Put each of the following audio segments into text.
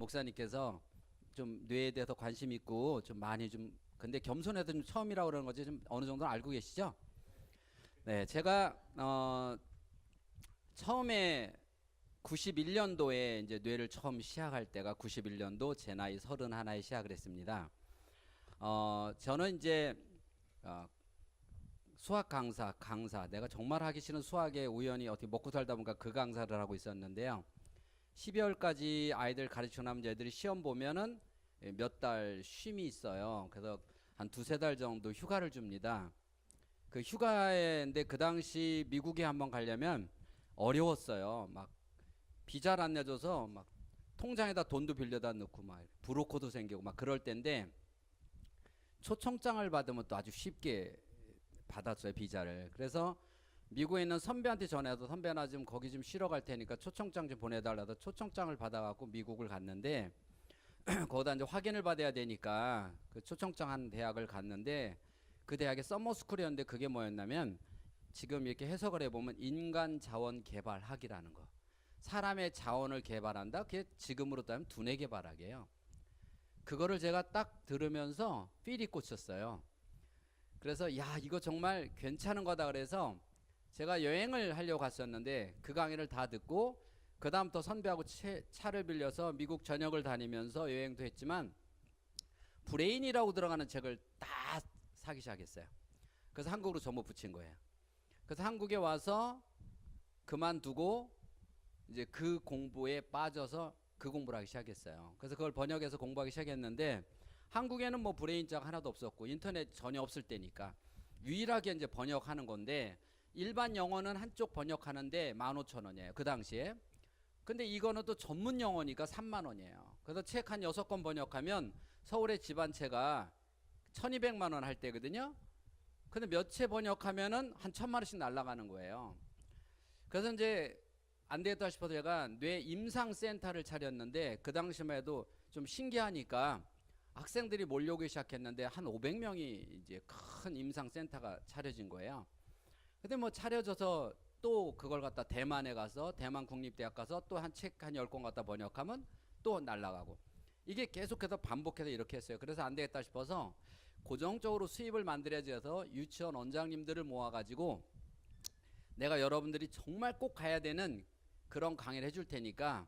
목사님께서 좀 뇌에 대해서 관심 있고 좀 많이 좀 근데 겸손해도 좀 처음이라고 그러는 거지 좀 어느 정도 알고 계시죠? 네, 제가 처음에 91년도에 이제 뇌를 처음 시작할 때가 91년도 제 나이 31에 시작을 했습니다. 저는 이제 어, 수학 강사 내가 정말 하기 싫은 수학에 우연히 어떻게 먹고 살다 보니까 그 강사를 하고 있었는데요. 12월까지 아이들 가르치고 나면 애들이 시험 보면은 몇 달 쉼이 있어요. 그래서 한 두세 달 정도 휴가를 줍니다. 그 휴가인데 그 당시 미국에 한번 가려면 어려웠어요. 막 비자를 안 내줘서 막 통장에다 돈도 빌려다 넣고 막 브로커도 생기고 막 그럴 때인데 초청장을 받으면 또 아주 쉽게 받았어요, 비자를. 그래서 미국에 있는 선배한테 전화해서 선배 나 좀 거기 좀 쉬러 갈 테니까 초청장 좀 보내달라서 초청장을 받아갖고 미국을 갔는데 거기다 이제 확인을 받아야 되니까 그 초청장 한 대학을 갔는데 그 대학에 서머스쿨이었는데 그게 뭐였냐면 지금 이렇게 해석을 해보면 인간 자원 개발학이라는 거. 사람의 자원을 개발한다. 그게 지금으로 따지면 두뇌 개발학이에요. 그거를 제가 딱 들으면서 필이 꽂혔어요. 그래서 야 이거 정말 괜찮은 거다 그래서 제가 여행을 하려고 갔었는데 그 강의를 다 듣고 그 다음부터 선배하고 차를 빌려서 미국 전역을 다니면서 여행도 했지만 브레인이라고 들어가는 책을 다 사기 시작했어요. 그래서 한국으로 전부 붙인 거예요. 그래서 한국에 와서 그만두고 이제 그 공부에 빠져서 그 공부를 하기 시작했어요. 그래서 그걸 번역해서 공부하기 시작했는데 한국에는 뭐 브레인자가 하나도 없었고 인터넷 전혀 없을 때니까 유일하게 이제 번역하는 건데 일반 영어는 한쪽 번역하는데 15,000원이에요. 그 당시에. 근데 이거는 또 전문 영어니까 3만 원이에요. 그래서 책 한 6권 번역하면 서울의 집안채가 1200만 원 할 때거든요. 근데 몇 채 번역하면은 한 1000만 원씩 날아가는 거예요. 그래서 이제 안 되겠다 싶어서 제가 뇌 임상센터를 차렸는데 그 당시만 해도 좀 신기하니까 학생들이 몰려오기 시작했는데 한 500명이 이제 큰 임상센터가 차려진 거예요. 근데 뭐 차려져서 또 그걸 갖다 대만에 가서 대만 국립대학 가서 또 한 책 한 10권 갖다 번역하면 또 날아가고 이게 계속해서 반복해서 이렇게 했어요. 그래서 안 되겠다 싶어서 고정적으로 수입을 만들어야지 해서 유치원 원장님들을 모아가지고 내가 여러분들이 정말 꼭 가야 되는 그런 강의를 해줄 테니까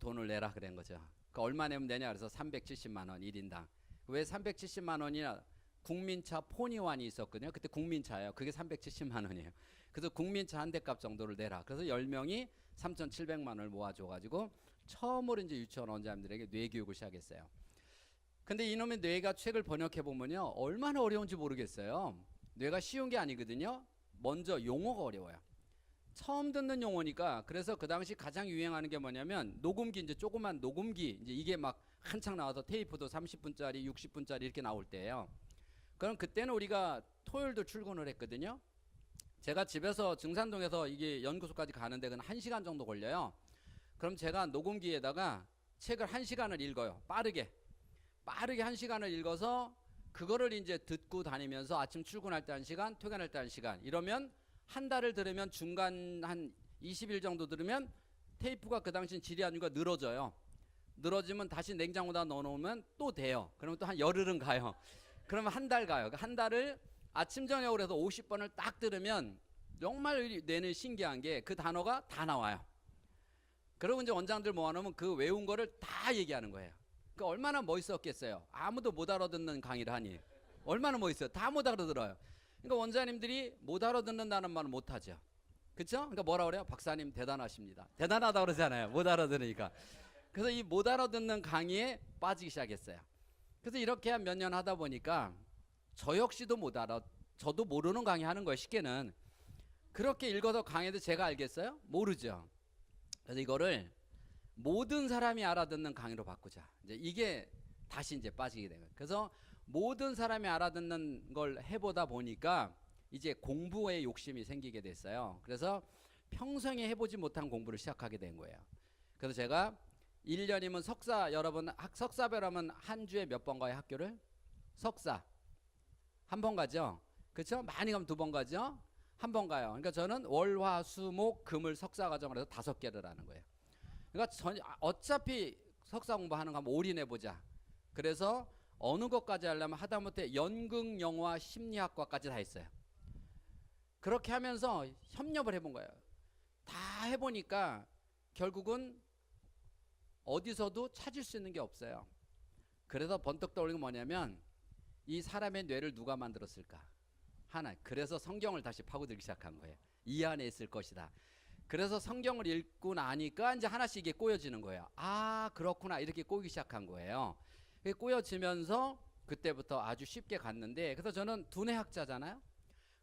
돈을 내라 그런 거죠. 그 얼마 내면 되냐 그래서 370만 원 1인당. 왜 370만 원이나 국민차 포니완이 있었거든요. 그때 국민차예요. 그게 370만 원이에요. 그래서 국민차 한 대 값 정도를 내라. 그래서 10명이 3,700만 원을 모아줘가지고 처음으로 이제 유치원 원장님들에게 뇌교육을 시작했어요. 근데 이놈의 뇌가 책을 번역해 보면요 얼마나 어려운지 모르겠어요. 뇌가 쉬운 게 아니거든요. 먼저 용어가 어려워요. 처음 듣는 용어니까. 그래서 그 당시 가장 유행하는 게 뭐냐면 녹음기, 이제 조그만 녹음기, 이제 이게 막 한창 나와서 테이프도 30분짜리 60분짜리 이렇게 나올 때예요. 그럼 그때는 우리가 토요일도 출근을 했거든요. 제가 집에서 증산동에서 이게 연구소까지 가는데 그건 1시간 정도 걸려요. 그럼 제가 녹음기에다가 책을 1시간을 읽어요. 빠르게 1시간을 읽어서 그거를 이제 듣고 다니면서 아침 출근할 때 1시간, 퇴근할 때 1시간. 이러면 한 달을 들으면 중간 한 20일 정도 들으면 테이프가 그 당시 질이 아니고 늘어져요. 늘어지면 다시 냉장고에다 넣어놓으면 또 돼요. 그러면 또 한 열흘은 가요. 그러면 한 달 가요. 한 달을 아침 저녁으로 해서 50번을 딱 들으면 정말 뇌는 신기한 게 그 단어가 다 나와요. 그리고 이제 원장들 모아놓으면 그 외운 거를 다 얘기하는 거예요. 그 얼마나 멋있었겠어요. 아무도 못 알아듣는 강의를 하니 얼마나 멋있어요. 다 못 알아들어요. 그러니까 원장님들이 못 알아듣는다는 말은 못하죠. 그렇죠? 그러니까 뭐라 그래요? 박사님 대단하십니다. 대단하다 그러잖아요. 못 알아들으니까. 그래서 이 못 알아듣는 강의에 빠지기 시작했어요. 그래서 이렇게 한 몇 년 하다 보니까 저 역시도 저도 모르는 강의 하는 거예요. 쉽게는. 그렇게 읽어서 강의도 제가 알겠어요? 모르죠. 그래서 이거를 모든 사람이 알아듣는 강의로 바꾸자. 이제 이게 다시 이제 빠지게 된 거예요. 그래서 모든 사람이 알아듣는 걸 해보다 보니까 이제 공부에 욕심이 생기게 됐어요. 그래서 평생에 해보지 못한 공부를 시작하게 된 거예요. 그래서 제가 1년이면 석사, 여러분 석사별하면 한 주에 몇 번 가요 학교를? 석사 한 번 가죠. 그렇죠? 많이 가면 2번 가죠. 한 번 가요. 그러니까 저는 월, 화, 수, 목, 금을 석사 과정을 해서 5개를 하는 거예요. 그러니까 어차피 석사 공부하는 거 한번 올인해 보자. 그래서 어느 것까지 하려면 하다못해 연극, 영화, 심리학과까지 다 했어요. 그렇게 하면서 협력을 해본 거예요. 다 해보니까 결국은 어디서도 찾을 수 있는 게 없어요. 그래서 번뜩 떠오르는 게 뭐냐면 이 사람의 뇌를 누가 만들었을까? 하나. 그래서 성경을 다시 파고들기 시작한 거예요. 이 안에 있을 것이다. 그래서 성경을 읽고 나니까 이제 하나씩 이게 꼬여지는 거예요. 아, 그렇구나. 이렇게 꼬이기 시작한 거예요. 꼬여지면서 그때부터 아주 쉽게 갔는데, 그래서 저는 두뇌학자잖아요.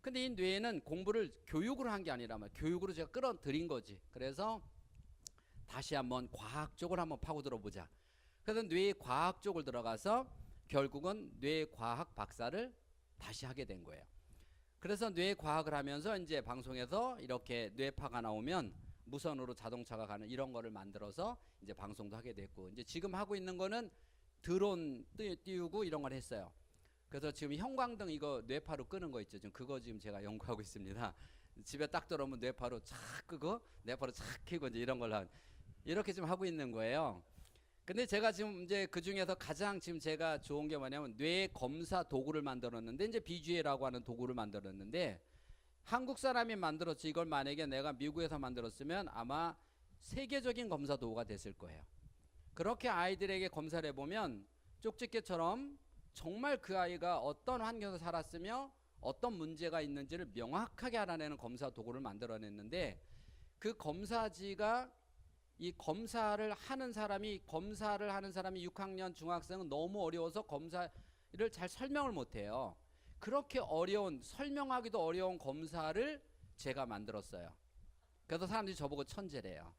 근데 이 뇌는 공부를 교육으로 한 게 아니라 교육으로 제가 끌어들인 거지. 그래서 다시 한번 과학 쪽을 한번 파고들어 보자. 그래서 뇌 과학 쪽을 들어가서 결국은 뇌 과학 박사를 다시 하게 된 거예요. 그래서 뇌 과학을 하면서 이제 방송에서 이렇게 뇌파가 나오면 무선으로 자동차가 가는 이런 거를 만들어서 이제 방송도 하게 됐고, 이제 지금 하고 있는 거는 드론 띄우고 이런 걸 했어요. 그래서 지금 형광등 이거 뇌파로 끄는 거 있죠. 지금 그거 지금 제가 연구하고 있습니다. 집에 딱 들어오면 뇌파로 착 끄고 뇌파로 착 켜고 이제 이런 걸 이렇게 좀 하고 있는 거예요. 근데 제가 지금 이제 그 중에서 가장 지금 제가 좋은 게 뭐냐면 뇌 검사 도구를 만들었는데, 이제 BGA라고 하는 도구를 만들었는데, 한국 사람이 만들었지 이걸 만약에 내가 미국에서 만들었으면 아마 세계적인 검사 도구가 됐을 거예요. 그렇게 아이들에게 검사를 해보면 쪽집게처럼 정말 그 아이가 어떤 환경에서 살았으며 어떤 문제가 있는지를 명확하게 알아내는 검사 도구를 만들어냈는데, 그 검사지가 이 검사를 하는 사람이 6학년 중학생은 너무 어려워서 검사를 잘 설명을 못해요. 그렇게 어려운, 설명하기도 어려운 검사를 제가 만들었어요. 그래서 사람들이 저보고 천재래요.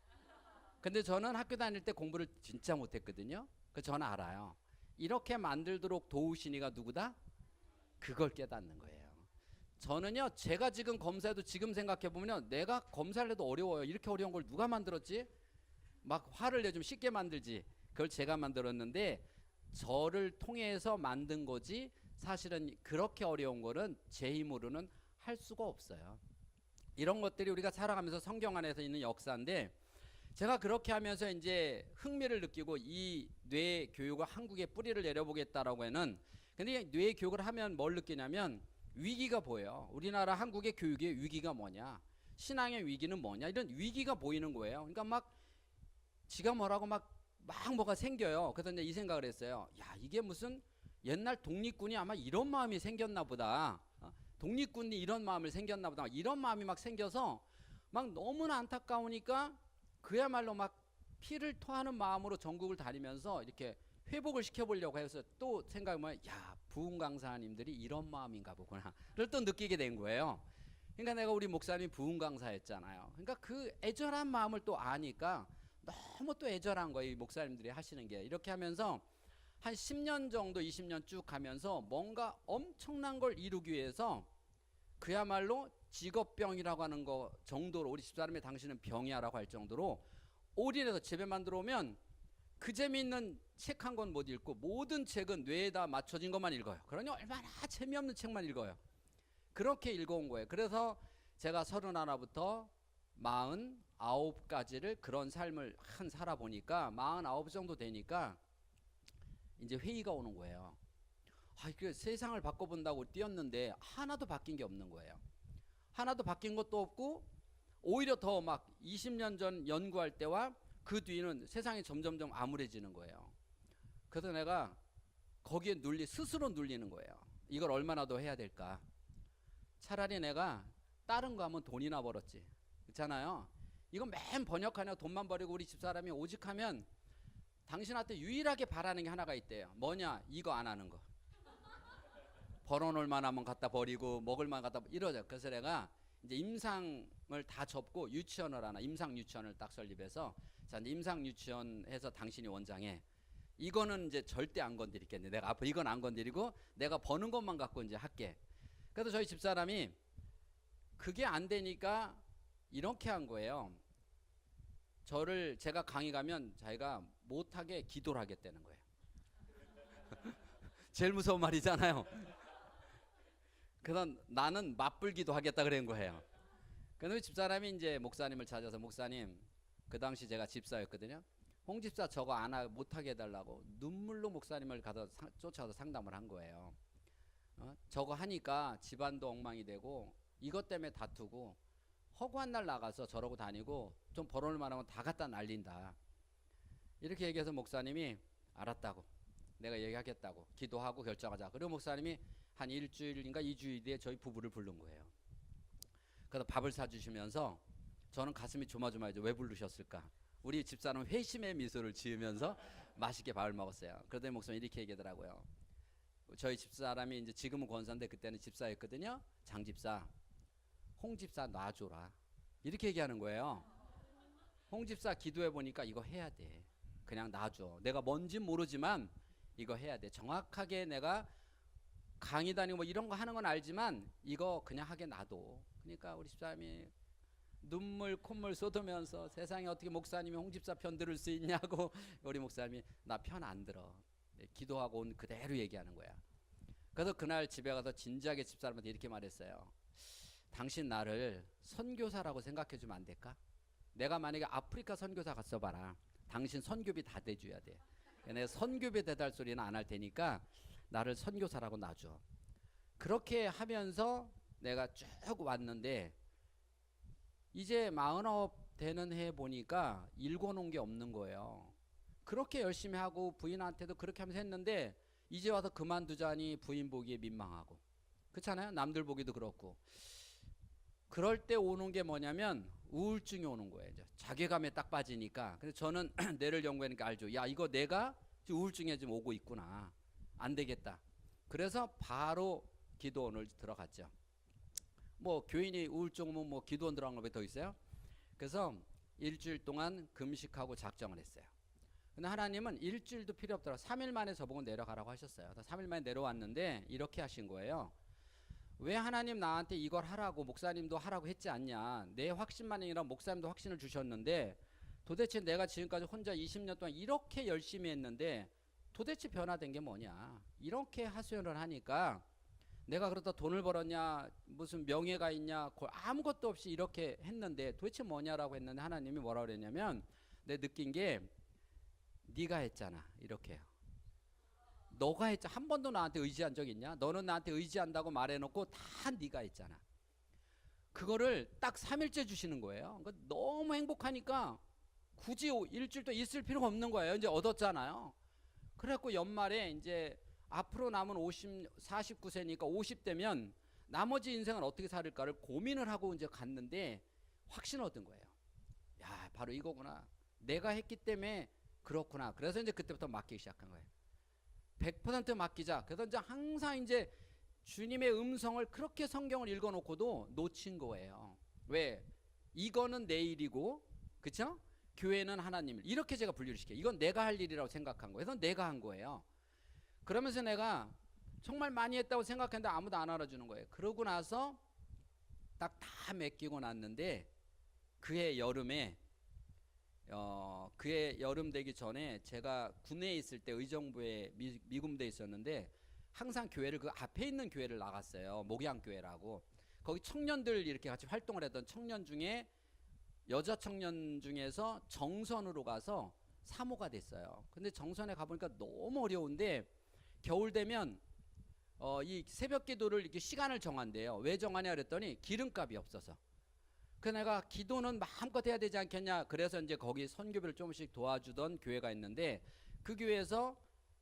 근데 저는 학교 다닐 때 공부를 진짜 못했거든요. 그래서 저는 알아요. 이렇게 만들도록 도우신 이가 누구다? 그걸 깨닫는 거예요. 저는요, 제가 지금 검사해도 지금 생각해보면 내가 검사를 해도 어려워요. 이렇게 어려운 걸 누가 만들었지? 막 화를 내좀 쉽게 만들지. 그걸 제가 만들었는데 저를 통해서 만든 거지, 사실은 그렇게 어려운 거는 제 힘으로는 할 수가 없어요. 이런 것들이 우리가 살아가면서 성경 안에서 있는 역사인데, 제가 그렇게 하면서 이제 흥미를 느끼고 이 뇌 교육을 한국에 뿌리를 내려보겠다라고 하는, 근데 뇌 교육을 하면 뭘 느끼냐면 위기가 보여요. 우리나라 한국의 교육의 위기가 뭐냐, 신앙의 위기는 뭐냐, 이런 위기가 보이는 거예요. 그러니까 막 지가 뭐라고 막 뭐가 생겨요. 그래서 이제 이 생각을 했어요. 야, 이게 무슨 옛날 독립군이 아마 이런 마음이 생겼나 보다. 독립군이 이런 마음을 생겼나 보다. 이런 마음이 막 생겨서 막 너무나 안타까우니까 그야말로 막 피를 토하는 마음으로 전국을 다니면서 이렇게 회복을 시켜보려고 해서 또 생각해보면, 야, 부흥 강사님들이 이런 마음인가 보구나를 또 느끼게 된 거예요. 그러니까 내가 우리 목사님 부흥 강사였잖아요. 그러니까 그 애절한 마음을 또 아니까 너무 또 애절한 거예요. 이 목사님들이 하시는 게. 이렇게 하면서 한 10년 정도 20년 쭉 가면서 뭔가 엄청난 걸 이루기 위해서 그야말로 직업병이라고 하는 거 정도로, 우리 집사람이 당신은 병이야라고 할 정도로 올인해서 집에만 들어오면 그 재미있는 책 한 권 못 읽고 모든 책은 뇌에다 맞춰진 것만 읽어요. 그러니 얼마나 재미없는 책만 읽어요. 그렇게 읽어온 거예요. 그래서 제가 31부터 49까지를 그런 삶을 살아보니까 49 정도 되니까 이제 회의가 오는 거예요. 그 세상을 바꿔본다고 뛰었는데 하나도 바뀐 게 없는 거예요. 하나도 바뀐 것도 없고 오히려 더 막 20년 전 연구할 때와 그 뒤는 세상이 점점점 암울해지는 거예요. 그래서 내가 거기에 스스로 눌리는 거예요. 이걸 얼마나 더 해야 될까? 차라리 내가 다른 거 하면 돈이나 벌었지. 그렇잖아요. 이거 맨 번역하냐 돈만 버리고 우리 집사람이 오직 하면 당신한테 유일하게 바라는 게 하나가 있대요. 뭐냐? 이거 안 하는 거. 벌어놓을 만하면 갖다 버리고 먹을 만 갖다 이러죠. 그래서 내가 이제 임상을 다 접고 유치원을 하나, 임상 유치원을 딱 설립해서, 자, 이제 임상 유치원 해서 당신이 원장해. 이거는 이제 절대 안 건드리겠네. 내가 앞으로 이건 안 건드리고 내가 버는 것만 갖고 이제 할게. 그래서 저희 집사람이 그게 안 되니까 이렇게 한 거예요. 제가 강의 가면 자기가 못하게 기도를 하겠다는 거예요. 제일 무서운 말이잖아요. 그래서 나는 맞불기도 하겠다 그런 거예요. 그런데 집사람이 이제 목사님을 찾아서, 목사님, 그 당시 제가 집사였거든요. 홍 집사 저거 못하게 해달라고 눈물로 목사님을 쫓아가서 상담을 한 거예요. 저거 하니까 집안도 엉망이 되고 이것 때문에 다투고 허구한 날 나가서 저러고 다니고 좀 벌어올 만하면 다 갖다 날린다. 이렇게 얘기해서 목사님이 알았다고, 내가 얘기하겠다고 기도하고 결정하자. 그리고 목사님이 한 일주일인가 2주일 뒤에 저희 부부를 부른 거예요. 그래서 밥을 사주시면서 저는 가슴이 조마조마해져. 왜 부르셨을까? 우리 집사람은 회심의 미소를 지으면서 맛있게 밥을 먹었어요. 그러더니 목사님이 이렇게 얘기하더라고요. 저희 집사람이 이제 지금은 권사인데 그때는 집사였거든요. 장 집사, 홍 집사 놔줘라. 이렇게 얘기하는 거예요. 홍 집사 기도해 보니까 이거 해야 돼. 그냥 놔줘. 내가 뭔진 모르지만 이거 해야 돼. 정확하게 내가 강의 다니고 뭐 이런 거 하는 건 알지만 이거 그냥 하게 놔둬. 그러니까 우리 집사람이 눈물 콧물 쏟으면서 세상에 어떻게 목사님이 홍 집사 편 들을 수 있냐고 우리 목사님이 나 편 안 들어. 기도하고 온 그대로 얘기하는 거야. 그래서 그날 집에 가서 진지하게 집사람한테 이렇게 말했어요. 당신 나를 선교사라고 생각해 주면 안 될까? 내가 만약에 아프리카 선교사 갔어 봐라. 당신 선교비 다 대줘야 돼. 내가 선교비 대달 소리는 안 할 테니까 나를 선교사라고 놔줘. 그렇게 하면서 내가 쭉 왔는데 이제 49 되는 해 보니까 읽어놓은 게 없는 거예요. 그렇게 열심히 하고 부인한테도 그렇게 하면서 했는데 이제 와서 그만두자니 부인 보기에 민망하고, 그렇잖아요. 남들 보기도 그렇고. 그럴 때 오는 게 뭐냐면 우울증이 오는 거예요. 이제 자괴감에 딱 빠지니까. 그래서 저는 뇌를 연구하니까 알죠. 야, 이거 내가 지금 우울증에 지금 오고 있구나. 안 되겠다. 그래서 바로 기도원을 들어갔죠. 뭐 교인이 우울증 오면 뭐 기도원 들어간 거 왜 더 있어요? 그래서 일주일 동안 금식하고 작정을 했어요. 근데 하나님은 일주일도 필요 없더라고요. 3일 만에 저보고 내려가라고 하셨어요. 3일 만에 내려왔는데 이렇게 하신 거예요. 왜 하나님 나한테 이걸 하라고, 목사님도 하라고 했지 않냐. 내 확신만이 아니라 목사님도 확신을 주셨는데 도대체 내가 지금까지 혼자 20년 동안 이렇게 열심히 했는데 도대체 변화된 게 뭐냐. 이렇게 하소연을 하니까 내가 그러다 돈을 벌었냐, 무슨 명예가 있냐, 아무것도 없이 이렇게 했는데 도대체 뭐냐라고 했는데 하나님이 뭐라고 그랬냐면, 내 느낀 게 네가 했잖아. 이렇게요. 너가 했잖아. 한 번도 나한테 의지한 적 있냐? 너는 나한테 의지한다고 말해놓고 다 네가 했잖아. 그거를 딱 3일째 주시는 거예요. 그러니까 너무 행복하니까 굳이 일주일 또 있을 필요가 없는 거예요. 이제 얻었잖아요. 그래갖고 연말에 이제 앞으로 남은 49세니까 50대면 나머지 인생을 어떻게 살을까를 고민을 하고 이제 갔는데 확신을 얻은 거예요. 야, 바로 이거구나. 내가 했기 때문에 그렇구나. 그래서 이제 그때부터 맡기기 시작한 거예요. 100% 맡기자. 그래서 이제 항상 이제 주님의 음성을 그렇게 성경을 읽어놓고도 놓친 거예요. 왜? 이거는 내 일이고, 그쵸? 교회는 하나님. 이렇게 제가 분류를 시켜요. 이건 내가 할 일이라고 생각한 거예요. 그래서 내가 한 거예요. 그러면서 내가 정말 많이 했다고 생각했는데 아무도 안 알아주는 거예요. 그러고 나서 딱 다 맡기고 났는데 그해 여름에 그해 여름 되기 전에 제가 군내에 있을 때 의정부에 미군대에 있었는데 항상 교회를 그 앞에 있는 교회를 나갔어요. 목양교회라고. 거기 청년들 이렇게 같이 활동을 했던 청년 중에 여자 청년 중에서 정선으로 가서 사모가 됐어요. 근데 정선에 가보니까 너무 어려운데 겨울 되면 이 새벽 기도를 이렇게 시간을 정한대요. 왜 정하냐 그랬더니 기름값이 없어서. 그래서 내가 기도는 마음껏 해야 되지 않겠냐. 그래서 이제 거기 선교비를 조금씩 도와주던 교회가 있는데 그 교회에서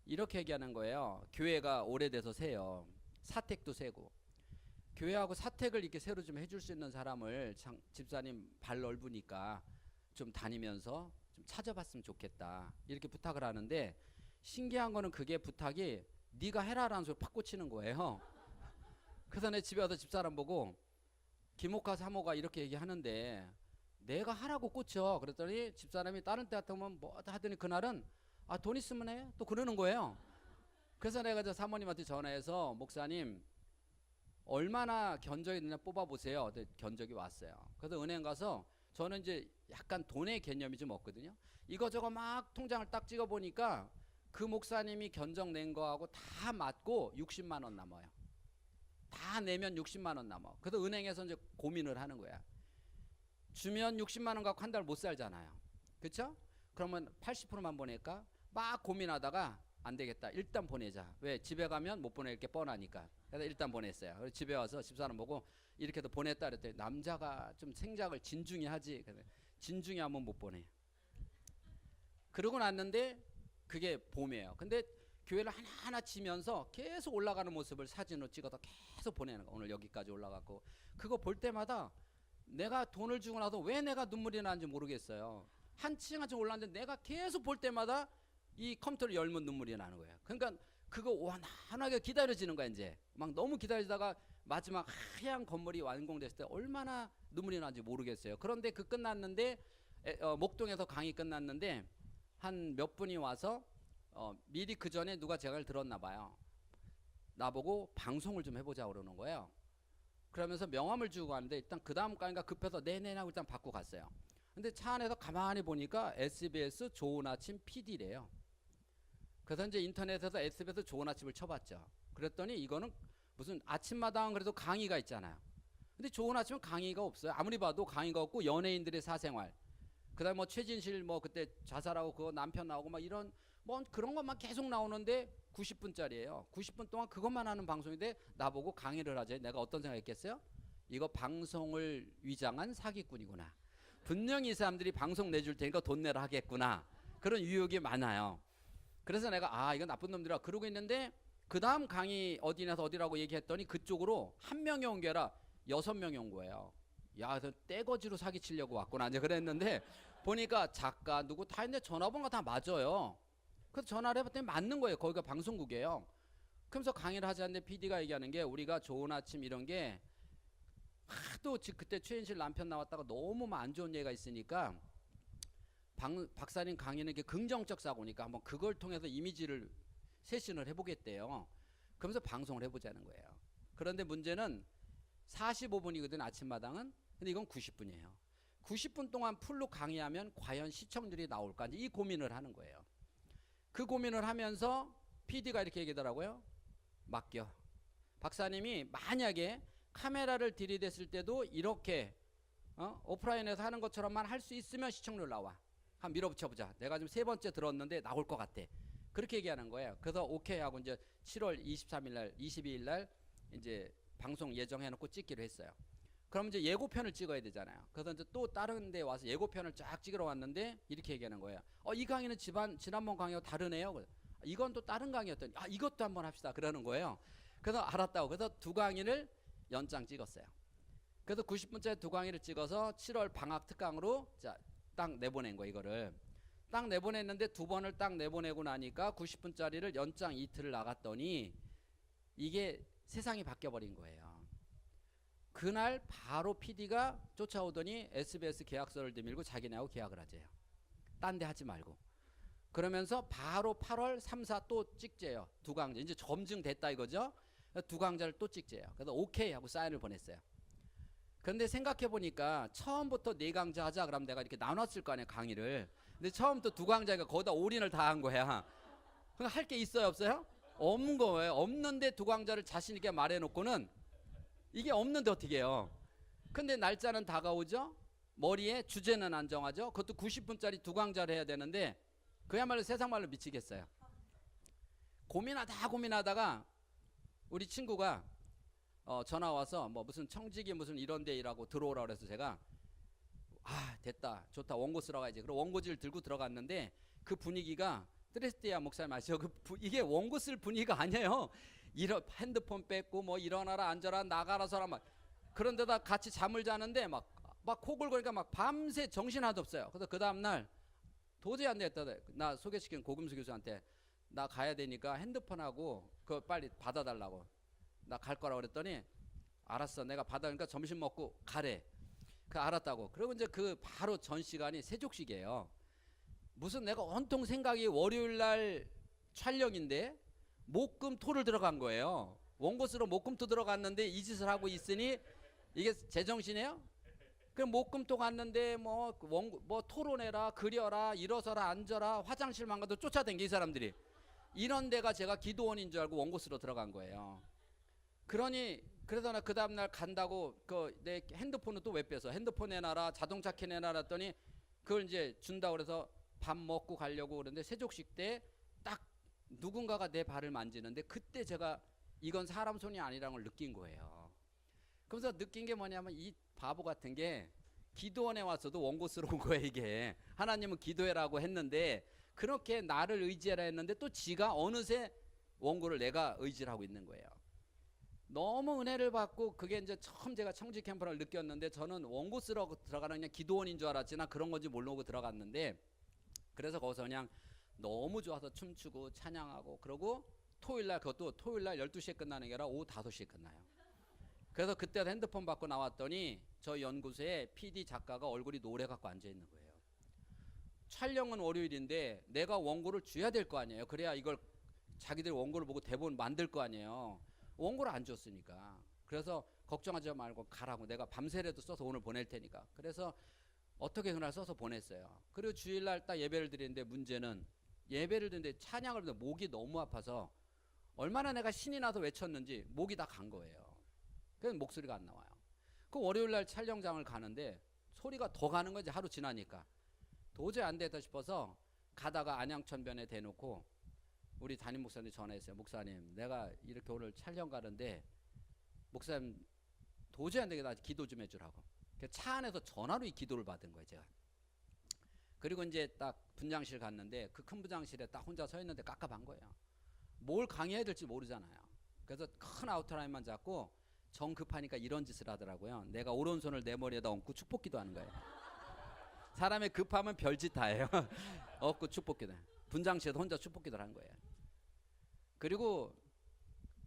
이렇게 얘기하는 거예요. 교회가 오래돼서 세요. 사택도 세고. 교회하고 사택을 이렇게 새로 좀 해줄 수 있는 사람을 집사님 발 넓으니까 좀 다니면서 좀 찾아봤으면 좋겠다. 이렇게 부탁을 하는데 신기한 거는 그게 부탁이 네가 해라라는 소리 팍 꽂히는 거예요. 그래서 내 집에 와서 집사람 보고 김옥하 사모가 이렇게 얘기하는데 내가 하라고 꽂혀. 그랬더니 집사람이 다른 때 같으면 뭐 하더니 그날은 돈 있으면 해. 또 그러는 거예요. 그래서 내가 저 사모님한테 전화해서 목사님 얼마나 견적이 있느냐 뽑아보세요. 견적이 왔어요. 그래서 은행 가서 저는 이제 약간 돈의 개념이 좀 없거든요. 이거저거 막 통장을 딱 찍어보니까 그 목사님이 견적 낸 거하고 다 맞고 60만 원 남아요. 다 내면 60만 원 남아. 그래서 은행에서 이제 고민을 하는 거야. 주면 60만 원 갖고 한 달 못 살잖아요. 그렇죠? 그러면 80%만 보낼까? 막 고민하다가 안 되겠다. 일단 보내자. 왜? 집에 가면 못 보낼 게 뻔하니까. 그래서 일단 보냈어요. 그래서 집에 와서 집사람 보고 이렇게도 보냈다 그랬더니 남자가 좀 생각을 진중히 하지. 진중히 하면 못 보내. 그러고 났는데 그게 봄이에요. 근데 교회를 하나하나 치면서 계속 올라가는 모습을 사진으로 찍어서 계속 보내는 거. 오늘 여기까지 올라갔고 그거 볼 때마다 내가 돈을 주고 나서 왜 내가 눈물이 나는지 모르겠어요. 한층 한층 올랐는데 내가 계속 볼 때마다 이 컴퓨터를 열면 눈물이 나는 거예요. 그러니까 그거 완전하게 기다려지는 거야. 이제 막 너무 기다리다가 마지막 하얀 건물이 완공됐을 때 얼마나 눈물이 나는지 모르겠어요. 그런데 그 끝났는데 목동에서 강의 끝났는데 한 몇 분이 와서 미리 그 전에 누가 제 말을 들었나 봐요. 나보고 방송을 좀 해보자 그러는 거예요. 그러면서 명함을 주고 가는데 일단 그 다음 가니까 급해서 네네 하고 일단 받고 갔어요. 근데 차 안에서 가만히 보니까 SBS 좋은 아침 PD래요. 그래서 이제 인터넷에서 SBS 좋은 아침을 쳐봤죠. 그랬더니 이거는 무슨 아침마당 그래도 강의가 있잖아요. 근데 좋은 아침은 강의가 없어요. 아무리 봐도 강의가 없고 연예인들의 사생활. 그다음에 뭐 최진실 뭐 그때 자살하고 그거 남편 나오고 막 이런 뭐 그런 것만 계속 나오는데 90분짜리예요. 90분 동안 그것만 하는 방송인데 나보고 강의를 하자. 내가 어떤 생각했겠어요? 이거 방송을 위장한 사기꾼이구나. 분명히 이 사람들이 방송 내줄 테니까 돈 내라 하겠구나. 그런 유혹이 많아요. 그래서 내가 이건 나쁜 놈들이라 그러고 있는데 그 다음 강의 어디나서 어디라고 얘기했더니 그쪽으로 한 명이 온 게 아니라 6명이 온 거예요. 야, 그래서 떼거지로 사기치려고 왔구나 이제 그랬는데 보니까 작가 누구 다 있는데 전화번호가 다 맞아요. 그래서 전화를 해봤더니 맞는 거예요. 거기가 방송국이에요. 그러면서 강의를 하자는데 PD가 얘기하는 게 우리가 좋은 아침 이런 게 하도 그때 최인실 남편 나왔다가 너무 안 좋은 얘기가 있으니까 박사님 강의는 게 긍정적 사고니까 한번 그걸 통해서 이미지를 쇄신을 해보겠대요. 그러면서 방송을 해보자는 거예요. 그런데 문제는 45분이거든 아침마당은. 근데 이건 90분이에요. 90분 동안 풀로 강의하면 과연 시청률이 나올까 이 고민을 하는 거예요. 그 고민을 하면서 PD가 이렇게 얘기하더라고요. 맡겨. 박사님이 만약에 카메라를 들이댔을 때도 이렇게 오프라인에서 하는 것처럼만 할 수 있으면 시청률 나와. 한 밀어붙여보자. 내가 지금 3번째 들었는데 나올 것 같아. 그렇게 얘기하는 거예요. 그래서 오케이 하고 이제 7월 23일 날, 22일 날 이제 방송 예정해놓고 찍기로 했어요. 그럼 이제 예고편을 찍어야 되잖아요. 그래서 이제 또 다른 데 와서 예고편을 쫙 찍으러 왔는데 이렇게 얘기하는 거예요. 이 강의는 지난번 강의와 다르네요. 이건 또 다른 강의였더니 이것도 한번 합시다. 그러는 거예요. 그래서 알았다고. 그래서 두 강의를 연장 찍었어요. 그래서 90분짜리 두 강의를 찍어서 7월 방학 특강으로 딱 내보낸 거예요. 이거를 딱 내보냈는데 두 번을 딱 내보내고 나니까 90분짜리를 연장 이틀을 나갔더니 이게 세상이 바뀌어버린 거예요. 그날 바로 PD가 쫓아오더니 SBS 계약서를 내밀고 자기네하고 계약을 하재요. 딴 데 하지 말고. 그러면서 바로 8월 3, 4 또 찍재요. 두 강좌. 이제 검증됐다 이거죠. 두 강좌를 또 찍재요. 그래서 오케이 하고 사인을 보냈어요. 그런데 생각해보니까 처음부터 4강좌 하자 그러면 내가 이렇게 나눴을 거 아니에요 강의를. 근데 처음부터 두 강좌니까 거기다 올인을 다 한 거야. 그럼 할 게 있어요 없어요? 없는 거예요. 없는데 두 강좌를 자신 있게 말해놓고는 이게 없는데 어떻게 해요. 근데 날짜는 다가오죠. 머리에 주제는 안 정하죠. 그것도 90분짜리 두 강좌를 해야 되는데 그야말로 세상 말로 미치겠어요. 고민하다가 우리 친구가 전화 와서 뭐 무슨 청직이 무슨 이런 데 일하고 들어오라 그래서 제가 됐다 좋다 원고 쓰러 가야지. 그리고 원고지를 들고 들어갔는데 그 분위기가 트레스티아 목사님 아시죠? 이게 원고 쓸 분위기가 아니에요. 핸드폰 뺏고 뭐 일어나라 앉아라 나가라 서라 막 그런데다 같이 잠을 자는데 막 코골거리니까 막 밤새 정신 하나도 없어요. 그래서 그 다음날 도저히 안 되겠다. 나 소개시킨 고금수 교수한테 나 가야 되니까 핸드폰하고 그거 빨리 받아달라고. 나 갈 거라고 그랬더니 알았어 내가 받아니까 점심 먹고 가래. 알았다고. 그리고 이제 바로 전 시간이 세족식이에요. 무슨 내가 온통 생각이 월요일날 촬영인데 목금토를 들어간 거예요. 원고스로 목금토 들어갔는데 이 짓을 하고 있으니 이게 제정신이에요? 그럼 목금토 갔는데 뭐 토론해라 그려라 일어서라 앉아라 화장실만 가도 쫓아다니게 이 사람들이. 이런 데가 제가 기도원인 줄 알고 원고스로 들어간 거예요. 그래서 나 그 다음날 간다고 내 핸드폰은 또 왜 뺏어? 핸드폰 내놔라 자동차 키 내놔라 했더니 그걸 이제 준다고 그래서 밥 먹고 가려고 그러는데 세족식 때 딱 누군가가 내 발을 만지는데 그때 제가 이건 사람 손이 아니라는 걸 느낀 거예요. 그래서 느낀 게 뭐냐면 이 바보 같은 게 기도원에 와서도 원고스러운 거예요. 이게 하나님은 기도해라고 했는데 그렇게 나를 의지해라 했는데 또 지가 어느새 원고를 내가 의지를 하고 있는 거예요. 너무 은혜를 받고 그게 이제 처음 제가 청지 캠프를 느꼈는데 저는 원고 쓰러 들어가는 그냥 기도원인 줄 알았지 나 그런 건지 모르고 들어갔는데 그래서 거기서 그냥 너무 좋아서 춤추고 찬양하고 그러고 토요일날 그것도 토요일날 12시에 끝나는 게 아니라 오후 5시에 끝나요. 그래서 그때 핸드폰 받고 나왔더니 저 연구소에 PD 작가가 얼굴이 노래 갖고 앉아 있는 거예요. 촬영은 월요일인데 내가 원고를 줘야 될 거 아니에요. 그래야 이걸 자기들 원고를 보고 대본 만들 거 아니에요. 원고를 안 줬으니까. 그래서 걱정하지 말고 가라고 내가 밤새라도 써서 오늘 보낼 테니까. 그래서 어떻게 그날 써서 보냈어요. 그리고 주일날 딱 예배를 드리는데 문제는 예배를 드리는데 찬양을 듣는데 목이 너무 아파서 얼마나 내가 신이 나서 외쳤는지 목이 다 간 거예요. 그래서 목소리가 안 나와요. 그 월요일날 촬영장을 가는데 소리가 더 가는 거지 하루 지나니까. 도저히 안 되겠다 싶어서 가다가 안양천변에 대놓고 우리 담임 목사님 전화했어요. 목사님 내가 이렇게 오늘 촬영 가는데 목사님 도저히 안 되겠다 기도 좀 해주라고. 차 안에서 전화로 이 기도를 받은 거예요 제가. 그리고 이제 딱 분장실 갔는데 그 큰 분장실에 딱 혼자 서 있는데 깝깝한 거예요. 뭘 강의해야 될지 모르잖아요. 그래서 큰 아웃라인만 잡고 정 급하니까 이런 짓을 하더라고요. 내가 오른손을 내 머리에다 얹고 축복기도 하는 거예요. 사람의 급하면 별짓 다 해요. 얹고 축복기도. 분장실에서 혼자 축복기도를 한 거예요. 그리고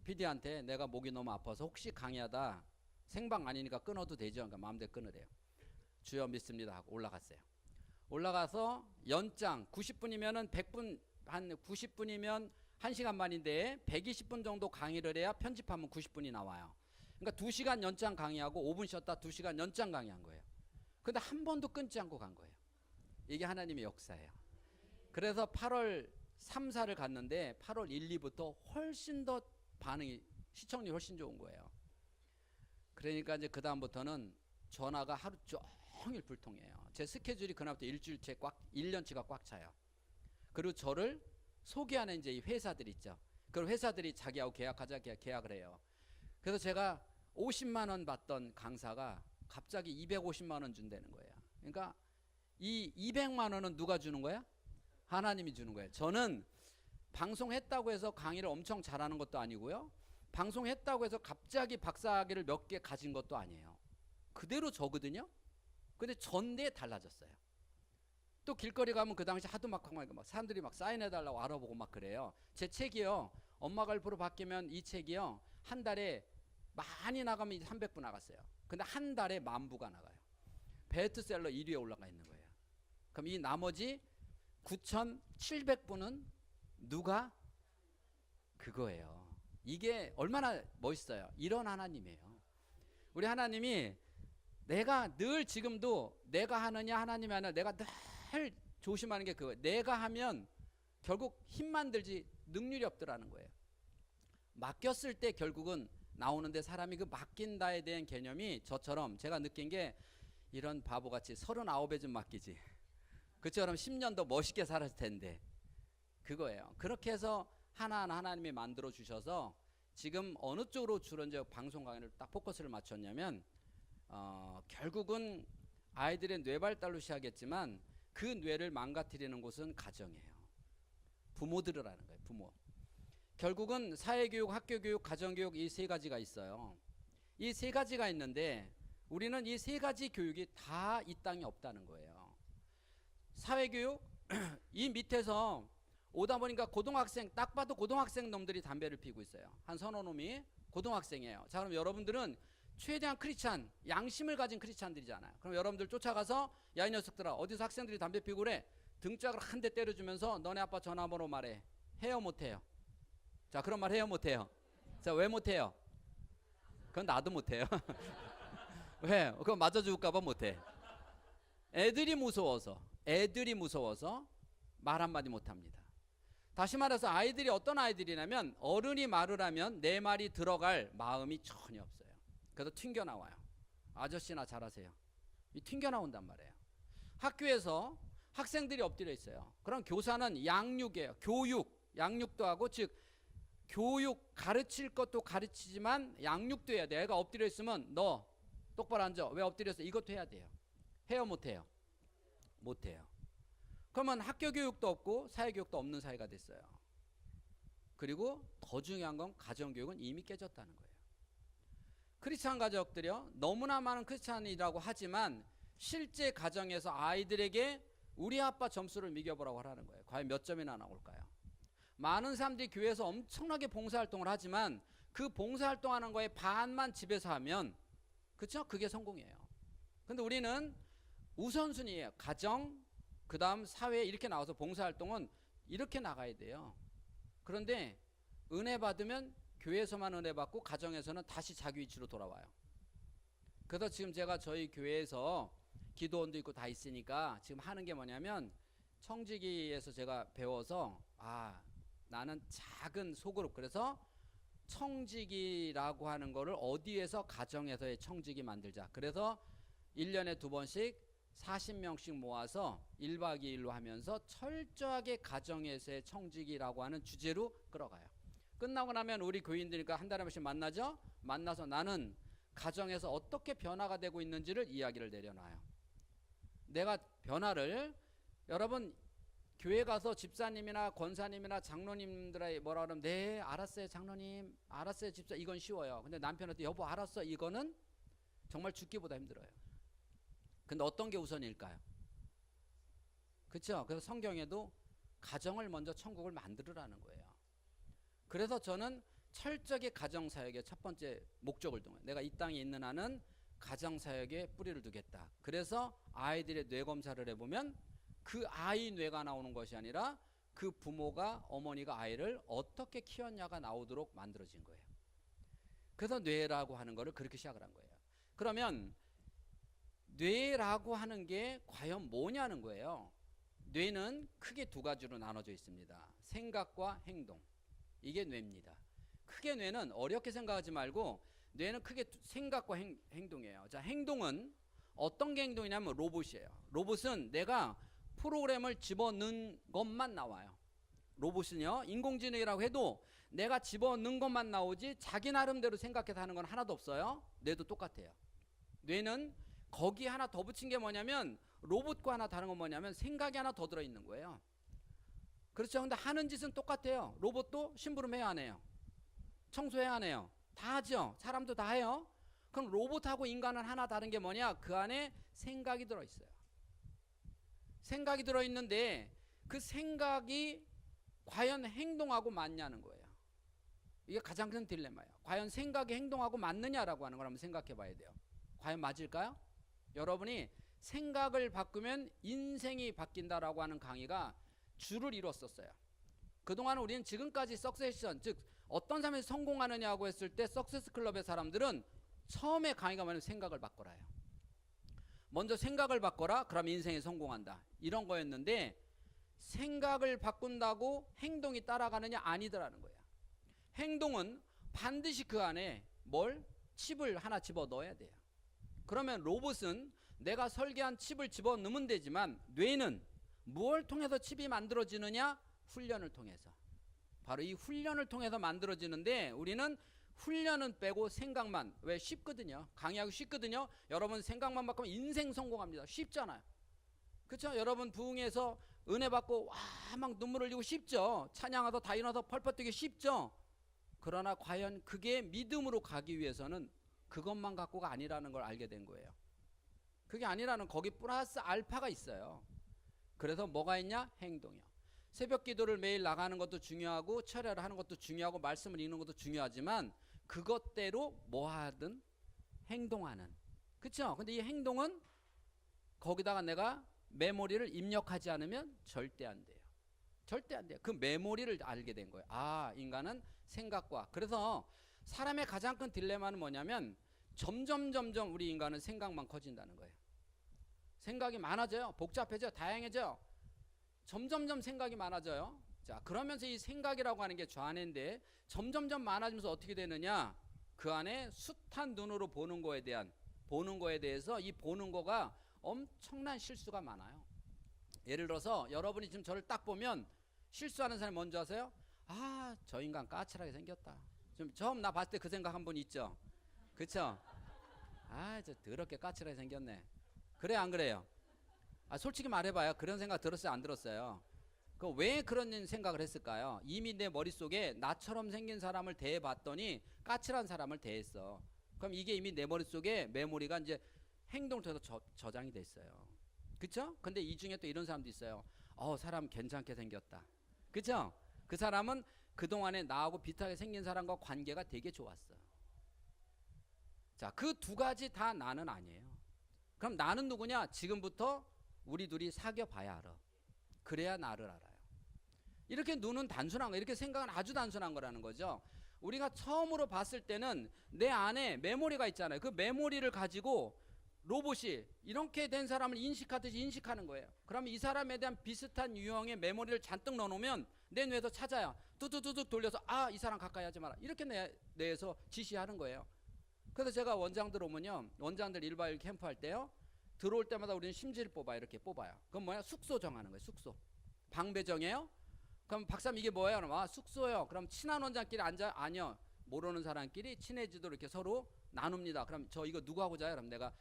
PD한테 내가 목이 너무 아파서 혹시 강의하다 생방 아니니까 끊어도 되죠? 그러니까 마음대로 끊으래요. 주여 믿습니다 하고 올라갔어요. 올라가서 연장 90분이면은 100분 한 90분이면 1시간 반인데 120분 정도 강의를 해야 편집하면 90분이 나와요. 그러니까 2시간 연장 강의하고 5분 쉬었다 2시간 연장 강의한 거예요. 근데 한 번도 끊지 않고 간 거예요. 이게 하나님의 역사예요. 그래서 8월 3, 4를 갔는데 8월 1, 2부터 훨씬 더 반응이 시청률이 훨씬 좋은 거예요. 그러니까 이제 그 다음부터는 전화가 하루 종일 불통해요. 제 스케줄이 그날부터 일주일째 1년치가 꽉 차요. 그리고 저를 소개하는 이제 이 회사들 있죠. 그럼 회사들이 자기하고 계약하자 계약을 해요. 그래서 제가 50만 원 받던 강사가 갑자기 250만 원 준다는 거예요. 그러니까 이 200만 원은 누가 주는 거야? 하나님이 주는 거예요. 저는 방송했다고 해서 강의를 엄청 잘하는 것도 아니고요. 방송했다고 해서 갑자기 박사학위를 몇 개 가진 것도 아니에요. 그대로 저거든요. 근데 전대에 달라졌어요. 또 길거리 가면 그 당시 하도 막 사람들이 막 사인해달라고 알아보고 막 그래요. 제 책이요. 엄마가 1% 바뀌면 이 책이요. 한 달에 많이 나가면 300부 나갔어요. 근데 한 달에 10,000부가 나가요. 베스트셀러 1위에 올라가 있는 거예요. 그럼 이 나머지 9,700부는 누가? 그거예요. 이게 얼마나 멋있어요. 이런 하나님이에요. 우리 하나님이 내가 늘 지금도 내가 하느냐 하나님이 하느냐 내가 늘 조심하는 게 그거예요. 내가 하면 결국 힘만 들지 능률이 없더라는 거예요. 맡겼을 때 결국은 나오는데 사람이 그 맡긴다에 대한 개념이 저처럼 제가 느낀 게 이런 바보같이 39에 좀 맡기지. 그처럼 10년 더 멋있게 살았을 텐데 그거예요. 그렇게 해서 하나하나 하나님이 만들어 주셔서 지금 어느 쪽으로 주로 이제 방송 강의를 딱 포커스를 맞췄냐면 결국은 아이들의 뇌 발달로 시작했지만 그 뇌를 망가뜨리는 곳은 가정이에요. 부모들이라는 거예요. 부모. 결국은 사회교육, 학교교육, 가정교육 이 세 가지가 있어요. 이 세 가지가 있는데 우리는 이 세 가지 교육이 다 이 땅에 없다는 거예요. 사회교육 이 밑에서 오다 보니까 고등학생 딱 봐도 고등학생 놈들이 담배를 피우고 있어요. 한 서너 놈이 고등학생이에요. 자 그럼 여러분들은 최대한 크리스찬 양심을 가진 크리스찬들이잖아요. 그럼 여러분들 쫓아가서 야 이 녀석들아 어디서 학생들이 담배 피우고 그래 등짝을 한 대 때려주면서 너네 아빠 전화번호 말해. 해요 못해요? 자 그런 말 해요 못해요? 자 왜 못해요? 그건 나도 못해요. 왜? 그거 맞아줄까봐 못해. 애들이 무서워서 말 한마디 못합니다. 다시 말해서 아이들이 어떤 아이들이냐면 어른이 말을 하면 내 말이 들어갈 마음이 전혀 없어요. 그래서 튕겨나와요. 아저씨나 잘하세요. 이 튕겨나온단 말이에요. 학교에서 학생들이 엎드려 있어요. 그럼 교사는 양육이에요. 양육도 하고, 즉 교육 가르칠 것도 가르치지만 양육도 해야 돼. 애가 엎드려 있으면 너 똑바로 앉아. 왜 엎드렸어? 이것도 해야 돼요. 해요, 못 해요? 못 해요. 그러면 학교 교육도 없고 사회 교육도 없는 사회가 됐어요. 그리고 더 중요한 건 가정 교육은 이미 깨졌다는 거예요. 크리스찬 가족들이요, 너무나 많은 크리스찬이라고 하지만 실제 가정에서 아이들에게 우리 아빠 점수를 매겨보라고 하라는 거예요. 과연 몇 점이나 나올까요? 많은 사람들이 교회에서 엄청나게 봉사활동을 하지만 그 봉사활동하는 거에 반만 집에서 하면, 그렇죠? 그게 성공이에요. 근데 우리는 우선순위예요. 가정, 그 다음 사회, 이렇게 나와서 봉사활동은 이렇게 나가야 돼요. 그런데 은혜 받으면 교회에서만 은혜 받고 가정에서는 다시 자기 위치로 돌아와요. 그래서 지금 제가 저희 교회에서 기도원도 있고 다 있으니까 지금 하는 게 뭐냐면, 청지기에서 제가 배워서 나는 작은 소그룹, 그래서 청지기라고 하는 거를 어디에서, 가정에서의 청지기 만들자. 그래서 1년에 2번씩 40명씩 모아서 1박 2일로 하면서 철저하게 가정에서의 청지기라고 하는 주제로 끌어가요. 끝나고 나면 우리 교인들이니까 한 달에 한 번씩 만나죠. 만나서 나는 가정에서 어떻게 변화가 되고 있는지를 이야기를 내려놔요. 내가 변화를, 여러분 교회 가서 집사님이나 권사님이나 장로님들이 뭐라 그러면 네 알았어요 장로님, 알았어요 집사, 이건 쉬워요. 근데 남편한테 여보 알았어, 이거는 정말 죽기보다 힘들어요. 근데 어떤 게 우선일까요? 그렇죠? 그래서 성경에도 가정을 먼저 천국을 만들으라는 거예요. 그래서 저는 철저하게 가정사역의 첫 번째 목적을 둔 거예요. 내가 이 땅에 있는 한은 가정사역에 뿌리를 두겠다. 그래서 아이들의 뇌검사를 해보면 그 아이 뇌가 나오는 것이 아니라 그 부모가, 어머니가 아이를 어떻게 키웠냐가 나오도록 만들어진 거예요. 그래서 뇌라고 하는 거를 그렇게 시작을 한 거예요. 그러면 뇌라고 하는 게 과연 뭐냐는 거예요. 뇌는 크게 두 가지로 나눠져 있습니다. 생각과 행동. 이게 뇌입니다. 크게 뇌는 어렵게 생각하지 말고, 뇌는 크게 생각과 행동이에요. 자, 행동은 어떤 게 행동이냐면 로봇이에요. 로봇은 내가 프로그램을 집어넣은 것만 나와요. 로봇은요, 인공지능이라고 해도 내가 집어넣은 것만 나오지 자기 나름대로 생각해서 하는 건 하나도 없어요. 뇌도 똑같아요. 뇌는 거기 하나 더 붙인 게 뭐냐면, 로봇과 하나 다른 건 뭐냐면 생각이 하나 더 들어있는 거예요. 그렇죠? 근데 하는 짓은 똑같아요. 로봇도 심부름해야 하네요. 청소해야 하네요. 다 하죠. 사람도 다 해요. 그럼 로봇하고 인간은 하나 다른 게 뭐냐? 그 안에 생각이 들어있어요. 생각이 들어있는데 그 생각이 과연 행동하고 맞냐는 거예요. 이게 가장 큰 딜레마예요. 과연 생각이 행동하고 맞느냐라고 하는 걸 한번 생각해 봐야 돼요. 과연 맞을까요? 여러분이 생각을 바꾸면 인생이 바뀐다라고 하는 강의가 줄을 이뤘었어요. 그동안 우리는 지금까지 석세션, 즉 어떤 사람이 성공하느냐고 했을 때 석세스 클럽의 사람들은 처음에 강의가 뭐냐면 생각을 바꿔라요. 먼저 생각을 바꿔라, 그럼 인생에 성공한다, 이런 거였는데, 생각을 바꾼다고 행동이 따라가느냐? 아니더라는 거예요. 행동은 반드시 그 안에 칩을 하나 집어 넣어야 돼요. 그러면 로봇은 내가 설계한 칩을 집어 넣으면 되지만, 뇌는 무엇을 통해서 칩이 만들어지느냐? 훈련을 통해서. 바로 이 훈련을 통해서 만들어지는데, 우리는 훈련은 빼고 생각만. 왜? 쉽거든요. 강의하기 쉽거든요. 여러분 생각만 바꾸면 인생 성공합니다. 쉽잖아요. 그렇죠? 여러분 부흥해서 은혜 받고 와 막 눈물 흘리고 쉽죠. 찬양하다 다 일어나서 펄펄 뛰기 쉽죠. 그러나 과연 그게 믿음으로 가기 위해서는 그것만 갖고가 아니라는 걸 알게 된 거예요. 그게 아니라는, 거기 플러스 알파가 있어요. 그래서 뭐가 있냐? 행동이요. 새벽 기도를 매일 나가는 것도 중요하고, 철야를 하는 것도 중요하고, 말씀을 읽는 것도 중요하지만, 그것대로 뭐 하든 행동하는. 그렇죠? 근데 이 행동은 거기다가 내가 메모리를 입력하지 않으면 절대 안 돼요. 절대 안 돼요. 그 메모리를 알게 된 거예요. 인간은 생각과. 그래서 사람의 가장 큰 딜레마는 뭐냐면, 점점 우리 인간은 생각만 커진다는 거예요. 생각이 많아져요. 복잡해져요. 다양해져요. 점점 생각이 많아져요. 자, 그러면서 이 생각이라고 하는 게 좌뇌인데, 점점 많아지면서 어떻게 되느냐? 그 안에 숱한 눈으로 보는 거에 대해서 이 보는 거가 엄청난 실수가 많아요. 예를 들어서 여러분이 지금 저를 딱 보면 실수하는 사람이 뭔지 아세요? 아, 저 인간 까칠하게 생겼다. 좀 처음 나 봤을 때 그 생각 한 번 있죠? 그쵸? 아, 저 더럽게 까칠하게 생겼네. 그래 안 그래요? 아, 솔직히 말해봐요. 그런 생각 들었어요 안 들었어요? 그 왜 그런 생각을 했을까요? 이미 내 머릿속에 나처럼 생긴 사람을 대해봤더니 까칠한 사람을 대했어. 그럼 이게 이미 내 머릿속에 메모리가 이제 행동을 통해서 저장이 됐어요. 그쵸? 근데 이 중에 또 이런 사람도 있어요. 사람 괜찮게 생겼다. 그쵸? 그 사람은 그동안에 나하고 비슷하게 생긴 사람과 관계가 되게 좋았어. 자, 그 두 가지 다 나는 아니에요. 그럼 나는 누구냐? 지금부터 우리 둘이 사귀어 봐야 알아. 그래야 나를 알아요. 이렇게 눈은 단순한 거, 이렇게 생각은 아주 단순한 거라는 거죠. 우리가 처음으로 봤을 때는 내 안에 메모리가 있잖아요. 그 메모리를 가지고 로봇이 이렇게 된 사람을 인식하듯이 인식하는 거예요. 그러면 이 사람에 대한 비슷한 유형의 메모리를 잔뜩 넣어놓으면 내 뇌에서 찾아요. 뚜두두둑 돌려서 이 사람 가까이 하지 마라. 이렇게 뇌에서 지시하는 거예요. 그래서 제가 원장들 오면요, 원장들 1박 2일 캠프 할 때요, 들어올 때마다 우리는 심지를 뽑아요. 이렇게 뽑아요. 그럼 뭐야? 숙소 정하는 거예요. 숙소. 방배 정해요. 그럼 박사님 이게 뭐예요? 그럼 숙소요. 그럼 친한 원장끼리 앉아? 아니요. 모르는 사람끼리 친해지도록 이렇게 서로 나눕니다. 그럼 저 이거 누구하고 자요? 그럼 내가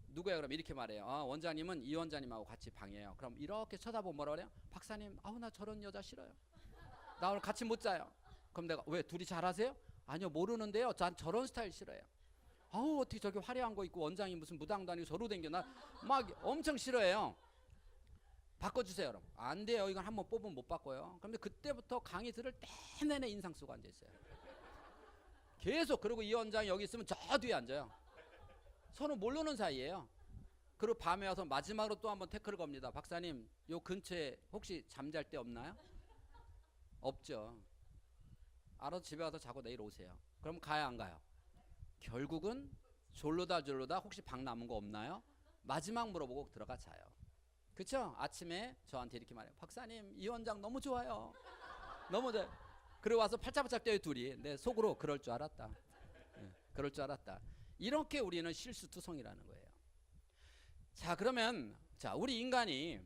누구야? 그럼 이렇게 말해요. 원장님은 이 원장님하고 같이 방이에요. 그럼 이렇게 쳐다보면 뭐라 그래요? 박사님, 나 저런 여자 싫어요. 나 오늘 같이 못 자요. 그럼 내가 왜 둘이 잘하세요? 아니요, 모르는데요. 전 저런 스타일 싫어요. 어떻게 저렇게 화려한 거 입고 원장이 무슨 무당도 아니고 저로 댕겨. 나 막 엄청 싫어해요. 바꿔주세요. 그럼 안 돼요. 이건 한번 뽑으면 못 바꿔요. 그런데 그때부터 강의 들을 내내 인상 쓰고 앉아있어요. 계속. 그리고 이 원장이 여기 있으면 저 뒤에 앉아요. 서로 모르는 사이예요. 그리고 밤에 와서 마지막으로 또 한번 태클을 겁니다. 박사님, 요 근처에 혹시 잠잘 데 없나요? 없죠. 알아서 집에 와서 자고 내일 오세요. 그럼 가요 안 가요? 결국은 졸로다 혹시 방 남은 거 없나요? 마지막 물어보고 들어가 자요. 그쵸? 아침에 저한테 이렇게 말해요. 박사님, 이 원장 너무 좋아요. 너무 좋아요. 그리고 와서 팔짝팔짝 뛰어요 둘이. 내 속으로 그럴 줄 알았다. 그럴 줄 알았다. 이렇게 우리는 실수투성이라는 거예요. 자, 그러면 우리 인간이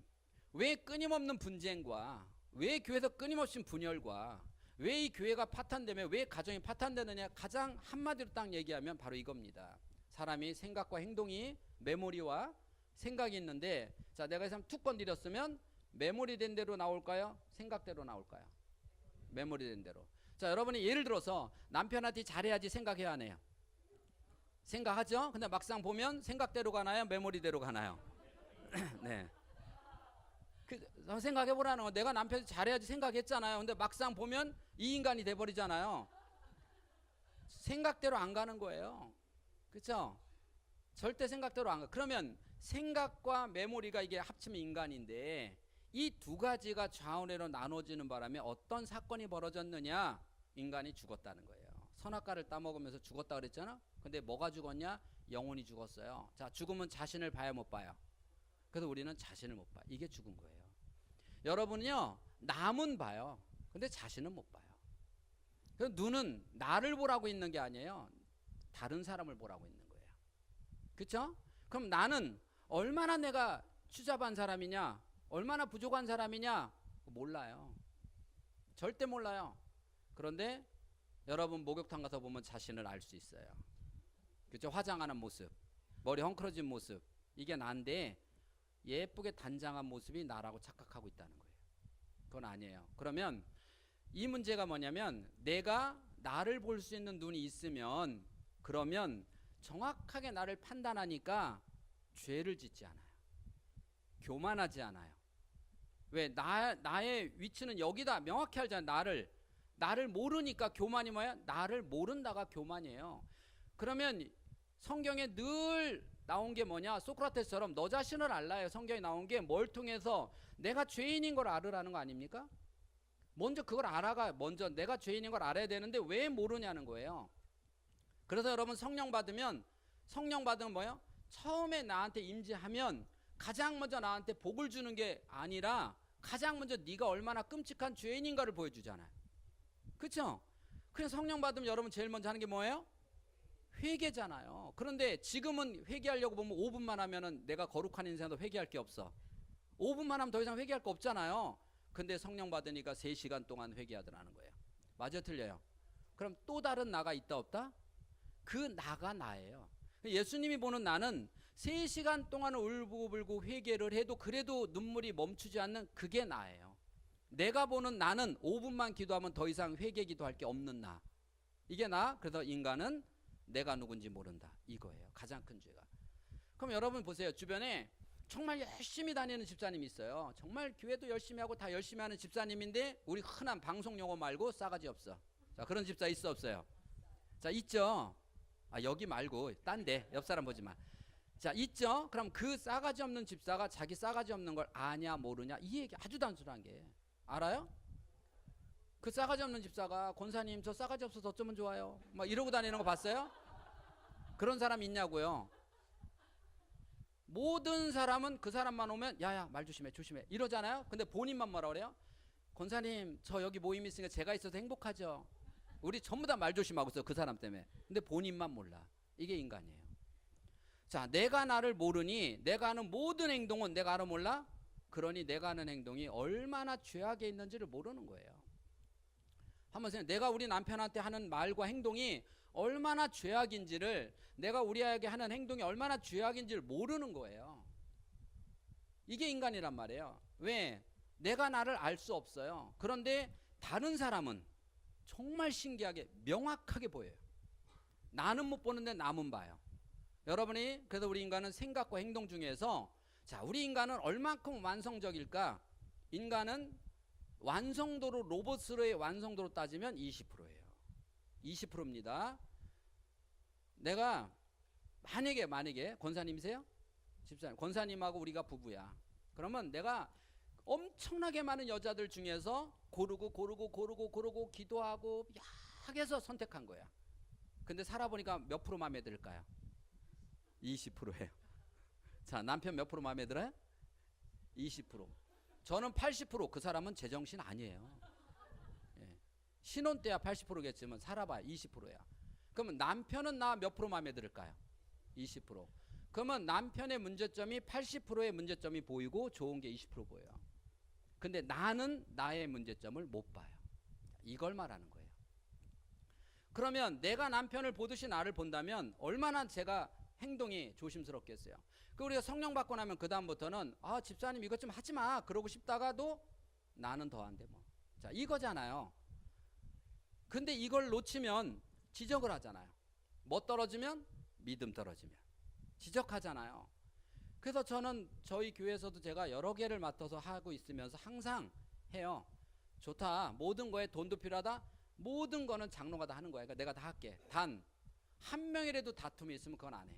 왜 끊임없는 분쟁과 왜 교회에서 끊임없이 분열과 왜 이 교회가 파탄되며 왜 가정이 파탄되느냐, 가장 한마디로 딱 얘기하면 바로 이겁니다. 사람이 생각과 행동이 메모리와 생각이 있는데, 내가 이 사람 툭 건드렸으면 메모리 된 대로 나올까요? 생각대로 나올까요? 메모리 된 대로. 여러분이 예를 들어서 남편한테 잘해야지 생각해야 하네요. 생각하죠? 근데 막상 보면 생각대로 가나요? 메모리대로 가나요? 네. 생각해보라는 거. 내가 남편이 잘해야지 생각했잖아요. 근데 막상 보면 이 인간이 돼버리잖아요. 생각대로 안 가는 거예요. 그렇죠? 절대 생각대로 안 가. 그러면 생각과 메모리가 이게 합치면 인간인데, 이 두 가지가 좌우로 나눠지는 바람에 어떤 사건이 벌어졌느냐? 인간이 죽었다는 거예요. 선악과를 따먹으면서 죽었다 그랬잖아. 근데 뭐가 죽었냐? 영혼이 죽었어요. 죽으면 자신을 봐야 못 봐요. 그래서 우리는 자신을 못 봐. 이게 죽은 거예요. 여러분은요, 남은 봐요. 근데 자신은 못 봐요. 그래서 눈은 나를 보라고 있는 게 아니에요. 다른 사람을 보라고 있는 거예요. 그렇죠? 그럼 나는 얼마나 내가 추잡한 사람이냐, 얼마나 부족한 사람이냐 몰라요. 절대 몰라요. 그런데 여러분 목욕탕 가서 보면 자신을 알 수 있어요. 그렇죠? 화장하는 모습, 머리 헝클어진 모습, 이게 난데 예쁘게 단장한 모습이 나라고 착각하고 있다는 거예요. 그건 아니에요. 그러면 이 문제가 뭐냐면, 내가 나를 볼 수 있는 눈이 있으면, 그러면 정확하게 나를 판단하니까 죄를 짓지 않아요. 교만하지 않아요. 왜? 나의 위치는 여기다 명확히 알잖아요. 나를 모르니까 교만이 뭐야? 나를 모른다가 교만이에요. 그러면 성경에 늘 나온 게 뭐냐? 소크라테스처럼 너 자신을 알라요. 성경에 나온 게 뭘 통해서? 내가 죄인인 걸 알으라는 거 아닙니까? 먼저 그걸 먼저 내가 죄인인 걸 알아야 되는데 왜 모르냐는 거예요. 그래서 여러분 성령 받으면 뭐예요? 처음에 나한테 임재하면 가장 먼저 나한테 복을 주는 게 아니라 가장 먼저 네가 얼마나 끔찍한 죄인인가를 보여주잖아요. 그렇죠? 그래서 성령 받으면 여러분 제일 먼저 하는 게 뭐예요? 회개잖아요. 그런데 지금은 회개하려고 보면 5분만 하면은 내가 거룩한 인생도 회개할 게 없어. 5분만 하면 더 이상 회개할 거 없잖아요. 근데 성령 받으니까 3시간 동안 회개하더라는 거예요. 맞아 틀려요? 그럼 또 다른 나가 있다 없다? 그 나가 나예요. 예수님이 보는 나는 3시간 동안 울고불고 회개를 해도 그래도 눈물이 멈추지 않는 그게 나예요. 내가 보는 나는 5분만 기도하면 더 이상 회개 기도할 게 없는 나. 이게 나. 그래서 인간은 내가 누군지 모른다. 이거예요. 가장 큰 죄가. 그럼 여러분 보세요. 주변에 정말 열심히 다니는 집사님이 있어요. 정말 교회도 열심히 하고 다 열심히 하는 집사님인데 우리 흔한 방송 용어 말고 싸가지 없어. 자, 그런 집사 있어 없어요? 자, 있죠. 여기 말고 딴 데 옆 사람 보지 마. 자, 있죠. 그럼 그 싸가지 없는 집사가 자기 싸가지 없는 걸 아냐 모르냐 이 얘기 아주 단순한 게 알아요? 그 싸가지 없는 집사가 권사님 저 싸가지 없어서 어쩌면 좋아요 막 이러고 다니는 거 봤어요? 그런 사람 있냐고요? 모든 사람은 그 사람만 오면 야야 말 조심해 이러잖아요. 근데 본인만 뭐라 그래요? 권사님 저 여기 모임 있으니까 제가 있어서 행복하죠. 우리 전부 다 말 조심하고 있어 그 사람 때문에. 근데 본인만 몰라. 이게 인간이에요. 자, 내가 나를 모르니 내가 하는 모든 행동은 내가 알아 몰라? 그러니 내가 하는 행동이 얼마나 죄악에 있는지를 모르는 거예요. 한번 생각해. 내가 우리 남편한테 하는 말과 행동이 얼마나 죄악인지를, 내가 우리에게 하는 행동이 얼마나 죄악인지를 모르는 거예요. 이게 인간이란 말이에요. 왜? 내가 나를 알 수 없어요. 그런데 다른 사람은 정말 신기하게 명확하게 보여요. 나는 못 보는데 남은 봐요. 여러분이 그래서 우리 인간은 생각과 행동 중에서, 자, 우리 인간은 얼만큼 완성적일까? 인간은 완성도로, 로봇으로의 완성도로 따지면 20%예요. 20%입니다. 내가 만약에 권사님이세요? 집사님, 권사님하고 우리가 부부야. 그러면 내가 엄청나게 많은 여자들 중에서 고르고 기도하고 약 해서 선택한 거야. 근데 살아보니까 몇 프로 마음에 들까요? 20%예요. 자, 남편 몇 프로 마음에 들어요? 20%. 저는 80%. 그 사람은 제정신 아니에요. 예. 신혼 때야 80%겠지만 살아봐야 20%야. 그러면 남편은 나 몇 프로 마음에 들을까요? 20%. 그러면 남편의 문제점이 80%의 문제점이 보이고 좋은 게 20% 보여요. 근데 나는 나의 문제점을 못 봐요. 이걸 말하는 거예요. 그러면 내가 남편을 보듯이 나를 본다면 얼마나 제가 행동이 조심스럽겠어요. 그 우리가 성령 받고 나면 그 다음부터는 집사님 이것 좀 하지 마 그러고 싶다가도 나는 더한데 뭐. 자, 이거잖아요. 근데 이걸 놓치면 지적을 하잖아요. 뭐 떨어지면? 믿음 떨어지면 지적하잖아요. 그래서 저는 저희 교회에서도 제가 여러 개를 맡아서 하고 있으면서 항상 해요. 좋다. 모든 거에 돈도 필요하다. 모든 거는 장로가 다 하는 거야. 그러니까 내가 다 할게. 단 한 명이라도 다툼이 있으면 그건 안 해.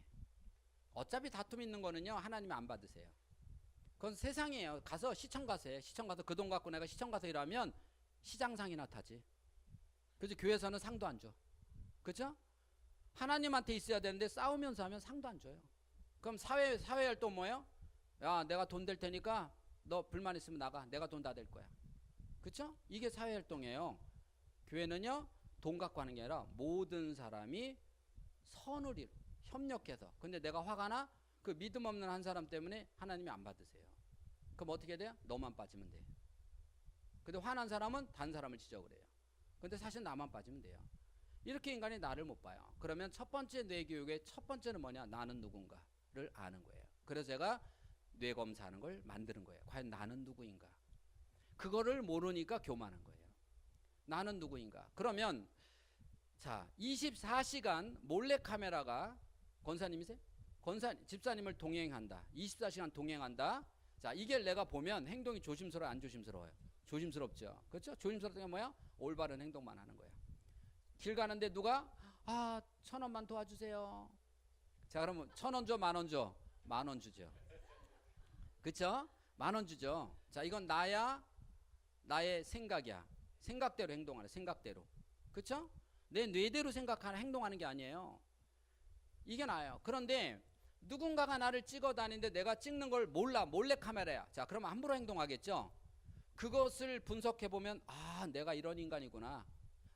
어차피 다툼 있는 거는요, 하나님이 안 받으세요. 그건 세상이에요. 가서 시청 가서 해. 시청 가서 그 돈 갖고 내가 시청 가서 일하면 시장상이나 타지. 그죠? 교회에서는 상도 안 줘. 그죠? 하나님한테 있어야 되는데 싸우면서 하면 상도 안 줘요. 그럼 사회 활동 뭐예요? 야, 내가 돈 될 테니까 너 불만 있으면 나가. 내가 돈 다 될 거야. 그쵸? 이게 사회 활동이에요. 교회는요, 돈 갖고 하는 게 아니라 모든 사람이 선을 협력해서. 근데 내가 화가 나? 그 믿음 없는 한 사람 때문에 하나님이 안 받으세요. 그럼 어떻게 돼요? 너만 빠지면 돼요. 근데 화난 사람은 다른 사람을 지적을 해요. 근데 사실 나만 빠지면 돼요. 이렇게 인간이 나를 못 봐요. 그러면 첫 번째 뇌교육의 첫 번째는 뭐냐? 나는 누군가를 아는 거예요. 그래서 제가 뇌검사하는 걸 만드는 거예요. 과연 나는 누구인가? 그거를 모르니까 교만한 거예요. 나는 누구인가? 그러면 자, 24시간 몰래카메라가 권사님이세요? 집사님을 동행한다. 24시간 동행한다. 자, 이게 내가 보면 행동이 조심스러워요? 안 조심스러워요? 조심스럽죠. 그렇죠? 조심스러운 게 뭐야? 올바른 행동만 하는 거예요. 길 가는데 누가 1,000원만 도와주세요. 자, 그러면 1,000원 줘, 10,000원 줘? 10,000원 주죠. 그쵸? 10,000원 주죠. 자, 이건 나야, 나의 생각이야. 생각대로 행동하는, 생각대로. 그쵸? 내 뇌대로 생각하는, 행동하는 게 아니에요. 이게 나예요. 그런데 누군가가 나를 찍어 다니는데 내가 찍는 걸 몰라. 몰래카메라야. 자, 그러면 함부로 행동하겠죠? 그것을 분석해보면 내가 이런 인간이구나.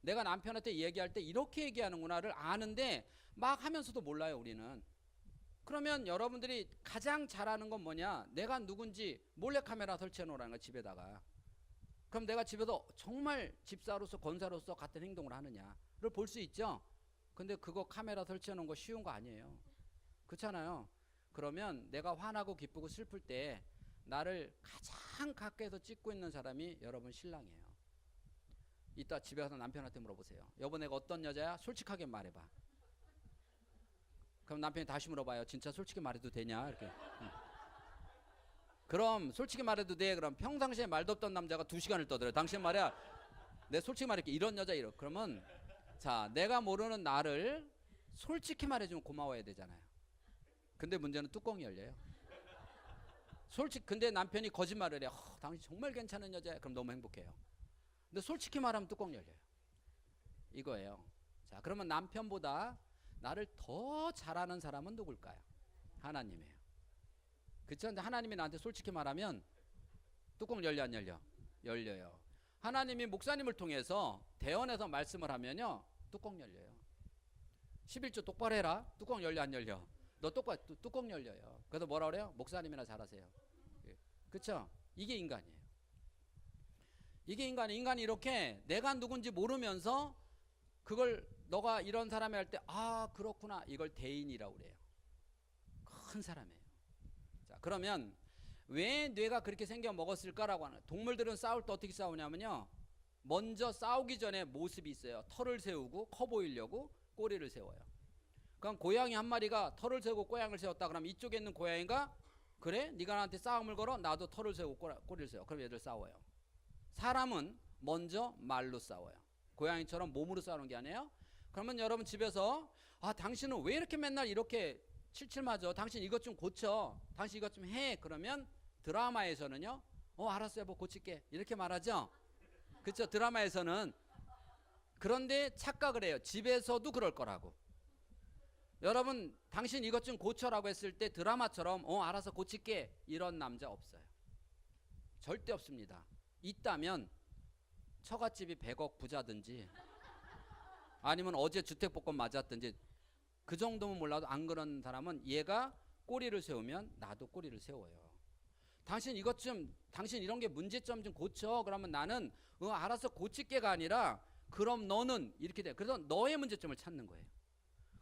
내가 남편한테 얘기할 때 이렇게 얘기하는구나를 아는데 막 하면서도 몰라요, 우리는. 그러면 여러분들이 가장 잘하는 건 뭐냐? 내가 누군지 몰래카메라 설치해 놓으라는 거야, 집에다가. 그럼 내가 집에서 정말 집사로서 권사로서 같은 행동을 하느냐를 볼 수 있죠. 근데 그거 카메라 설치해 놓은 거 쉬운 거 아니에요. 그렇잖아요. 그러면 내가 화나고 기쁘고 슬플 때 나를 가장 가까이서 찍고 있는 사람이 여러분 신랑이에요. 이따 집에 가서 남편한테 물어보세요. 여보, 내가 어떤 여자야? 솔직하게 말해봐. 그럼 남편이 다시 물어봐요. 진짜 솔직히 말해도 되냐? 이렇게. 그럼 솔직히 말해도 돼. 그럼 평상시에 말도 없던 남자가 2시간을 떠들어요. 당신 말이야. 내 솔직히 말할게. 이런 여자 이러. 그러면 자, 내가 모르는 나를 솔직히 말해주면 고마워야 되잖아요. 근데 문제는 뚜껑이 열려요. 근데 남편이 거짓말을 해. 당신 정말 괜찮은 여자야. 그럼 너무 행복해요. 근데 솔직히 말하면 뚜껑 열려요. 이거예요. 자, 그러면 남편보다 나를 더 잘하는 사람은 누굴까요? 하나님이에요. 그쵸? 근데 하나님이 나한테 솔직히 말하면 뚜껑 열려 안 열려? 열려요. 하나님이 목사님을 통해서 대언해서 말씀을 하면요, 뚜껑 열려요. 11조 똑바로 해라. 뚜껑 열려 안 열려? 너 똑바로 뚜껑 열려요. 그래서 뭐라 그래요? 목사님이나 잘하세요. 그쵸? 이게 인간이에요. 이게 인간이 이렇게 내가 누군지 모르면서 그걸 너가 이런 사람이 할 때 그렇구나, 이걸 대인이라고 그래요. 큰 사람이에요. 자, 그러면 왜 뇌가 그렇게 생겨 먹었을까라고 하는, 동물들은 싸울 때 어떻게 싸우냐면요, 먼저 싸우기 전에 모습이 있어요. 털을 세우고 커 보이려고 꼬리를 세워요. 그럼 고양이 한 마리가 털을 세우고 꼬양을 세웠다 그러면 이쪽에 있는 고양이가 그래? 네가 나한테 싸움을 걸어? 나도 털을 세우고 꼬리를 세워. 그럼 얘들 싸워요. 사람은 먼저 말로 싸워요. 고양이처럼 몸으로 싸우는 게 아니에요. 그러면 여러분 집에서 당신은 왜 이렇게 맨날 이렇게 칠칠 맞아? 당신 이것 좀 고쳐. 당신 이것 좀 해. 그러면 드라마에서는요, 알았어요, 뭐 고칠게, 이렇게 말하죠. 그렇죠? 드라마에서는. 그런데 착각을 해요. 집에서도 그럴 거라고. 여러분, 당신 이것 좀 고쳐라고 했을 때 드라마처럼 알아서 고칠게, 이런 남자 없어요. 절대 없습니다. 있다면 처갓집이 100억 부자든지 아니면 어제 주택복권 맞았든지 그 정도면 몰라도, 안 그런 사람은 얘가 꼬리를 세우면 나도 꼬리를 세워요. 당신 이런 게 문제점 좀 고쳐. 그러면 나는 알아서 고칠게가 아니라 그럼 너는 이렇게 돼. 그래서 너의 문제점을 찾는 거예요.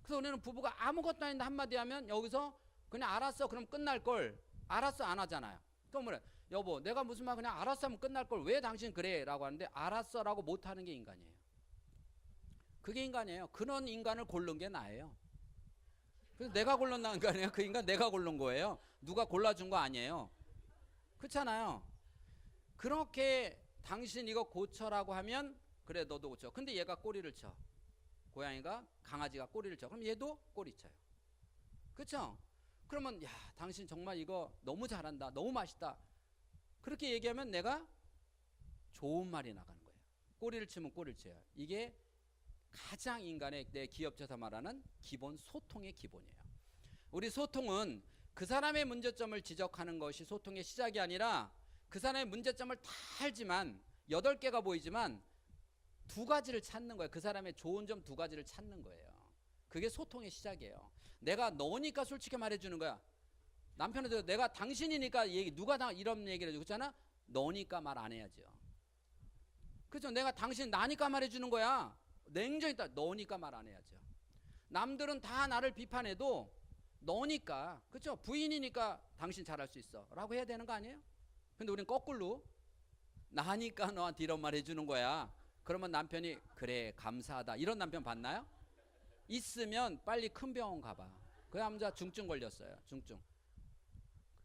그래서 우리는 부부가 아무것도 아닌데 한마디 하면 여기서 그냥 알았어 그럼 끝날 걸, 알았어 안 하잖아요. 또 뭐래? 여보, 내가 무슨 말 그냥 알았어 하면 끝날 걸 왜 당신 그래? 라고 하는데 알았어라고 못하는 게 인간이에요. 그게 인간이에요. 그런 인간을 고른 게 나예요. 그래서 내가 골른 인간이에요. 그 인간 내가 고른 거예요. 누가 골라준 거 아니에요. 그렇잖아요. 그렇게 당신 이거 고쳐라고 하면 그래 너도 고쳐. 근데 얘가 꼬리를 쳐. 고양이가, 강아지가 꼬리를 쳐. 그럼 얘도 꼬리 쳐요. 그렇죠? 그러면 당신 정말 이거 너무 잘한다, 너무 맛있다, 그렇게 얘기하면 내가 좋은 말이 나가는 거예요. 꼬리를 치면 꼬리를 쳐요. 이게 가장 인간의, 내 기업체에서 말하는 기본 소통의 기본이에요. 우리 소통은 그 사람의 문제점을 지적하는 것이 소통의 시작이 아니라 그 사람의 문제점을 다 알지만 8개가 보이지만 2가지를 찾는 거예요. 그 사람의 좋은 점 2가지를 찾는 거예요. 그게 소통의 시작이에요. 내가 너니까 솔직히 말해주는 거야. 남편한테 내가 당신이니까 누가 이런 얘기를 해주고 있잖아. 너니까 말 안 해야죠. 그렇죠? 내가 당신 나니까 말해주는 거야. 냉정히 딱 너니까 말 안 해야죠. 남들은 다 나를 비판해도 너니까, 그렇죠? 부인이니까 당신 잘할 수 있어 라고 해야 되는 거 아니에요? 근데 우린 거꾸로 나니까 너한테 이런 말 해주는 거야. 그러면 남편이 그래 감사하다, 이런 남편 봤나요? 있으면 빨리 큰 병원 가봐. 그 남자 중증 걸렸어요. 중증.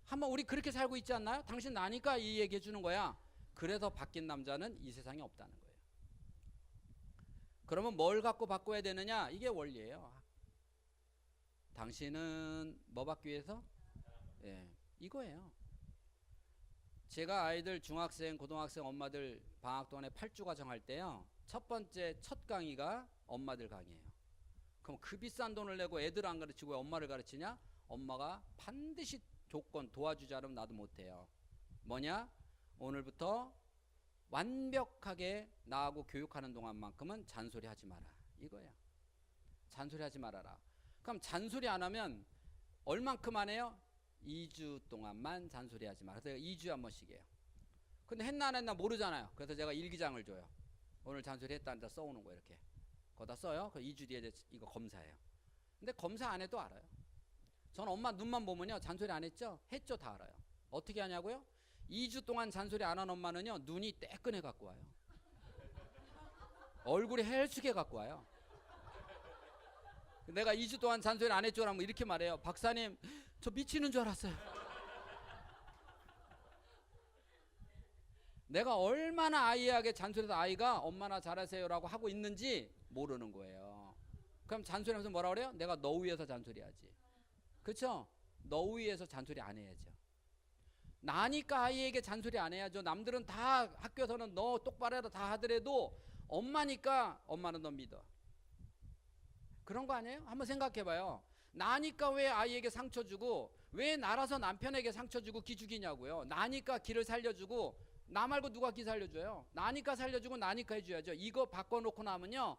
한번 우리 그렇게 살고 있지 않나요? 당신 나니까 이 얘기 해주는 거야. 그래서 바뀐 남자는 이 세상에 없다는 거예요. 그러면 뭘 갖고 바꿔야 되느냐? 이게 원리예요. 당신은 뭐 받기 위해서? 이거예요. 제가 아이들 중학생, 고등학생 엄마들 방학 동안에 8주가 정할 때요, 첫 강의가 엄마들 강의예요. 그럼 그 비싼 돈을 내고 애들 안 가르치고 왜 엄마를 가르치냐? 엄마가 반드시 조건 도와주지 않으면 나도 못해요. 뭐냐? 오늘부터 완벽하게 나하고 교육하는 동안만큼은 잔소리하지 마라, 이거야. 잔소리하지 말아라. 그럼 잔소리 안 하면 얼만큼 안 해요? 2주 동안만 잔소리하지 마. 그래서 2주에 한 번씩 해요. 근데 했나 안 했나 모르잖아요. 그래서 제가 일기장을 줘요. 오늘 잔소리 했다는 데 써오는 거예요. 이렇게 거기다 써요. 그 2주 뒤에 이거 검사해요. 근데 검사 안 해도 알아요. 저는 엄마 눈만 보면요, 잔소리 안 했죠? 했죠? 다 알아요. 어떻게 하냐고요? 2주 동안 잔소리 안 한 엄마는요, 눈이 떼끈해 갖고 와요. 얼굴이 헬쑥해 갖고 와요. 내가 2주 동안 잔소리 안 했죠? 라면 이렇게 말해요. 박사님, 저 미치는 줄 알았어요. 내가 얼마나 아이에게 잔소리해서 아이가 엄마나 잘하세요라고 하고 있는지 모르는 거예요. 그럼 잔소리하면서 뭐라 그래요? 내가 너 위해서 잔소리하지. 그렇죠? 너 위해서 잔소리 안 해야죠. 나니까 아이에게 잔소리 안 해야죠. 남들은 다 학교에서는 너 똑바로 해라 다 하더라도 엄마니까 엄마는 너 믿어. 그런 거 아니에요? 한번 생각해 봐요. 나니까 왜 아이에게 상처 주고 왜 나라서 남편에게 상처 주고 기 죽이냐고요. 나니까 기를 살려주고 나 말고 누가 기 살려줘요. 나니까 살려주고 나니까 해줘야죠. 이거 바꿔놓고 나면요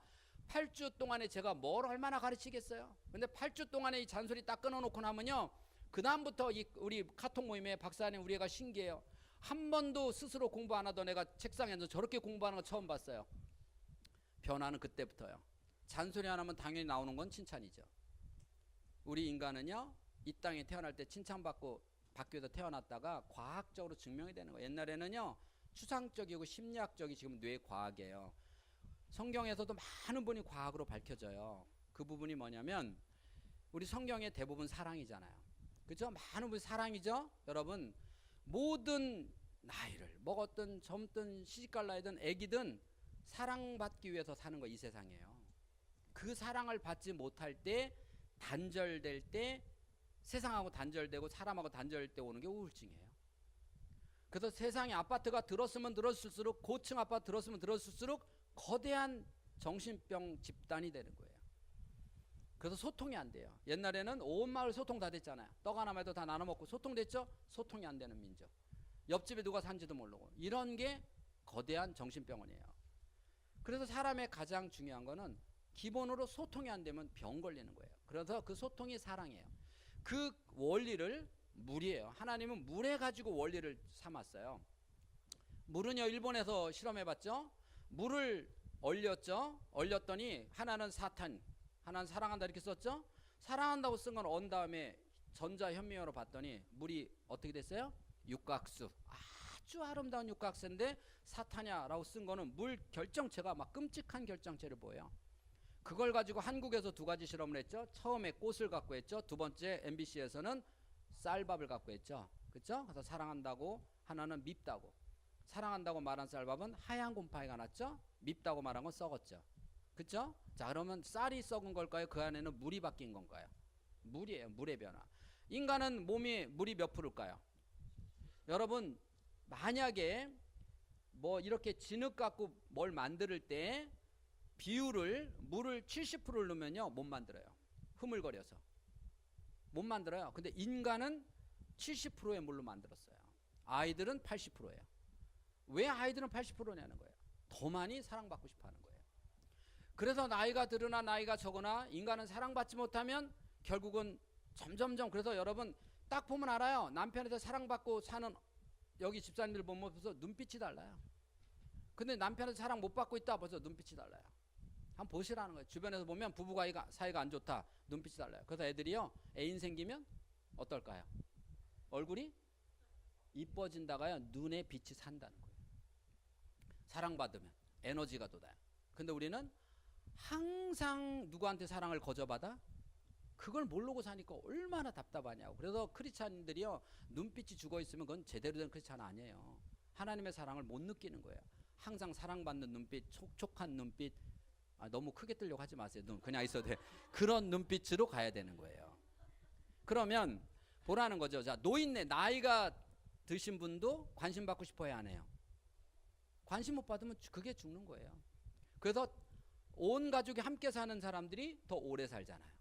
8주 동안에 제가 뭘 얼마나 가르치겠어요. 근데 8주 동안에 이 잔소리 딱 끊어놓고 나면요 그 다음부터 우리 카톡 모임에 박사님 우리 애가 신기해요. 한 번도 스스로 공부 안 하던 애가 책상에 앉아서 저렇게 공부하는 거 처음 봤어요. 변화는 그때부터요. 잔소리 안 하면 당연히 나오는 건 칭찬이죠. 우리 인간은요 이 땅에 태어날 때 칭찬받고 밖에서 태어났다가 과학적으로 증명이 되는 거예요. 옛날에는요 추상적이고 심리학적이 지금 뇌과학이에요. 성경에서도 많은 분이 과학으로 밝혀져요. 그 부분이 뭐냐면 우리 성경의 대부분 사랑이잖아요. 그죠? 많은 분이 사랑이죠. 여러분 모든 나이를 먹었든 젊든 시집갈 나이든 애기든 사랑받기 위해서 사는 거 이 세상이에요. 그 사랑을 받지 못할 때 단절될 때 세상하고 단절되고 사람하고 단절될 때 오는 게 우울증이에요. 그래서 세상에 아파트가 들었으면 들었을수록 고층 아파트 들었으면 들었을수록 거대한 정신병 집단이 되는 거예요. 그래서 소통이 안 돼요. 옛날에는 온 마을 소통 다 됐잖아요. 떡 하나만 해도 다 나눠 먹고 소통됐죠? 소통이 안 되는 민족. 옆집에 누가 산지도 모르고 이런 게 거대한 정신병원이에요. 그래서 사람의 가장 중요한 거는 기본으로 소통이 안 되면 병 걸리는 거예요. 그래서 그 소통이 사랑이에요. 그 원리를 물이에요. 하나님은 물에 가지고 원리를 삼았어요. 물은요 일본에서 실험해봤죠. 물을 얼렸죠. 얼렸더니 하나는 사탄, 하나는 사랑한다 이렇게 썼죠. 사랑한다고 쓴 건 언 다음에 전자현미화로 봤더니 물이 어떻게 됐어요? 육각수. 아주 아름다운 육각수인데 사탄이야라고 쓴 거는 물 결정체가 막 끔찍한 결정체를 보여요. 그걸 가지고 한국에서 두 가지 실험을 했죠. 처음에 꽃을 갖고 했죠. 두 번째 MBC에서는 쌀밥을 갖고 했죠. 그렇죠? 그래서 사랑한다고 하나는 밉다고. 사랑한다고 말한 쌀밥은 하얀 곰팡이가 났죠. 밉다고 말한 건 썩었죠. 그렇죠? 자 그러면 쌀이 썩은 걸까요? 그 안에는 물이 바뀐 건가요? 물이에요. 물의 변화. 인간은 몸이 물이 몇 프로일까요? 여러분 만약에 뭐 이렇게 진흙 갖고 뭘 만들 때 비율을 물을 70%를 넣으면요 못 만들어요. 흐물거려서 못 만들어요. 근데 인간은 70%의 물로 만들었어요. 아이들은 80%예요. 왜 아이들은 80%냐는 거예요. 더 많이 사랑받고 싶어 하는 거예요. 그래서 나이가 들으나 나이가 적으나 인간은 사랑받지 못하면 결국은 점점점 그래서 여러분 딱 보면 알아요. 남편한테 사랑받고 사는 여기 집사님들 보면 벌써 눈빛이 달라요. 근데 남편한테 사랑 못 받고 있다 벌써 눈빛이 달라요. 한번 보시라는 거예요. 주변에서 보면 부부가 사이가 안 좋다 눈빛이 달라요. 그래서 애들이요 애인 생기면 어떨까요? 얼굴이 이뻐진다가요 눈에 빛이 산다는 거예요. 사랑받으면 에너지가 돋아요. 근데 우리는 항상 누구한테 사랑을 거저받아? 그걸 모르고 사니까 얼마나 답답하냐고. 그래서 크리스찬들이요 눈빛이 죽어있으면 그건 제대로 된 크리스찬 아니에요. 하나님의 사랑을 못 느끼는 거예요. 항상 사랑받는 눈빛, 촉촉한 눈빛, 너무 크게 뜨려고 하지 마세요. 눈 그냥 있어도 돼. 그런 눈빛으로 가야 되는 거예요. 그러면 보라는 거죠. 자 노인네 나이가 드신 분도 관심 받고 싶어야 안 해요. 관심 못 받으면 그게 죽는 거예요. 그래서 온 가족이 함께 사는 사람들이 더 오래 살잖아요.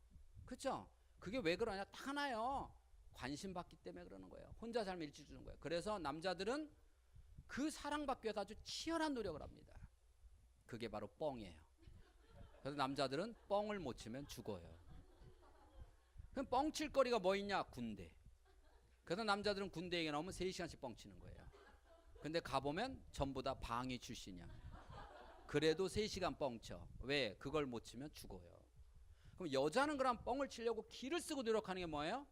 그렇죠? 그게 왜 그러냐? 딱 하나요. 관심 받기 때문에 그러는 거예요. 혼자 살면 일찍 주는 거예요. 그래서 남자들은 그 사랑받기 위해서 아주 치열한 노력을 합니다. 그게 바로 뻥이에요. 그래서 남자들은 뻥을 못 치면 죽어요. 그럼 뻥칠 거리가 뭐 있냐? 군대. 그래서 남자들은 군대 얘기 나오면 3시간씩 뻥치는 거예요. 근데 가보면 전부 다 방위 출신이야. 그래도 3시간 뻥쳐. 왜? 그걸 못 치면 죽어요. 그럼 여자는 그럼 뻥을 치려고 기를 쓰고 노력하는 게 뭐예요?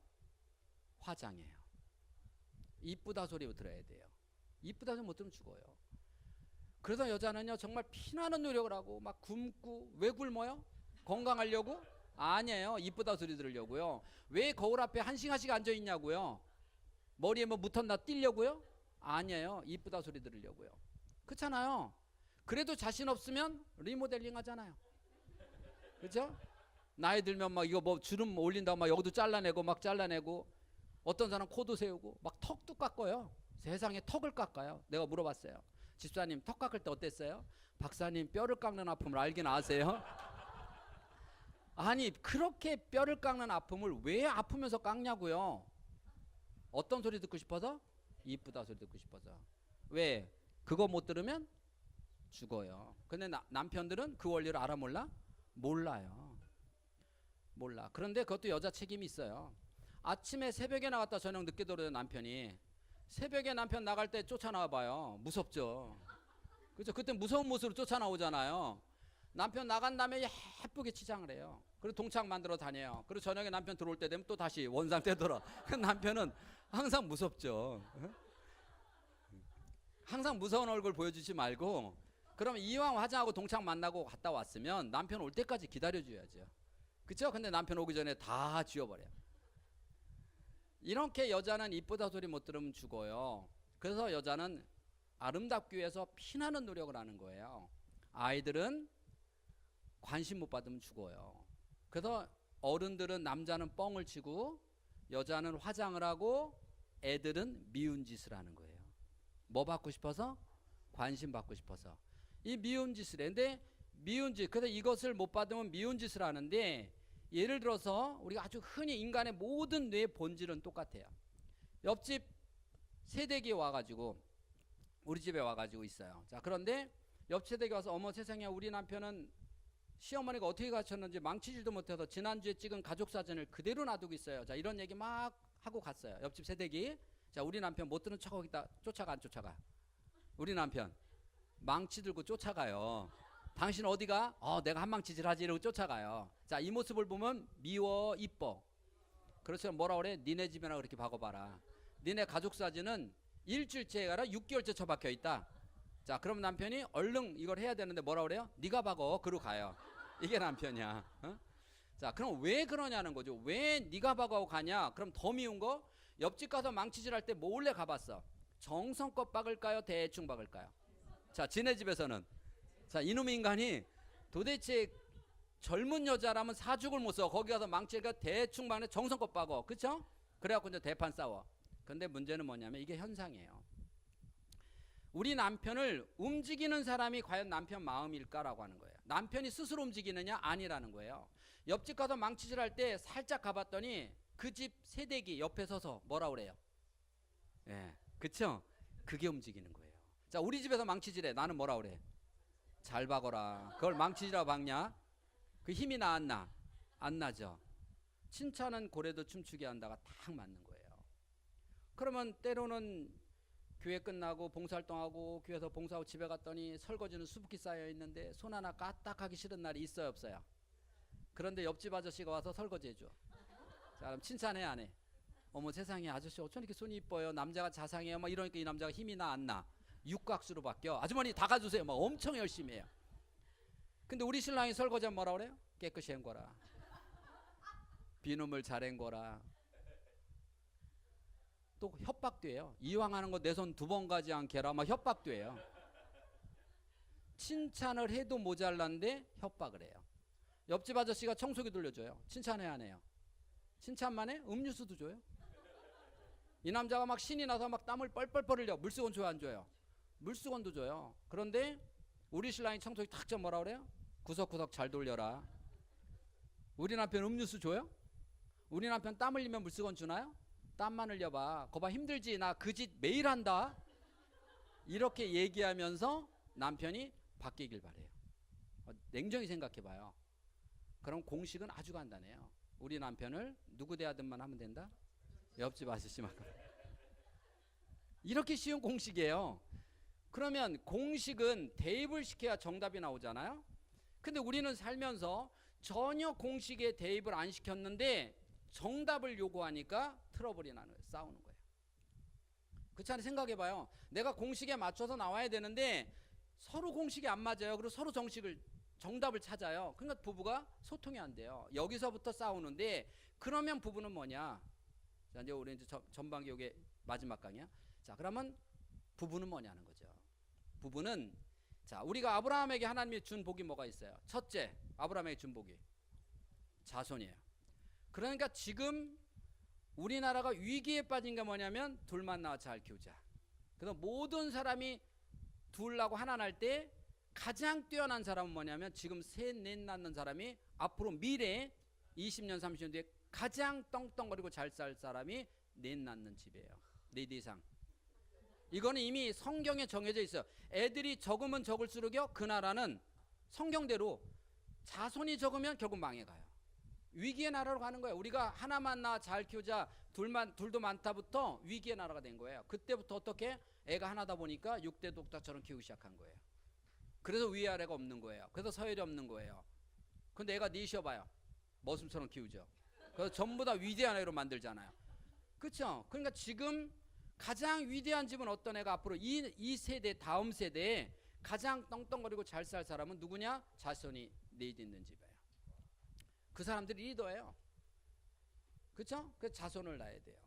화장이에요. 이쁘다 소리 들어야 돼요. 이쁘다 소리 못 들으면 죽어요. 그래서 여자는요 정말 피나는 노력을 하고 막 굶고. 왜 굶어요? 건강하려고? 아니에요. 이쁘다 소리 들으려고요. 왜 거울 앞에 1시간씩 앉아 있냐고요? 머리에 뭐 묻었나 띄려고요? 아니에요. 이쁘다 소리 들으려고요. 그렇잖아요. 그래도 자신 없으면 리모델링 하잖아요. 그렇죠? 나이 들면 막 이거 뭐 주름 올린다고 막 여기도 잘라내고 막 잘라내고, 어떤 사람 코도 세우고 막 턱도 깎아요. 세상에 턱을 깎아요. 내가 물어봤어요. 집사님 턱 깎을 때 어땠어요? 박사님 뼈를 깎는 아픔을 알긴 아세요? 아니 그렇게 뼈를 깎는 아픔을 왜 아프면서 깎냐고요? 어떤 소리 듣고 싶어서? 이쁘다 소리 듣고 싶어서. 왜? 그거 못 들으면 죽어요. 근데 남편들은 그 원리를 알아 몰라? 몰라요. 몰라. 그런데 그것도 여자 책임이 있어요. 아침에 새벽에 나갔다 저녁 늦게 들어오는 남편이 새벽에 남편 나갈 때 쫓아나와 봐요. 무섭죠. 그렇죠? 그때 무서운 모습으로 쫓아나오잖아요. 남편 나간 다음에 예쁘게 치장을 해요. 그리고 동창 만들어 다녀요. 그리고 저녁에 남편 들어올 때 되면 또 다시 원상 되돌아. 남편은 항상 무섭죠. 항상 무서운 얼굴 보여주지 말고, 그러면 이왕 화장하고 동창 만나고 갔다 왔으면 남편 올 때까지 기다려줘야죠. 그쵸? 근데 남편 오기 전에 다 지워버려요. 이렇게 여자는 이쁘다 소리 못 들으면 죽어요. 그래서 여자는 아름답기 위해서 피나는 노력을 하는 거예요. 아이들은 관심 못 받으면 죽어요. 그래서 어른들은 남자는 뻥을 치고 여자는 화장을 하고 애들은 미운 짓을 하는 거예요. 뭐 받고 싶어서? 관심 받고 싶어서. 이 미운 짓을 해. 근데 미운 짓, 그래서 이것을 못 받으면 미운 짓을 하는데, 예를 들어서 우리가 아주 흔히 인간의 모든 뇌의 본질은 똑같아요. 옆집 새댁이 와가지고 우리 집에 와가지고 있어요. 자, 그런데 옆 새댁이 와서 어머 세상에 우리 남편은 시어머니가 어떻게 가르쳤는지 망치질도 못해서 지난주에 찍은 가족 사진을 그대로 놔두고 있어요. 자, 이런 얘기 막 하고 갔어요. 옆집 새댁이. 자, 우리 남편 못 들은 척하고 있다. 쫓아가 안 쫓아가? 우리 남편 망치 들고 쫓아가요. 당신 어디가? 내가 한망치질 하지 이러고 쫓아가요. 자, 이 모습을 보면 미워 이뻐. 그래서 뭐라 그래? 니네 집이나 그렇게 박아봐라. 니네 가족 사진은 일주일째 가라 6개월째 처박혀 있다. 자, 그럼 남편이 얼른 이걸 해야 되는데 뭐라 그래요? 네가 박어. 그러고 가요. 이게 남편이야. 어? 자, 그럼 왜 그러냐는 거죠. 왜 네가 박아고 가냐? 그럼 더 미운 거, 옆집 가서 망치질 할 때 몰래 가봤어. 정성껏 박을까요? 대충 박을까요? 자, 지네 집에서는. 자, 이놈의 인간이 도대체 젊은 여자라면 사죽을 못 써. 거기 가서 망치가 대충 박네. 정성껏 박어. 그쵸? 그래갖고 이제 대판 싸워. 근데 문제는 뭐냐면 이게 현상이에요. 우리 남편을 움직이는 사람이 과연 남편 마음일까라고 하는 거예요. 남편이 스스로 움직이느냐? 아니라는 거예요. 옆집 가서 망치질 할 때 살짝 가봤더니 그 집 새댁이 옆에 서서 뭐라 그래요? 예, 그쵸? 그게 움직이는 거예요. 자, 우리 집에서 망치질해. 나는 뭐라 그래? 잘 박어라. 그걸 망치질하고 박냐? 그 힘이 나 안 나? 안 나죠. 칭찬은 고래도 춤추게 한다가 딱 맞는 거예요. 그러면 때로는 교회 끝나고 봉사활동하고 교회에서 봉사하고 집에 갔더니 설거지는 수북히 쌓여 있는데 손 하나 까딱하기 싫은 날이 있어요 없어요? 그런데 옆집 아저씨가 와서 설거지 해줘. 자, 그럼 칭찬해 안 해? 어머 세상에 아저씨 어쩜 이렇게 손이 이뻐요. 남자가 자상해요. 막 이러니까 이 남자가 힘이 나 안 나? 육각수로 바뀌어. 아주머니 닦아주세요. 막 엄청 열심히 해요. 근데 우리 신랑이 설거지하면 뭐라 그래요? 깨끗이 헹궈라. 비누물 잘 헹궈라. 또 협박도 해요. 이왕 하는 거 내 손 2번 가지 않게 해라. 막 협박도 해요. 칭찬을 해도 모자란데 협박을 해요. 옆집 아저씨가 청소기 돌려줘요. 칭찬해 안 해요? 칭찬만 해? 음료수도 줘요. 이 남자가 막 신이 나서 막 땀을 뻘뻘 흘려. 물수건 줘요 안 줘요? 물수건도 줘요. 그런데 우리 신랑이 청소기 탁 좀 뭐라 그래요? 구석구석 잘 돌려라. 우리 남편 음료수 줘요? 우리 남편 땀 흘리면 물수건 주나요? 땀만 흘려봐. 거봐 힘들지? 나 그 짓 매일 한다. 이렇게 얘기하면서 남편이 바뀌길 바래요. 냉정히 생각해봐요. 그럼 공식은 아주 간단해요. 우리 남편을 누구 대하든만 하면 된다? 옆집 아저씨만큼. 이렇게 쉬운 공식이에요. 그러면 공식은 대입을 시켜야 정답이 나오잖아요. 근데 우리는 살면서 전혀 공식에 대입을 안 시켰는데 정답을 요구하니까 트러블이 나는 거예요. 싸우는 거예요. 그렇잖아요. 생각해봐요. 내가 공식에 맞춰서 나와야 되는데 서로 공식이 안 맞아요. 그리고 서로 정답을 찾아요. 그러니까 부부가 소통이 안 돼요. 여기서부터 싸우는데 그러면 부부는 뭐냐? 자, 이제 우리 이제 전반기 요게 마지막 강의야. 자, 그러면 부부는 뭐냐는 거죠. 부부는 자, 우리가 아브라함에게 하나님이 준 복이 뭐가 있어요? 첫째, 아브라함에게 준 복이 자손이에요. 그러니까 지금 우리나라가 위기에 빠진 게 뭐냐면 둘만 낳아 잘 키우자. 그래서 모든 사람이 둘 낳고 하나 낳을 때 가장 뛰어난 사람은 뭐냐면 지금 셋, 넷 낳는 사람이 앞으로 미래에 20년, 30년 뒤에 가장 떵떵거리고 잘 살 사람이 넷 낳는 집이에요. 넷 이상. 이거는 이미 성경에 정해져 있어요. 애들이 적으면 적을수록요, 그 나라는 성경대로 자손이 적으면 결국 망해가요. 위기의 나라로 가는 거예요. 우리가 하나만 낳아 잘 키우자, 둘도 많다부터 위기의 나라가 된 거예요. 그때부터 어떻게? 애가 하나다 보니까 6대 독자처럼 키우기 시작한 거예요. 그래서 위아래가 없는 거예요. 그래서 서열이 없는 거예요. 근데 애가 넷이어봐요. 머슴처럼 키우죠. 그래서 전부 다 위대한 애로 만들잖아요. 그렇죠? 그러니까 지금 가장 위대한 집은 어떤 애가 앞으로 이 세대 다음 세대에 가장 떵떵거리고 잘 살 사람은 누구냐? 자손이 넷 있는 집이에요. 그 사람들이 리더예요. 그렇죠? 그 자손을 낳아야 돼요.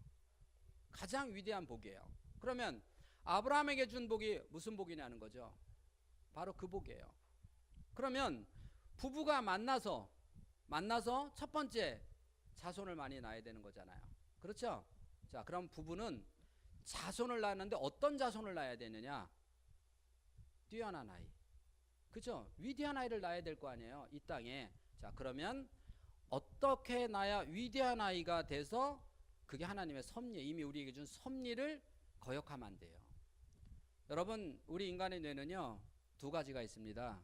가장 위대한 복이에요. 그러면 아브라함에게 준 복이 무슨 복이냐는 거죠. 바로 그 복이에요. 그러면 부부가 만나서 첫 번째 자손을 많이 낳아야 되는 거잖아요. 그렇죠? 자, 그럼 부부는 자손을 낳았는데 어떤 자손을 낳아야 되느냐? 뛰어난 아이. 그렇죠? 위대한 아이를 낳아야 될 거 아니에요. 이 땅에. 자, 그러면 어떻게 낳아야 위대한 아이가 돼서 그게 하나님의 섭리, 이미 우리에게 준 섭리를 거역하면 안 돼요. 여러분, 우리 인간의 뇌는요, 두 가지가 있습니다.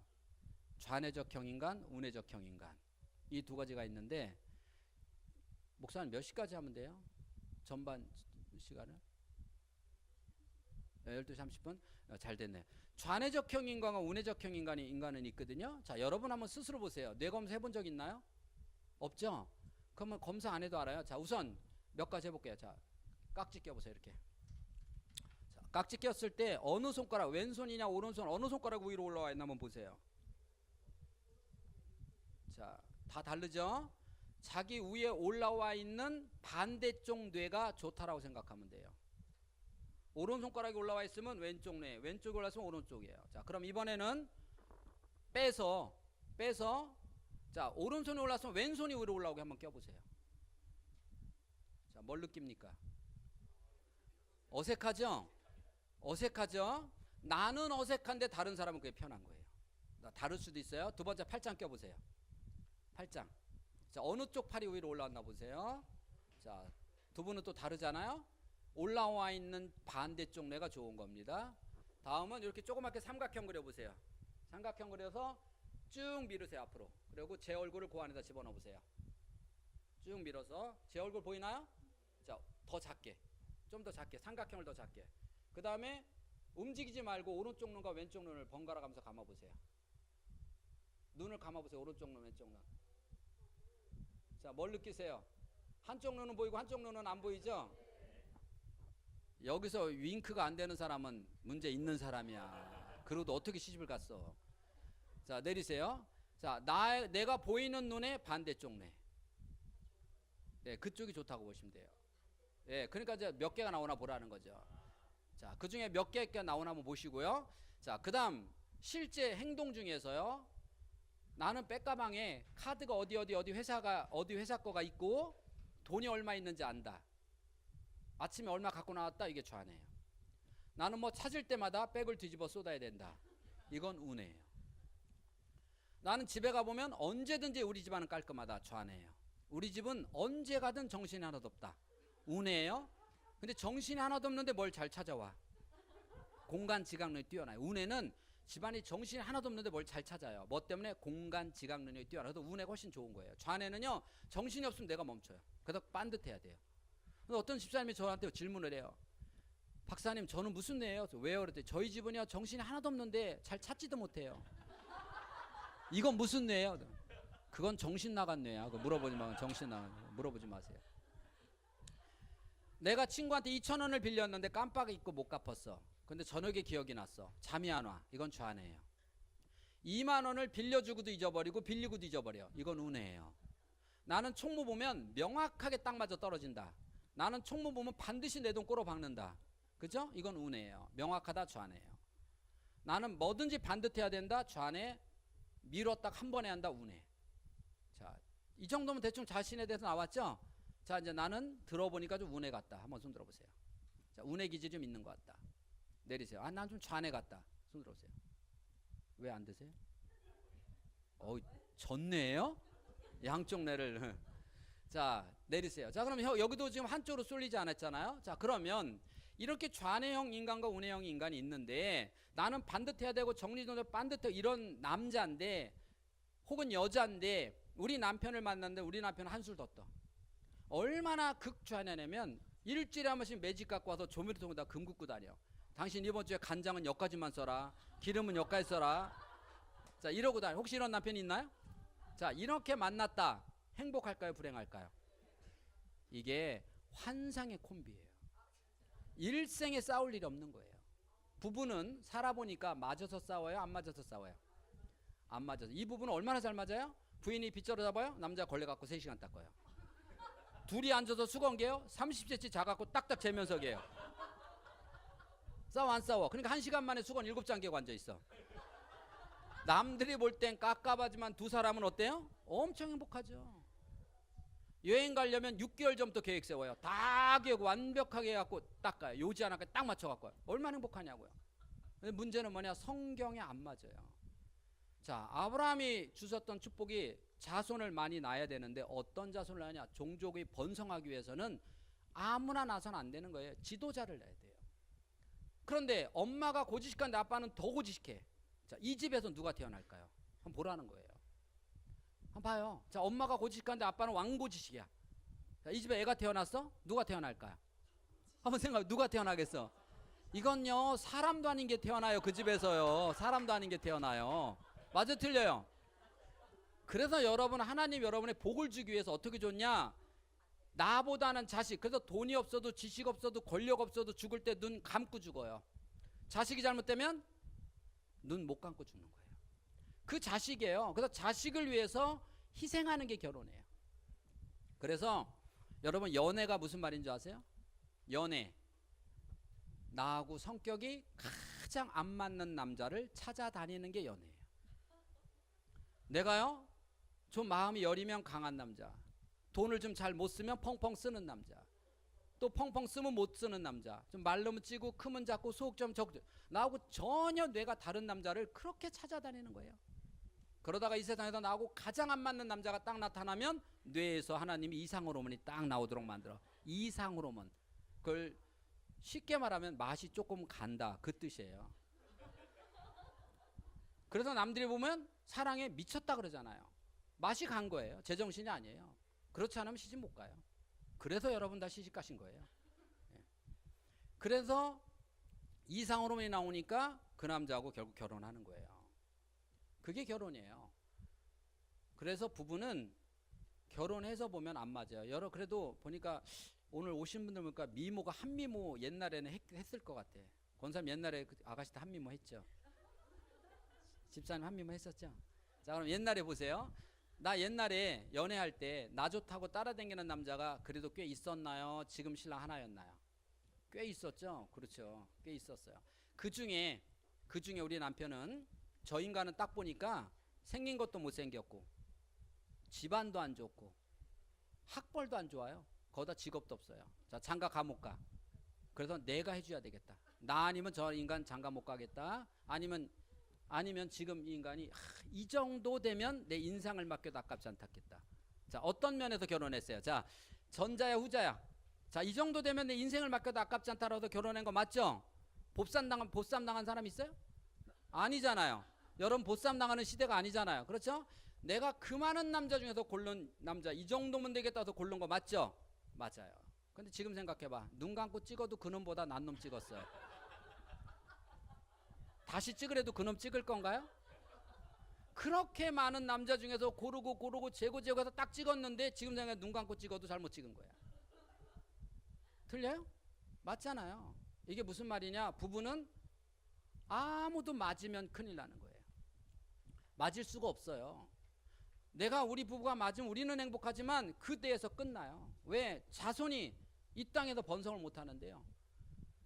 좌뇌적형 인간, 우뇌적형 인간. 이 두 가지가 있는데 목사님 몇 시까지 하면 돼요? 전반 시간을? 12시 30분? 잘 됐네. 좌뇌적형 인간과 우뇌적형 인간은 있거든요. 자, 여러분 한번 스스로 보세요. 뇌 검사 해본 적 있나요? 없죠? 그러면 검사 안 해도 알아요. 자, 우선 몇 가지 해볼게요. 자, 깍지 껴보세요. 이렇게. 자, 깍지 꼈을 때 어느 손가락, 왼손이냐 오른손 어느 손가락 위로 올라와 있나 한번 보세요. 자, 다 다르죠? 자기 위에 올라와 있는 반대쪽 뇌가 좋다라고 생각하면 돼요. 오른손가락이 올라와 있으면 왼쪽 뇌, 왼쪽이 올라왔으면 오른쪽이에요. 자, 그럼 이번에는 빼서 자, 오른손이 올라왔으면 왼손이 위로 올라오게 한번 껴보세요. 자, 뭘 느낍니까? 어색하죠? 어색하죠? 나는 어색한데 다른 사람은 그게 편한 거예요. 다를 수도 있어요. 두 번째 팔짱 껴보세요. 팔짱. 자, 어느 쪽 팔이 위로 올라왔나 보세요. 자, 두 분은 또 다르잖아요. 올라와 있는 반대쪽 뇌가 좋은 겁니다. 다음은 이렇게 조그맣게 삼각형 그려보세요. 삼각형 그려서 쭉 밀으세요 앞으로. 그리고 제 얼굴을 그 안에다 집어넣어 보세요. 쭉 밀어서 제 얼굴 보이나요? 자, 더 작게, 좀 더 작게, 삼각형을 더 작게. 그 다음에 움직이지 말고 오른쪽 눈과 왼쪽 눈을 번갈아 가면서 감아보세요. 눈을 감아보세요. 오른쪽 눈, 왼쪽 눈. 자, 뭘 느끼세요? 한쪽 눈은 보이고 한쪽 눈은 안 보이죠? 여기서 윙크가 안 되는 사람은 문제 있는 사람이야. 그러고도 어떻게 시집을 갔어? 자, 내리세요. 자, 내가 보이는 눈의 반대쪽 뇌. 네, 그쪽이 좋다고 보시면 돼요. 네, 그러니까 이제 몇 개가 나오나 보라는 거죠. 자, 그 중에 몇 개가 나오나 한번 보시고요. 자, 그 다음 실제 행동 중에서요. 나는 백가방에 카드가 어디 회사 거가 있고 돈이 얼마 있는지 안다. 아침에 얼마 갖고 나왔다. 이게 좌뇌예요. 나는 뭐 찾을 때마다 백을 뒤집어 쏟아야 된다. 이건 우뇌예요. 나는 집에 가보면 언제든지 우리 집안은 깔끔하다. 좌뇌예요. 우리 집은 언제 가든 정신이 하나도 없다. 우뇌예요. 근데 정신이 하나도 없는데 뭘 잘 찾아와. 공간 지각력이 뛰어나요. 우뇌는 집안이 정신이 하나도 없는데 뭘 잘 찾아요. 뭐 때문에? 공간 지각 능력이 뛰어나. 그래서 운해가 훨씬 좋은 거예요. 좌뇌는요 정신이 없으면 내가 멈춰요. 그래서 반듯해야 돼요. 근데 어떤 집사님이 저한테 질문을 해요. 박사님 저는 무슨 뇌예요? 왜요? 그랬더니 저희 집은요 정신이 하나도 없는데 잘 찾지도 못해요. 이건 무슨 뇌예요? 그건 정신 나간 뇌야. 그거 물어보지 마. 정신 나간 뇌. 물어보지 마세요. 내가 친구한테 2,000원을 빌렸는데 깜빡 잊고 못 갚았어. 근데 저녁에 기억이 났어. 잠이 안 와. 이건 좌뇌예요. 2만 원을 빌려주고도 잊어버리고 빌리고도 잊어버려. 이건 우뇌예요. 나는 총무 보면 명확하게 딱 맞아 떨어진다. 나는 총무 보면 반드시 내 돈 꼬로 박는다. 그죠? 이건 우뇌예요. 명확하다 좌뇌예요. 나는 뭐든지 반듯해야 된다. 좌뇌. 밀어 딱 한 번에 한다. 우뇌. 자, 이 정도면 대충 자신에 대해서 나왔죠? 자, 이제 나는 들어보니까 좀 우뇌 같다. 한번 손 들어보세요. 자, 우뇌 기질이 좀 있는 것 같다. 내리세요. 아, 난 좀 좌뇌 같다. 손 들어보세요. 왜 안 되세요? 전뇌예요? 양쪽 뇌를. 자, 내리세요. 자, 그럼 여기도 지금 한쪽으로 쏠리지 않았잖아요. 자, 그러면 이렇게 좌뇌형 인간과 우뇌형 인간이 있는데 나는 반듯해야 되고 정리정돈 반듯해 이런 남자인데 혹은 여자인데 우리 남편을 만났는데 우리 남편은 한술 더 떠. 얼마나 극좌뇌냐면 일주일에 한 번씩 매직 갖고 와서 조미료통에다 금 굽고 다녀. 당신 이번 주에 간장은 여기까지만 써라. 기름은 여기까지 써라. 자, 이러고 다녀. 혹시 이런 남편이 있나요? 자, 이렇게 만났다. 행복할까요? 불행할까요? 이게 환상의 콤비예요. 일생에 싸울 일이 없는 거예요. 부부는 살아보니까 맞아서 싸워요? 안 맞아서 싸워요? 안 맞아서. 이 부부는 얼마나 잘 맞아요? 부인이 빗자루 잡아요? 남자가 걸레 갖고 3시간 닦아요. 둘이 앉아서 수건개요? 30cm 작아갖고 딱딱 재면서 개요. 싸워 안 싸워? 그러니까 1시간 만에 수건 7장 개고 앉아있어. 남들이 볼 땐 깝깝하지만 두 사람은 어때요? 엄청 행복하죠. 여행 가려면 6개월 전부터 계획 세워요. 다 계획 완벽하게 해갖고 딱 가요. 요지 하나까지 딱 맞춰갖고. 얼마나 행복하냐고요. 근데 문제는 뭐냐? 성경에 안 맞아요. 자, 아브라함이 주셨던 축복이 자손을 많이 낳아야 되는데 어떤 자손을 낳느냐? 종족이 번성하기 위해서는 아무나 낳아서는 안 되는 거예요. 지도자를 낳아야 돼요. 그런데 엄마가 고지식한데 아빠는 더 고지식해. 자, 이 집에서 누가 태어날까요? 한번 보라는 거예요. 한번 봐요. 자, 엄마가 고지식한데 아빠는 왕고지식이야. 자, 이 집에 애가 태어났어? 누가 태어날까요? 한번 생각해. 누가 태어나겠어? 이건요, 사람도 아닌 게 태어나요. 그 집에서요. 사람도 아닌 게 태어나요. 맞아, 틀려요? 그래서 여러분, 하나님 여러분의 복을 주기 위해서 어떻게 줬냐? 나보다는 자식. 그래서 돈이 없어도 지식 없어도 권력 없어도 죽을 때 눈 감고 죽어요. 자식이 잘못되면 눈 못 감고 죽는 거예요. 그 자식이에요. 그래서 자식을 위해서 희생하는 게 결혼이에요. 그래서 여러분, 연애가 무슨 말인 줄 아세요? 연애. 나하고 성격이 가장 안 맞는 남자를 찾아다니는 게 연애예요. 내가요, 좀 마음이 여리면 강한 남자, 돈을 좀 잘 못 쓰면 펑펑 쓰는 남자, 또 펑펑 쓰면 못 쓰는 남자, 좀 말르면 찌고 크면 작고 속 좀 적고, 나하고 전혀 뇌가 다른 남자를 그렇게 찾아다니는 거예요. 그러다가 이 세상에서 나하고 가장 안 맞는 남자가 딱 나타나면 뇌에서 하나님이 이상호르몬이 딱 나오도록 만들어. 이상호르몬. 그걸 쉽게 말하면 맛이 조금 간다, 그 뜻이에요. 그래서 남들이 보면 사랑에 미쳤다 그러잖아요. 맛이 간 거예요. 제정신이 아니에요. 그렇지 않으면 시집 못 가요. 그래서 여러분 다 시집 가신 거예요. 그래서 이상호르몬이 나오니까 그 남자하고 결국 결혼하는 거예요. 그게 결혼이에요. 그래서 부부는 결혼해서 보면 안 맞아요. 그래도 보니까 오늘 오신 분들 보니까 미모가 한미모 옛날에는 했을 것 같아. 권사님 옛날에 그 아가씨 때 한미모 했죠. 집사님 한미모 했었죠. 자, 그럼 옛날에 보세요. 나 옛날에 연애할 때 나 좋다고 따라다니는 남자가 그래도 꽤 있었나요? 지금 신랑 하나였나요? 꽤 있었죠. 그렇죠. 꽤 있었어요. 그 중에 우리 남편은 저 인간은 딱 보니까 생긴 것도 못생겼고 집안도 안 좋고 학벌도 안 좋아요. 거기다 직업도 없어요. 자, 장가 감옥 가. 그래서 내가 해줘야 되겠다. 나 아니면 저 인간 장가 못 가겠다. 아니면 지금 이 인간이 이 정도 되면 내 인상을 맡겨도 아깝지 않겠다. 자, 어떤 면에서 결혼했어요? 자, 전자야 후자야? 자, 이 정도 되면 내 인생을 맡겨도 아깝지 않다라고 결혼한 거 맞죠? 보쌈 당한 사람 있어요? 아니잖아요. 여러분 보쌈 당하는 시대가 아니잖아요. 그렇죠? 내가 그 많은 남자 중에서 고른 남자 이 정도면 되겠다 해서 고른 거 맞죠? 맞아요. 근데 지금 생각해봐. 눈 감고 찍어도 그놈보다 난 놈 찍었어요. 다시 찍으래도 그놈 찍을 건가요? 그렇게 많은 남자 중에서 고르고 재고 해서 딱 찍었는데 지금 생각해 눈 감고 찍어도 잘못 찍은 거야. 틀려요? 맞잖아요. 이게 무슨 말이냐? 부부는 아무도 맞으면 큰일 나는 거예요. 맞을 수가 없어요. 내가 우리 부부가 맞으면 우리는 행복하지만 그때에서 끝나요. 왜? 자손이 이 땅에서 번성을 못 하는데요.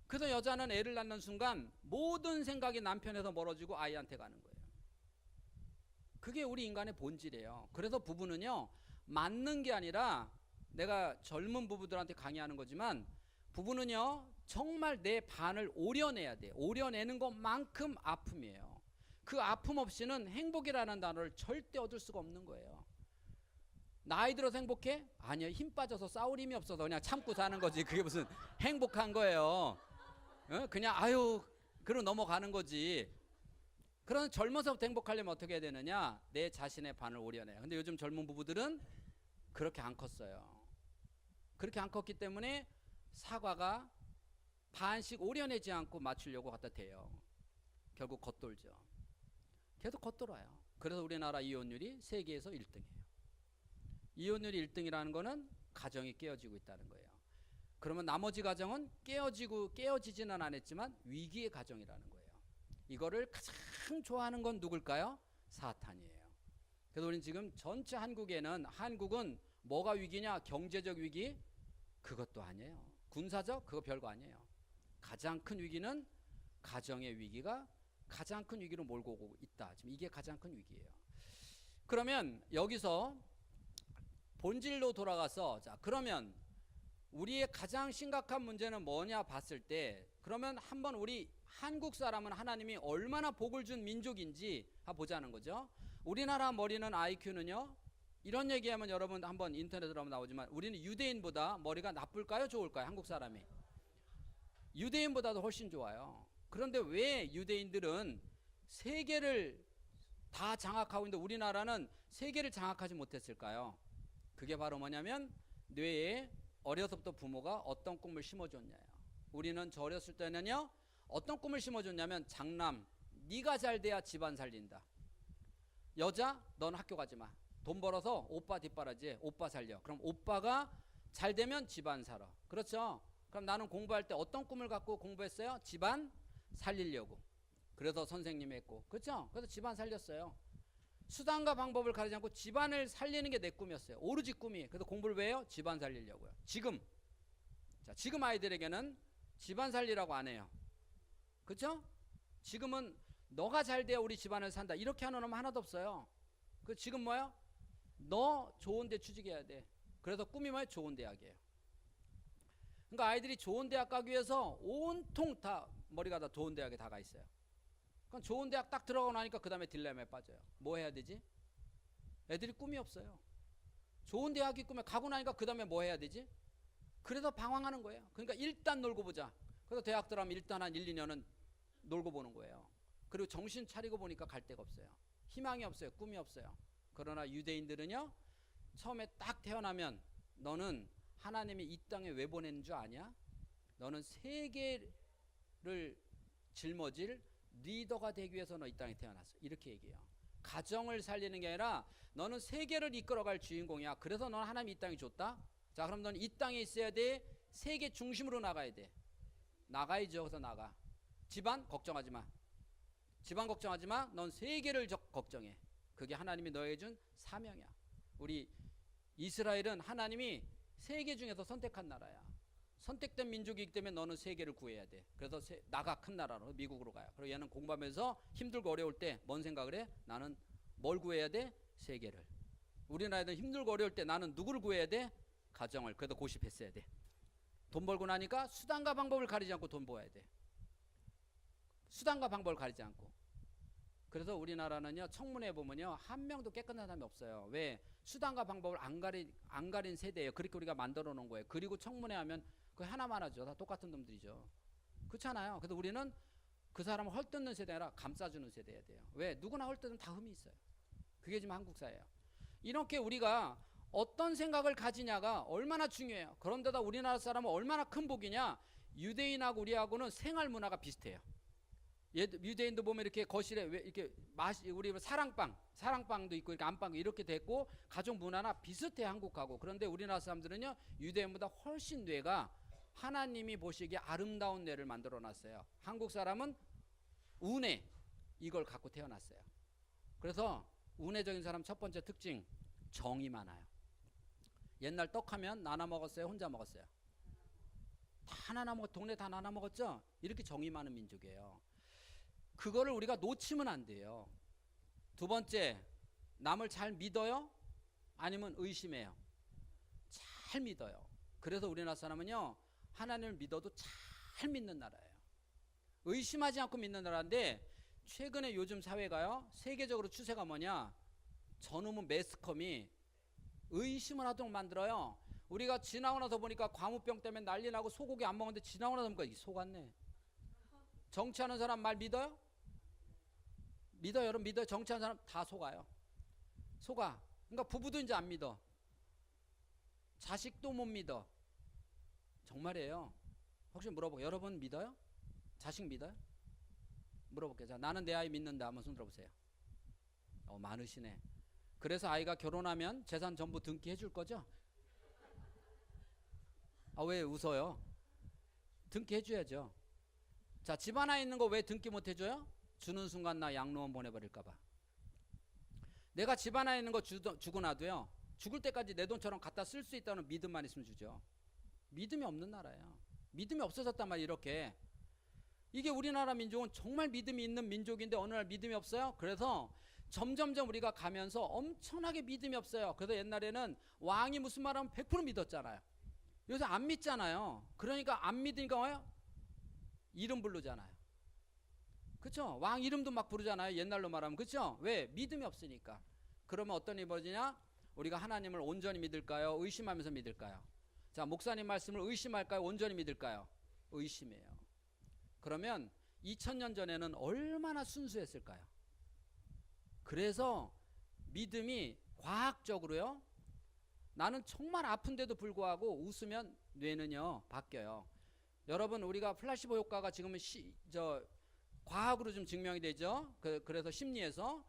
그래서 여자는 애를 낳는 순간 모든 생각이 남편에서 멀어지고 아이한테 가는 거예요. 그게 우리 인간의 본질이에요. 그래서 부부는요, 맞는 게 아니라 내가 젊은 부부들한테 강의하는 거지만 부부는요, 정말 내 반을 오려내야 돼. 오려내는 것만큼 아픔이에요. 그 아픔 없이는 행복이라는 단어를 절대 얻을 수가 없는 거예요. 나이 들어서 행복해? 아니요. 힘 빠져서 싸울 힘이 없어서 그냥 참고 사는 거지. 그게 무슨 행복한 거예요. 그냥 아유 그러고 넘어가는 거지. 그런 젊어서부터 행복하려면 어떻게 해야 되느냐? 내 자신의 반을 오려내요. 근데 요즘 젊은 부부들은 그렇게 안 컸어요. 그렇게 안 컸기 때문에 사과가 반씩 오려내지 않고 맞추려고 갖다 대요. 결국 겉돌죠. 계속 겉돌아요. 그래서 우리나라 이혼율이 세계에서 1등이에요. 이혼율이 1등이라는 거는 가정이 깨어지고 있다는 거예요. 그러면 나머지 가정은 깨어지지는 않았지만 위기의 가정이라는 거예요. 이거를 가장 좋아하는 건 누굴까요? 사탄이에요. 그래서 우리는 지금 전체 한국은 뭐가 위기냐? 경제적 위기? 그것도 아니에요. 군사적? 그거 별거 아니에요. 가장 큰 위기는 가정의 위기가 가장 큰 위기로 몰고 오고 있다. 지금 이게 가장 큰 위기예요. 그러면 여기서 본질로 돌아가서 자 그러면 우리의 가장 심각한 문제는 뭐냐 봤을 때 그러면 한번 우리 한국 사람은 하나님이 얼마나 복을 준 민족인지 보자는 거죠. 우리나라 머리는 IQ는요. 이런 얘기하면 여러분 한번 인터넷으로 한번 나오지만 우리는 유대인보다 머리가 나쁠까요? 좋을까요? 한국 사람이. 유대인보다도 훨씬 좋아요. 그런데 왜 유대인들은 세계를 다 장악하고 있는데 우리나라는 세계를 장악하지 못했을까요? 그게 바로 뭐냐면 뇌에 어려서부터 부모가 어떤 꿈을 심어줬냐요. 우리는 저 어렸을 때는요. 어떤 꿈을 심어줬냐면 장남 네가 잘 돼야 집안 살린다. 여자 넌 학교 가지 마. 돈 벌어서 오빠 뒷바라지에 오빠 살려. 그럼 오빠가 잘 되면 집안 살아. 그렇죠? 그럼 나는 공부할 때 어떤 꿈을 갖고 공부했어요? 집안 살리려고. 그래서 선생님 했고. 그렇죠? 그래서 집안 살렸어요. 수단과 방법을 가리지 않고 집안을 살리는 게 내 꿈이었어요. 오로지 꿈이. 그래서 공부를 왜 해요? 집안 살리려고요. 지금 아이들에게는 집안 살리라고 안 해요. 그렇죠? 지금은 너가 잘 돼야 우리 집안을 산다. 이렇게 하는 놈 하나도 없어요. 그 지금 뭐야? 너 좋은 데 취직해야 돼. 그래서 꿈이 뭐야? 좋은 대학이에요. 그러니까 아이들이 좋은 대학 가기 위해서 온통 다 머리가 다 좋은 대학에 다 가 있어요. 그럼 좋은 대학 딱 들어가고 나니까 그 다음에 딜레마에 빠져요. 뭐 해야 되지? 애들이 꿈이 없어요. 좋은 대학이 꿈에 가고 나니까 그 다음에 뭐 해야 되지? 그래서 방황하는 거예요. 그러니까 일단 놀고 보자. 그래서 대학 들어가면 일단 한 1, 2년은 놀고 보는 거예요. 그리고 정신 차리고 보니까 갈 데가 없어요. 희망이 없어요. 꿈이 없어요. 그러나 유대인들은요. 처음에 딱 태어나면 너는 하나님이 이 땅에 왜 보내는 줄 아냐? 너는 세계를 짊어질 리더가 되기 위해서 너 이 땅에 태어났어. 이렇게 얘기해요. 가정을 살리는 게 아니라 너는 세계를 이끌어갈 주인공이야. 그래서 너는 하나님이 이 땅에 줬다. 자 그럼 너는 이 땅에 있어야 돼. 세계 중심으로 나가야 돼. 나가야죠. 그래서 나가. 집안 걱정하지 마. 집안 걱정하지 마. 넌 세계를 걱정해. 그게 하나님이 너에게 준 사명이야. 우리 이스라엘은 하나님이 세계 중에서 선택한 나라야. 선택된 민족이기 때문에 너는 세계를 구해야 돼. 그래서 나가 큰 나라로 미국으로 가요. 그리고 얘는 공부하면서 힘들고 어려울 때 뭔 생각을 해? 나는 뭘 구해야 돼? 세계를. 우리나라에는 힘들고 어려울 때 나는 누구를 구해야 돼? 가정을. 그래도 고집했어야 돼. 돈 벌고 나니까 수단과 방법을 가리지 않고 돈 모아야 돼. 수단과 방법을 가리지 않고. 그래서 우리나라는요 청문회 보면요 한 명도 깨끗한 사람이 없어요. 왜? 수단과 방법을 안 가린 세대예요. 그렇게 우리가 만들어 놓은 거예요. 그리고 청문회 하면 그 하나만 하죠. 다 똑같은 놈들이죠. 그렇잖아요. 그래서 우리는 그 사람을 헐뜯는 세대가 아니라 감싸주는 세대여야 돼요. 왜? 누구나 헐뜯으면 다 흠이 있어요. 그게 지금 한국 사회예요. 이렇게 우리가 어떤 생각을 가지냐가 얼마나 중요해요. 그런데다 우리나라 사람은 얼마나 큰 복이냐. 유대인하고 우리하고는 생활 문화가 비슷해요. 유대인도 보면 이렇게 거실에 이렇게 우리 사랑방도 있고 이렇게 안방도 이렇게 됐고 가족 문화나 비슷해 한국하고. 그런데 우리나라 사람들은요 유대인보다 훨씬 뇌가 하나님이 보시기에 아름다운 뇌를 만들어 놨어요. 한국 사람은 우뇌 이걸 갖고 태어났어요. 그래서 우뇌적인 사람 첫 번째 특징 정이 많아요. 옛날 떡하면 나눠 먹었어요? 혼자 먹었어요? 다 나눠 먹었, 동네 다 나눠 먹었죠? 이렇게 정이 많은 민족이에요. 그거를 우리가 놓치면 안 돼요. 두 번째, 남을 잘 믿어요? 아니면 의심해요? 잘 믿어요. 그래서 우리나라 사람은요 하나님을 믿어도 잘 믿는 나라예요. 의심하지 않고 믿는 나라인데 최근에 요즘 사회가요 세계적으로 추세가 뭐냐, 저놈의 매스컴이 의심을 하도록 만들어요. 우리가 지나고 나서 보니까 과무병 때문에 난리 나고 소고기 안 먹는데 지나고 나서 보니까 속았네. 정치하는 사람 말 믿어요? 믿어요. 여러분 믿어요? 정치하는 사람 다 속아요. 속아. 그러니까 부부도 이제 안 믿어. 자식도 못 믿어. 정말이에요. 혹시 물어볼게요. 여러분 믿어요? 자식 믿어요? 물어볼게요. 자, 나는 내 아이 믿는다. 한번 손 들어보세요. 많으시네. 그래서 아이가 결혼하면 재산 전부 등기해 줄 거죠? 왜 웃어요? 등기해 줘야죠. 자, 집 하나 있는 거 왜 등기 못 해줘요? 주는 순간 나 양로원 보내버릴까봐. 내가 집 하나 있는 거 주고 놔도요 죽을 때까지 내 돈처럼 갖다 쓸 수 있다는 믿음만 있으면 주죠. 믿음이 없는 나라예요. 믿음이 없어졌단 말이에요. 이렇게 이게 우리나라 민족은 정말 믿음이 있는 민족인데 어느 날 믿음이 없어요. 그래서 점점점 우리가 가면서 엄청나게 믿음이 없어요. 그래서 옛날에는 왕이 무슨 말하면 100% 믿었잖아요. 요새 안 믿잖아요. 그러니까 안 믿으니까 뭐예요? 이름 부르잖아요. 그쵸? 왕 이름도 막 부르잖아요. 옛날로 말하면. 그쵸? 왜? 믿음이 없으니까. 그러면 어떤 일이 벌어지냐? 우리가 하나님을 온전히 믿을까요? 의심하면서 믿을까요? 자, 목사님 말씀을 의심할까요? 온전히 믿을까요? 의심해요. 그러면 2000년 전에는 얼마나 순수했을까요? 그래서 믿음이 과학적으로요 나는 정말 아픈데도 불구하고 웃으면 뇌는요 바뀌어요. 여러분 우리가 플라시보 효과가 지금은 과학으로 좀 증명이 되죠. 그래서 심리에서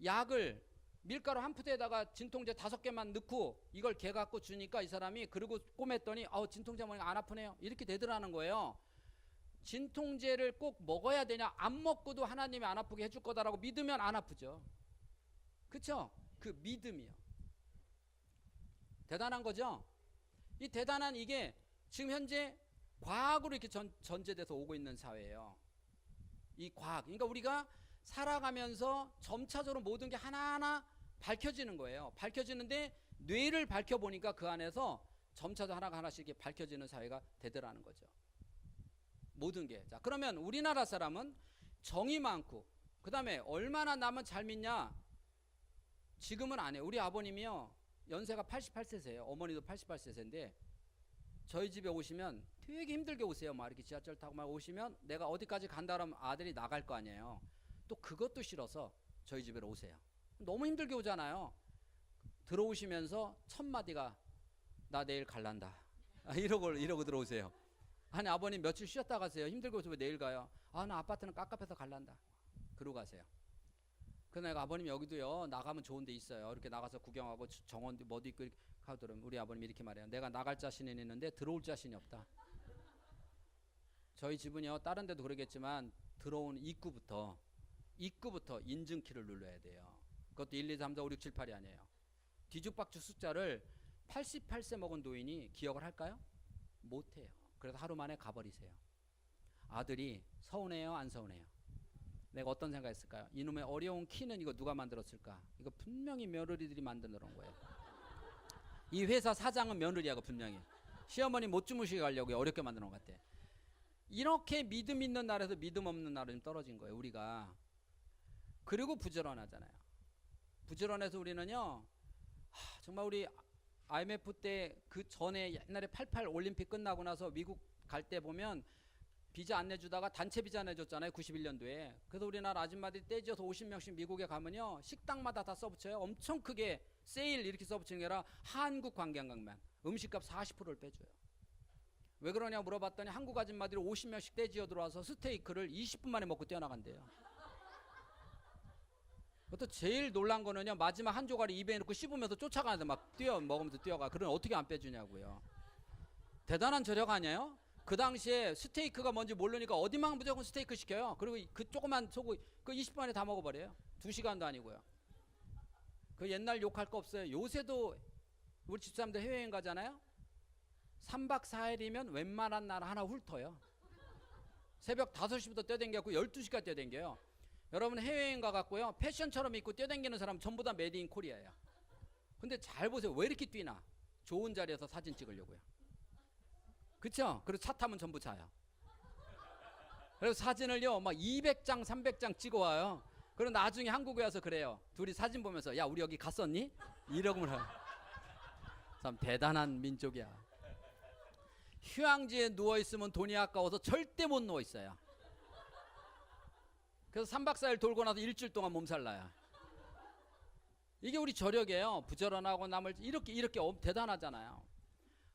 약을 밀가루 한 푸대에다가 진통제 5개만 넣고 이걸 개 갖고 주니까 이 사람이 그리고 꼬맸더니 진통제 먹으니까 안 아프네요. 이렇게 되더라는 거예요. 진통제를 꼭 먹어야 되냐? 안 먹고도 하나님이 안 아프게 해줄 거다라고 믿으면 안 아프죠. 그쵸? 그 믿음이요. 대단한 거죠? 이 대단한 이게 지금 현재 과학으로 이렇게 전제돼서 오고 있는 사회예요. 이 과학. 그러니까 우리가 살아가면서 점차적으로 모든 게 하나하나 밝혀지는 거예요. 밝혀지는데 뇌를 밝혀보니까 그 안에서 점차적으로 하나씩 이렇게 밝혀지는 사회가 되더라는 거죠. 모든 게. 자, 그러면 우리나라 사람은 정이 많고 그 다음에 얼마나 남은 잘 믿냐? 지금은 안 해요. 우리 아버님이요 연세가 88세세요. 어머니도 88세인데 저희 집에 오시면 되게 힘들게 오세요. 막 이렇게 지하철 타고 막 오시면 내가 어디까지 간다 그러면 아들이 나갈 거 아니에요. 또 그것도 싫어서 저희 집으로 오세요. 너무 힘들게 오잖아요. 들어오시면서 첫 마디가 나 내일 갈란다. 이러고 들어오세요. 아니 아버님 며칠 쉬었다 가세요. 힘들게 오셔서 왜 내일 가요? 나 아파트는 깝깝해서 갈란다. 그러고 가세요. 그래서 내가 아버님 여기도요 나가면 좋은 데 있어요. 이렇게 나가서 구경하고 정원도 뭐도 있고 이렇게 하더라면 우리 아버님이 이렇게 말해요. 내가 나갈 자신은 있는데 들어올 자신이 없다. 저희 집은요 다른 데도 그러겠지만 들어오는 입구부터 인증키를 눌러야 돼요. 그것도 1, 2, 3, 4, 5, 6, 7, 8이 아니에요. 뒤죽박죽 숫자를 88세 먹은 노인이 기억을 할까요? 못해요. 그래서 하루 만에 가버리세요. 아들이 서운해요? 안 서운해요? 내가 어떤 생각했을까요? 이놈의 어려운 키는 이거 누가 만들었을까? 이거 분명히 며느리들이 만들어 놓은 거예요. 이 회사 사장은 며느리하고 분명히 시어머니 못 주무시게 가려고 어렵게 만들어 놓은 것 같아. 이렇게 믿음 있는 나라에서 믿음 없는 나라로 떨어진 거예요 우리가. 그리고 부지런하잖아요. 부지런해서 우리는요 정말 우리 IMF 때 그 전에 옛날에 88 올림픽 끝나고 나서 미국 갈 때 보면 비자 안 내주다가 단체 비자 내줬잖아요. 91년도에. 그래서 우리나라 아줌마들이 떼지어서 50명씩 미국에 가면요, 식당마다 다 써붙여요. 엄청 크게 세일 이렇게 써붙이는 게 아니라 한국 관광객만 음식값 40%를 빼줘요. 왜 그러냐 물어봤더니 한국 아줌마들이 50명씩 떼지어 들어와서 스테이크를 20분 만에 먹고 뛰어나간대요. 또 제일 놀란 거는요, 마지막 한 조각을 입에 넣고 씹으면서 쫓아가는데 막 먹으면서 뛰어가. 그럼 어떻게 안 빼주냐고요. 대단한 저력 아니에요? 그 당시에 스테이크가 뭔지 모르니까 어디만 무조건 스테이크 시켜요. 그리고 그 조그만 소고기 그 20분에 다 먹어버려요. 2시간도 아니고요. 그 옛날 욕할 거 없어요. 요새도 우리 집사람들 해외여행 가잖아요. 3박 4일이면 웬만한 나라 하나 훑어요. 새벽 5시부터 뛰어댕겨갖고 12시까지 뛰어댕겨요. 여러분 해외여행 가갖고요, 패션처럼 입고 뛰어댕기는 사람 전부 다 메드 인 코리아예요. 근데 잘 보세요. 왜 이렇게 뛰나? 좋은 자리에서 사진 찍으려고요. 그쵸? 그리고 차 타면 전부 자요. 그래서 사진을요 막 200장 300장 찍어와요. 그리고 나중에 한국에 와서 그래요. 둘이 사진 보면서 야 우리 여기 갔었니? 이러고 참 대단한 민족이야. 휴양지에 누워있으면 돈이 아까워서 절대 못 누워있어요. 그래서 3박 4일 돌고 나서 일주일 동안 몸살 나요. 이게 우리 저력이에요. 부지런하고 남을 이렇게 대단하잖아요.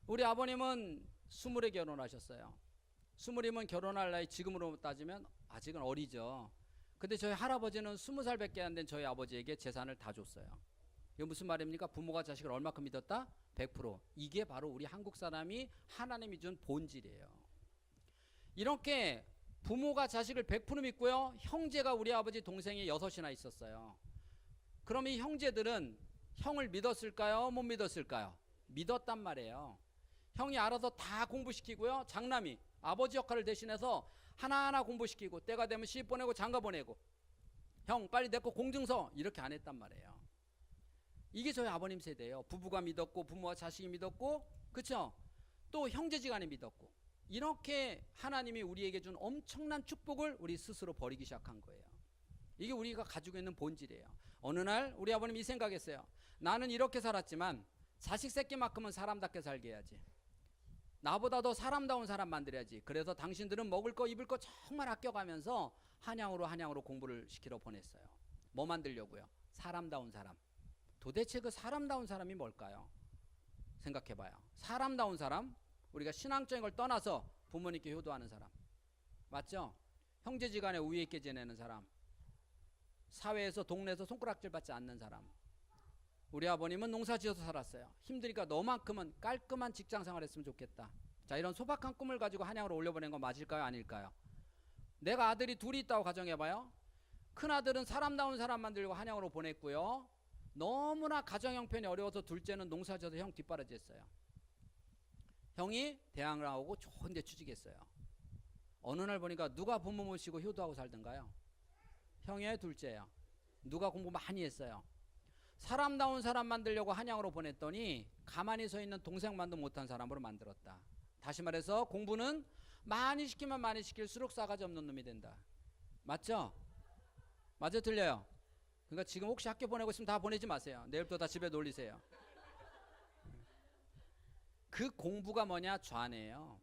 우리 아버님은 20에 결혼하셨어요. 20이면 결혼할 나이 지금으로 따지면 아직은 어리죠. 근데 저희 할아버지는 20살밖에 안 된 저희 아버지에게 재산을 다 줬어요. 이게 무슨 말입니까? 부모가 자식을 얼마큼 믿었다? 100%. 이게 바로 우리 한국 사람이 하나님이 준 본질이에요. 이렇게 부모가 자식을 100% 믿고요, 형제가 우리 아버지 동생이 6이나 있었어요. 그럼 이 형제들은 형을 믿었을까요? 못 믿었을까요? 믿었단 말이에요. 형이 알아서 다 공부시키고요, 장남이 아버지 역할을 대신해서 하나하나 공부시키고 때가 되면 시집 보내고 장가 보내고 형 빨리 내 거 공증서 이렇게 안 했단 말이에요. 이게 저희 아버님 세대예요. 부부가 믿었고 부모와 자식이 믿었고, 그쵸? 또 형제지간에 믿었고, 이렇게 하나님이 우리에게 준 엄청난 축복을 우리 스스로 버리기 시작한 거예요. 이게 우리가 가지고 있는 본질이에요. 어느 날 우리 아버님이 이 생각했어요. 나는 이렇게 살았지만 자식 새끼만큼은 사람답게 살게 해야지. 나보다 더 사람다운 사람 만들어야지. 그래서 당신들은 먹을 거 입을 거 정말 아껴가면서 한양으로 공부를 시키러 보냈어요. 뭐 만들려고요? 사람다운 사람. 도대체 그 사람다운 사람이 뭘까요? 생각해봐요. 사람다운 사람, 우리가 신앙적인 걸 떠나서 부모님께 효도하는 사람, 맞죠? 형제지간에 우애 있게 지내는 사람, 사회에서 동네에서 손가락질 받지 않는 사람. 우리 아버님은 농사지어서 살았어요. 힘드니까 너만큼은 깔끔한 직장생활 했으면 좋겠다. 자, 이런 소박한 꿈을 가지고 한양으로 올려보낸 건 맞을까요? 아닐까요? 내가 아들이 둘이 있다고 가정해봐요. 큰아들은 사람다운 사람 만들려고 한양으로 보냈고요, 너무나 가정 형편이 어려워서 둘째는 농사지어서 형 뒷바라지 했어요. 형이 대학을 나오고 좋은 데 취직했어요. 어느 날 보니까 누가 부모 모시고 효도하고 살던가요? 형이에요, 둘째예요? 누가 공부 많이 했어요? 사람다운 사람 만들려고 한양으로 보냈더니 가만히 서 있는 동생만도 못한 사람으로 만들었다. 다시 말해서 공부는 많이 시키면 많이 시킬수록 싸가지 없는 놈이 된다. 맞죠? 맞아, 틀려요? 그러니까 지금 혹시 학교 보내고 있으면 다 보내지 마세요. 내일부터 다 집에 놀리세요. 그 공부가 뭐냐? 좌뇌예요.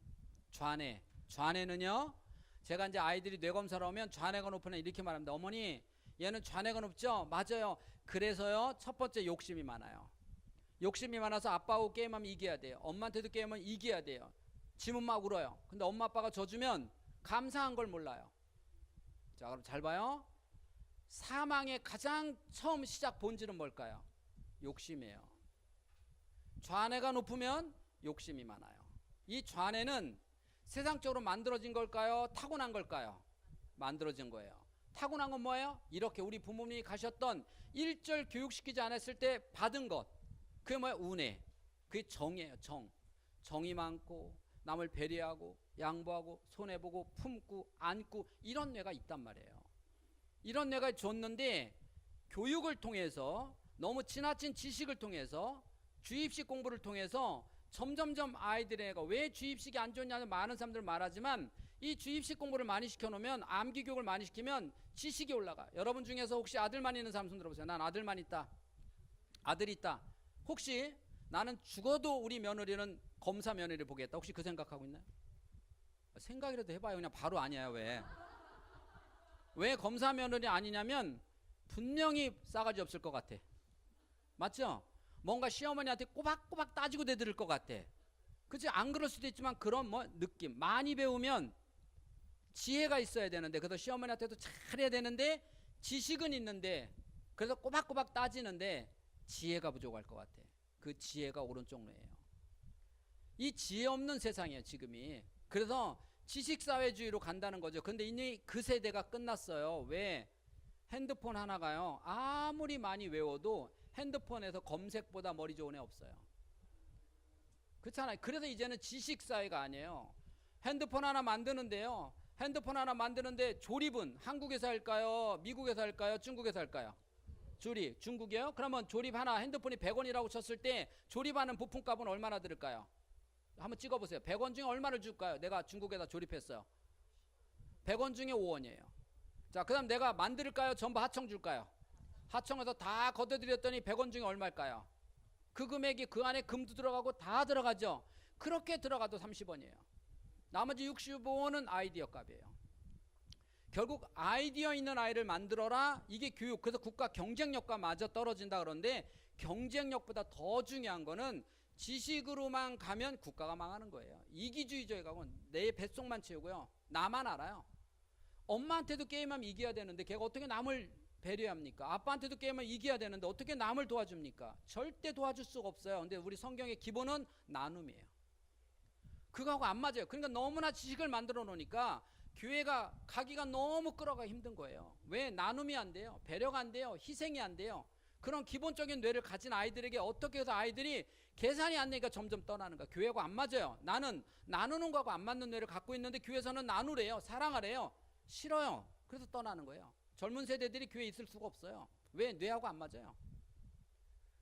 좌뇌. 좌뇌는요, 제가 이제 아이들이 뇌검사를 오면 좌뇌가 높으면 이렇게 말합니다. 어머니, 얘는 좌뇌가 높죠? 맞아요. 그래서요, 첫 번째 욕심이 많아요. 욕심이 많아서 아빠하고 게임하면 이겨야 돼요. 엄마한테도 게임하면 이겨야 돼요. 지면 막 울어요. 근데 엄마 아빠가 져주면 감사한 걸 몰라요. 자, 그럼 잘 봐요. 사망의 가장 처음 시작 본질은 뭘까요? 욕심이에요. 좌뇌가 높으면 욕심이 많아요. 이 좌뇌는 세상적으로 만들어진 걸까요? 타고난 걸까요? 만들어진 거예요. 타고난 건 뭐예요? 이렇게 우리 부모님이 가셨던 1절 교육시키지 않았을 때 받은 것, 그게 뭐예요? 운해. 그게 정이에요. 정이 많고 남을 배려하고 양보하고 손해보고 품고 안고, 이런 뇌가 있단 말이에요. 이런 뇌가 줬는데 교육을 통해서, 너무 지나친 지식을 통해서, 주입식 공부를 통해서 점점점 아이들의 애가 왜 주입식이 안 좋냐는 많은 사람들 말하지만, 이 주입식 공부를 많이 시켜놓으면, 암기 교육을 많이 시키면 지식이 올라가. 여러분 중에서 혹시 아들만 있는 사람 손 들어보세요. 난 아들만 있다, 아들이 있다. 혹시 나는 죽어도 우리 며느리는 검사 며느리를 보겠다, 혹시 그 생각하고 있나요? 생각이라도 해봐요. 그냥 바로 아니야. 왜 검사 며느리 아니냐면 분명히 싸가지 없을 것 같아. 맞죠? 뭔가 시어머니한테 꼬박꼬박 따지고 대들을 것 같아. 그치? 안 그럴 수도 있지만 그런 뭐 느낌. 많이 배우면 지혜가 있어야 되는데, 그래서 시어머니한테도 잘해야 되는데 지식은 있는데, 그래서 꼬박꼬박 따지는데 지혜가 부족할 것 같아. 그 지혜가 오른쪽 뇌예요. 이 지혜 없는 세상이에요 지금이. 그래서 지식사회주의로 간다는 거죠. 근데 이미 그 세대가 끝났어요. 왜? 핸드폰 하나가요 아무리 많이 외워도 핸드폰에서 검색보다 머리 좋은 애 없어요. 그렇잖아요. 그래서 이제는 지식사회가 아니에요. 핸드폰 하나 만드는데요, 핸드폰 하나 만드는데 조립은 한국에서 할까요? 미국에서 할까요? 중국에서 할까요? 조립. 중국이요? 그러면 조립 하나 핸드폰이 100원이라고 쳤을 때 조립하는 부품값은 얼마나 들을까요? 한번 찍어보세요. 100원 중에 얼마를 줄까요? 내가 중국에다 조립했어요. 100원 중에 5원이에요. 자, 그 다음 내가 만들까요? 전부 하청 줄까요? 하청해서 다 걷어들였더니 100원 중에 얼마일까요? 그 금액이 그 안에 금도 들어가고 다 들어가죠. 그렇게 들어가도 30원이에요. 나머지 65원은 아이디어 값이에요. 결국 아이디어 있는 아이를 만들어라. 이게 교육. 그래서 국가 경쟁력과 마저 떨어진다 그러는데, 경쟁력보다 더 중요한 거는 지식으로만 가면 국가가 망하는 거예요. 이기주의적에 가고 내 뱃속만 채우고요, 나만 알아요. 엄마한테도 게임하면 이겨야 되는데 걔가 어떻게 남을 배려합니까? 아빠한테도 게임하면 이겨야 되는데 어떻게 남을 도와줍니까? 절대 도와줄 수가 없어요. 근데 우리 성경의 기본은 나눔이에요. 그거하고 안 맞아요. 그러니까 너무나 지식을 만들어 놓으니까 교회가 가기가 너무 끌어가 힘든 거예요. 왜? 나눔이 안 돼요. 배려가 안 돼요. 희생이 안 돼요. 그런 기본적인 뇌를 가진 아이들에게 어떻게 해서 아이들이 계산이 안 되니까 점점 떠나는 거야. 교회하고 안 맞아요. 나는 나누는 거하고 안 맞는 뇌를 갖고 있는데 교회에서는 나누래요. 사랑하래요. 싫어요. 그래서 떠나는 거예요. 젊은 세대들이 교회에 있을 수가 없어요. 왜? 뇌하고 안 맞아요.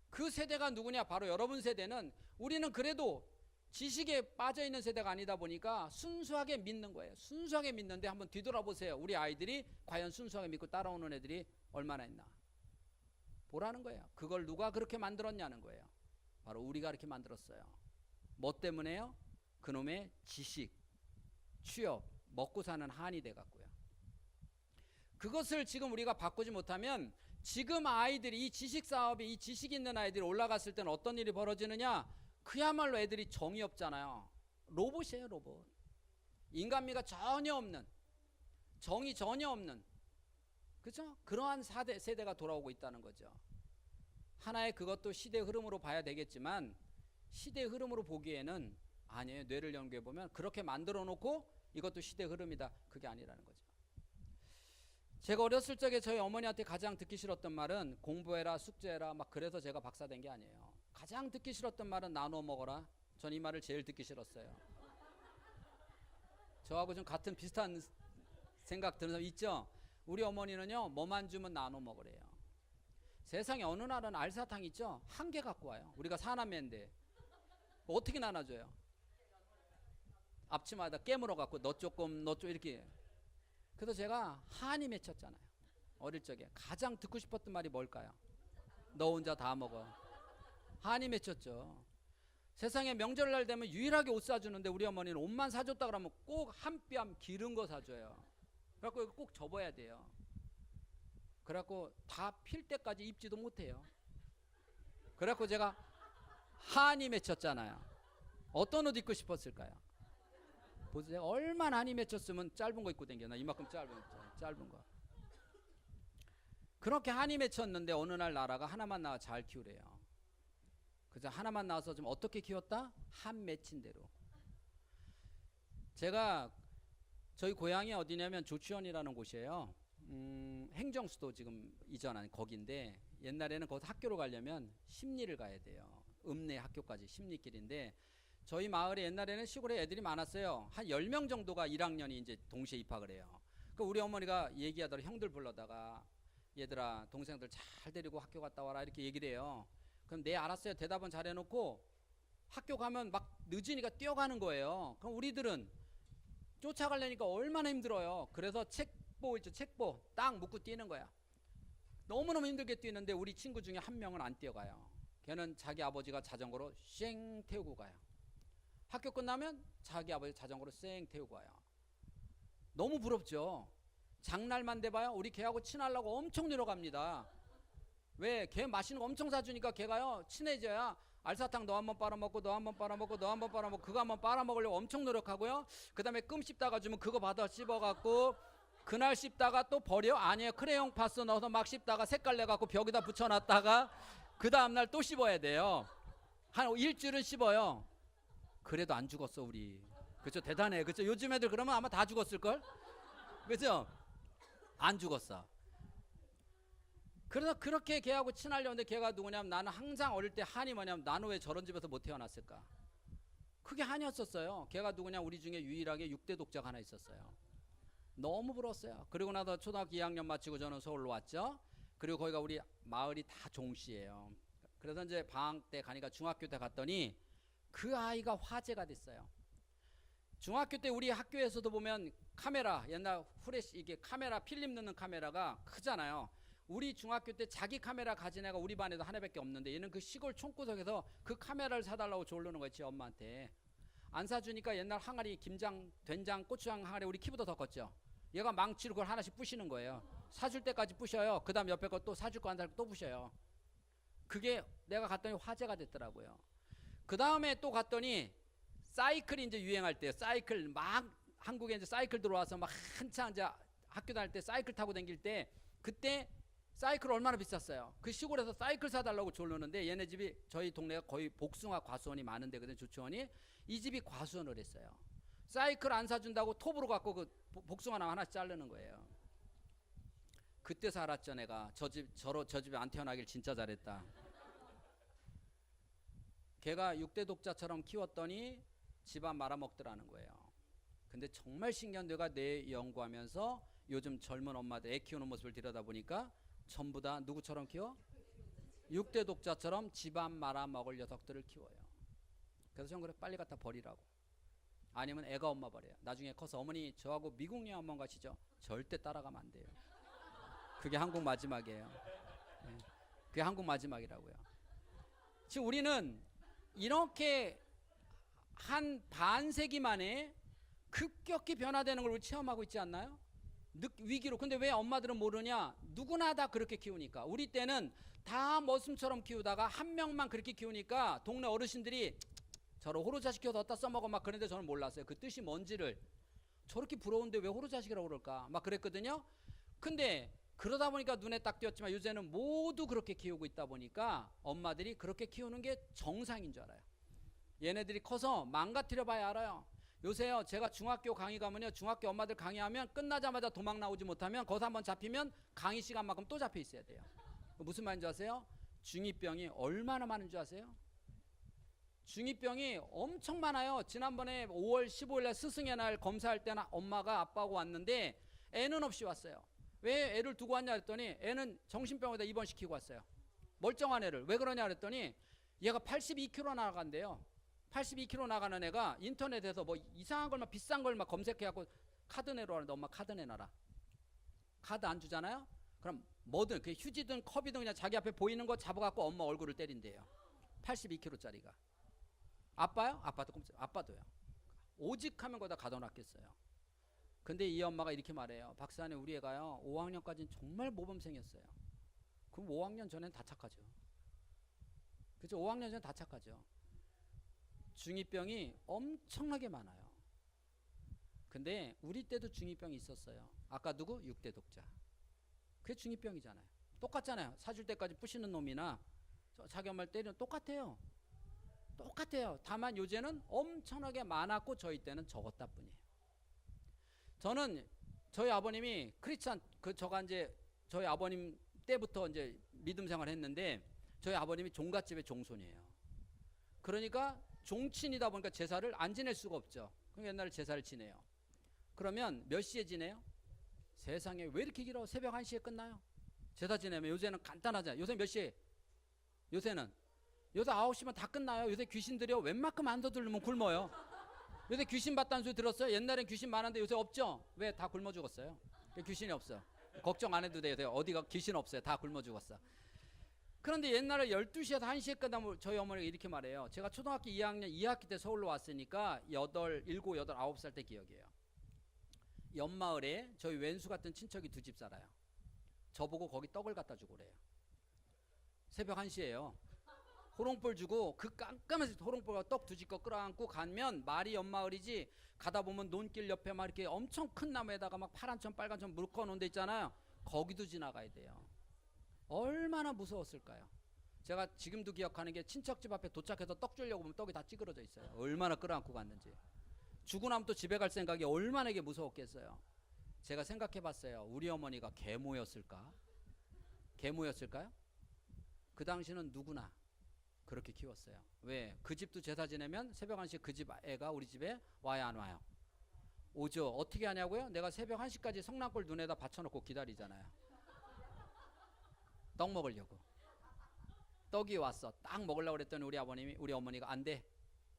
그 세대가 누구냐? 바로 여러분 세대는, 우리는 그래도 지식에 빠져있는 세대가 아니다 보니까 순수하게 믿는 거예요. 순수하게 믿는데 한번 뒤돌아보세요. 우리 아이들이 과연 순수하게 믿고 따라오는 애들이 얼마나 있나 보라는 거예요. 그걸 누가 그렇게 만들었냐는 거예요. 바로 우리가 그렇게 만들었어요. 뭐 때문에요? 그놈의 지식, 취업, 먹고 사는 한이 돼갖고요. 그것을 지금 우리가 바꾸지 못하면 지금 아이들이, 이 지식사업이, 이 지식 있는 아이들이 올라갔을 때는 어떤 일이 벌어지느냐? 그야말로 애들이 정이 없잖아요. 로봇이에요, 로봇. 인간미가 전혀 없는, 정이 전혀 없는, 그렇죠? 그러한 세대가 돌아오고 있다는 거죠. 하나의 그것도 시대 흐름으로 봐야 되겠지만, 시대 흐름으로 보기에는 아니에요. 뇌를 연구해 보면 그렇게 만들어 놓고 이것도 시대 흐름이다, 그게 아니라는 거죠. 제가 어렸을 적에 저희 어머니한테 가장 듣기 싫었던 말은 공부해라, 숙제해라, 막 그래서 제가 박사 된 게 아니에요. 가장 듣기 싫었던 말은 나눠 먹어라. 전 이 말을 제일 듣기 싫었어요. 저하고 좀 같은 비슷한 생각 드는 사람 있죠? 우리 어머니는요, 뭐만 주면 나눠 먹으래요. 세상에 어느 나라는 알사탕 있죠? 한 개 갖고 와요. 우리가 사남매인데 어떻게 나눠줘요? 앞치마에다 깨물어 갖고 너 조금 너 좀 이렇게. 그래서 제가 한이 맺혔잖아요. 어릴 적에 가장 듣고 싶었던 말이 뭘까요? 너 혼자 다 먹어. 한이 맺혔죠. 세상에 명절날 되면 유일하게 옷 사주는데 우리 어머니는 옷만 사줬다 그러면 꼭 한 뼘 기른 거 사줘요. 그래갖고 꼭 접어야 돼요. 그래갖고 다 필 때까지 입지도 못해요. 그래갖고 제가 한이 맺혔잖아요. 어떤 옷 입고 싶었을까요? 보세요. 얼마나 한이 맺혔으면 짧은 거 입고 다녀. 나 이만큼 짧은 거. 그렇게 한이 맺혔는데 어느 날 나라가 하나만 낳아 잘 키우래요. 그래서 하나만 낳아서 좀 어떻게 키웠다? 한 맺힌 대로. 제가 저희 고향이 어디냐면 조치원이라는 곳이에요. 행정수도 지금 이전한 거긴데, 옛날에는 거기서 학교로 가려면 심리를 가야 돼요. 읍내 학교까지 심리길인데, 저희 마을에 옛날에는 시골에 애들이 많았어요. 한 10명 정도가 1학년이 이제 동시에 입학을 해요. 그 우리 어머니가 얘기하더라. 형들 불러다가 얘들아 동생들 잘 데리고 학교 갔다 와라 이렇게 얘기를 해요. 그럼 네 알았어요 대답은 잘 해놓고 학교 가면 막 늦으니까 뛰어가는 거예요. 그럼 우리들은 쫓아가려니까 얼마나 힘들어요. 그래서 책보 있죠, 책보 딱 묶고 뛰는 거야. 너무너무 힘들게 뛰는데 우리 친구 중에 한 명은 안 뛰어가요. 걔는 자기 아버지가 자전거로 쉥 태우고 가요. 학교 끝나면 자기 아버지 자전거로 쌩 태우고 와요. 너무 부럽죠. 장날만 돼봐요. 우리 걔하고 친하려고 엄청 노력합니다. 왜? 걔 맛있는 거 엄청 사주니까 걔가요 친해져야 알사탕 너 한번 빨아먹고 너 한번 빨아먹고 너 한번 빨아먹고 그거 한번 빨아먹으려고 엄청 노력하고요. 그 다음에 끔 씹다가 주면 그거 받아 씹어갖고 그날 씹다가 또 버려? 아니에요. 크레용 파스 넣어서 막 씹다가 색깔 내갖고 벽에다 붙여놨다가 그 다음날 또 씹어야 돼요. 한 일주일은 씹어요. 그래도 안 죽었어 우리. 그렇죠? 대단해. 그렇죠? 요즘 애들 그러면 아마 다 죽었을걸? 그렇죠? 안 죽었어. 그래서 그렇게 걔하고 친하려는데 걔가 누구냐면 나는 항상 어릴 때 한이 뭐냐면 나는 왜 저런 집에서 못 태어났을까? 그게 한이었었어요. 걔가 누구냐 우리 중에 유일하게 6대 독자가 하나 있었어요. 너무 부러웠어요. 그리고 나서 초등학교 2학년 마치고 저는 서울로 왔죠. 그리고 거기가 우리 마을이 다 종시예요. 그래서 이제 방학 때 가니까 중학교 때 갔더니 그 아이가 화제가 됐어요. 중학교 때 우리 학교에서도 보면 카메라 옛날 후레쉬 이게 카메라 필름 넣는 카메라가 크잖아요. 우리 중학교 때 자기 카메라 가진 애가 우리 반에도 하나밖에 없는데 얘는 그 시골 촌구석에서 그 카메라를 사달라고 졸르는 거지 엄마한테. 안 사주니까 옛날 항아리 김장 된장 고추장 항아리 우리 키보다 더 컸죠. 얘가 망치로 그걸 하나씩 부시는 거예요. 사줄 때까지 부셔요. 그 다음 옆에 거 또 사줄 거 한 달 또 부셔요. 그게 내가 갔더니 화제가 됐더라고요. 그 다음에 또 갔더니 사이클이 이제 유행할 때 사이클 막 한국에 이제 사이클 들어와서 막 한창 이제 학교 다닐 때 사이클 타고 다닐 때 그때 사이클 얼마나 비쌌어요. 그 시골에서 사이클 사달라고 졸르는데 얘네 집이 저희 동네가 거의 복숭아 과수원이 많은 데거든. 조치원이. 이 집이 과수원을 했어요. 사이클 안 사준다고 톱으로 갖고 그 복숭아나무 하나씩 자르는 거예요. 그때서 알았죠 내가 저 집에 안 태어나길 진짜 잘했다. 걔가 6대 독자처럼 키웠더니 집안 말아먹더라는 거예요. 근데 정말 신기한 데가 내 연구하면서 요즘 젊은 엄마들 애 키우는 모습을 들여다보니까 전부 다 누구처럼 키워? 6대 독자처럼 집안 말아먹을 녀석들을 키워요. 그래서 저는 그래 빨리 갖다 버리라고. 아니면 애가 엄마 버려요. 나중에 커서 어머니 저하고 미국 여행 한번 가시죠. 절대 따라가면 안 돼요. 그게 한국 마지막이에요. 네. 그게 한국 마지막이라고요. 지금 우리는 이렇게 한 반세기 만에 급격히 변화되는 걸 우리 체험하고 있지 않나요? 위기로. 근데 왜 엄마들은 모르냐? 누구나 다 그렇게 키우니까. 우리 때는 다 머슴처럼 키우다가 한 명만 그렇게 키우니까 동네 어르신들이 저를 호로자식 키워서 어디다 써먹어 막 그런데 저는 몰랐어요. 그 뜻이 뭔지를. 저렇게 부러운데 왜 호로자식이라고 그럴까 막 그랬거든요. 근데 그러다 보니까 눈에 딱 띄었지만 요새는 모두 그렇게 키우고 있다 보니까 엄마들이 그렇게 키우는 게 정상인 줄 알아요. 얘네들이 커서 망가뜨려 봐야 알아요. 요새요 제가 중학교 강의 가면요 중학교 엄마들 강의하면 끝나자마자 도망 나오지 못하면 거기서 한번 잡히면 강의 시간만큼 또 잡혀 있어야 돼요. 무슨 말인지 아세요? 중2병이 얼마나 많은 줄 아세요? 중2병이 엄청 많아요. 지난번에 5월 15일날 스승의 날 검사할 때는 엄마가 아빠하고 왔는데 애는 없이 왔어요. 왜 애를 두고 왔냐 했더니 애는 정신병원에다 입원시키고 왔어요. 멀쩡한 애를. 왜 그러냐 그랬더니 얘가 82kg 나간대요. 82kg 나가는 애가 인터넷에서 뭐 이상한 걸 막 비싼 걸 막 검색해갖고 카드 내로 하는데 엄마 카드 내놔라. 카드 안 주잖아요? 그럼 뭐든 그 휴지든 컵이든 그냥 자기 앞에 보이는 거 잡아갖고 엄마 얼굴을 때린대요. 82kg짜리가. 아빠요? 아빠도 꼼짝. 아빠도요. 오직 하면 거기다 가둬놨겠어요. 근데 이 엄마가 이렇게 말해요. 박사님 우리 애가요 5학년까지는 정말 모범생이었어요. 그럼 5학년 전엔 다 착하죠. 그죠? 5학년 전엔 다 착하죠. 중2병이 엄청나게 많아요. 근데 우리 때도 중2병이 있었어요. 아까 누구? 6대 독자. 그게 중2병이잖아요. 똑같잖아요. 사줄 때까지 부시는 놈이나 자기 엄마를 때리는 똑같아요. 똑같아요. 다만 요새는 엄청나게 많았고 저희 때는 적었다 뿐이에요. 저는 저희 아버님이 크리스찬 저가 이제 저희 아버님 때부터 이제 믿음 생활을 했는데 저희 아버님이 종갓집의 종손이에요. 그러니까 종친이다 보니까 제사를 안 지낼 수가 없죠. 그럼 옛날에 제사를 지내요. 그러면 몇 시에 지내요? 세상에 왜 이렇게 길어? 새벽 1시에 끝나요. 제사 지내면 요새는 간단하잖아요. 요새 몇 시에? 요새는 9시면 다 끝나요. 요새 귀신들이요 웬만큼 안 서두르면 굶어요. 요새 귀신 봤다는 소리 들었어요? 옛날엔 귀신 많은데 요새 없죠? 왜? 다 굶어 죽었어요. 귀신이 없어. 걱정 안 해도 돼요. 어디가 귀신 없어요. 다 굶어 죽었어. 그런데 옛날에 12시에서 1시에 끝나면 저희 어머니가 이렇게 말해요. 제가 초등학교 2학년 2학기 때 서울로 왔으니까 8, 7, 8, 9살 때 기억이에요. 옆마을에 저희 왼수 같은 친척이 2집 살아요. 저보고 거기 떡을 갖다 주고 그래요. 새벽 1시에요. 호롱불 주고 그 깜깜한 호롱불과 떡 2집 끌어안고 가면 말이 옆마을이지, 가다 보면 논길 옆에 막 이렇게 엄청 큰 나무에다가 막 파란천 빨간천 묶어 놓은 데 있잖아요. 거기도 지나가야 돼요. 얼마나 무서웠을까요? 제가 지금도 기억하는 게 친척집 앞에 도착해서 떡 주려고 보면 떡이 다 찌그러져 있어요. 얼마나 끌어안고 갔는지. 주고 나면 또 집에 갈 생각이 얼마나 이게 무서웠겠어요. 제가 생각해 봤어요. 우리 어머니가 계모였을까? 계모였을까요? 그 당시는 누구나 그렇게 키웠어요. 왜? 그 집도 제사 지내면 새벽 1시에 그 집 애가 우리 집에 와요, 안 와요? 오죠. 어떻게 하냐고요? 내가 새벽 1시까지 성난골 눈에다 받쳐놓고 기다리잖아요. 떡 먹으려고. 떡이 왔어. 딱 먹으려고 그랬더니 우리 어머니가 안 돼.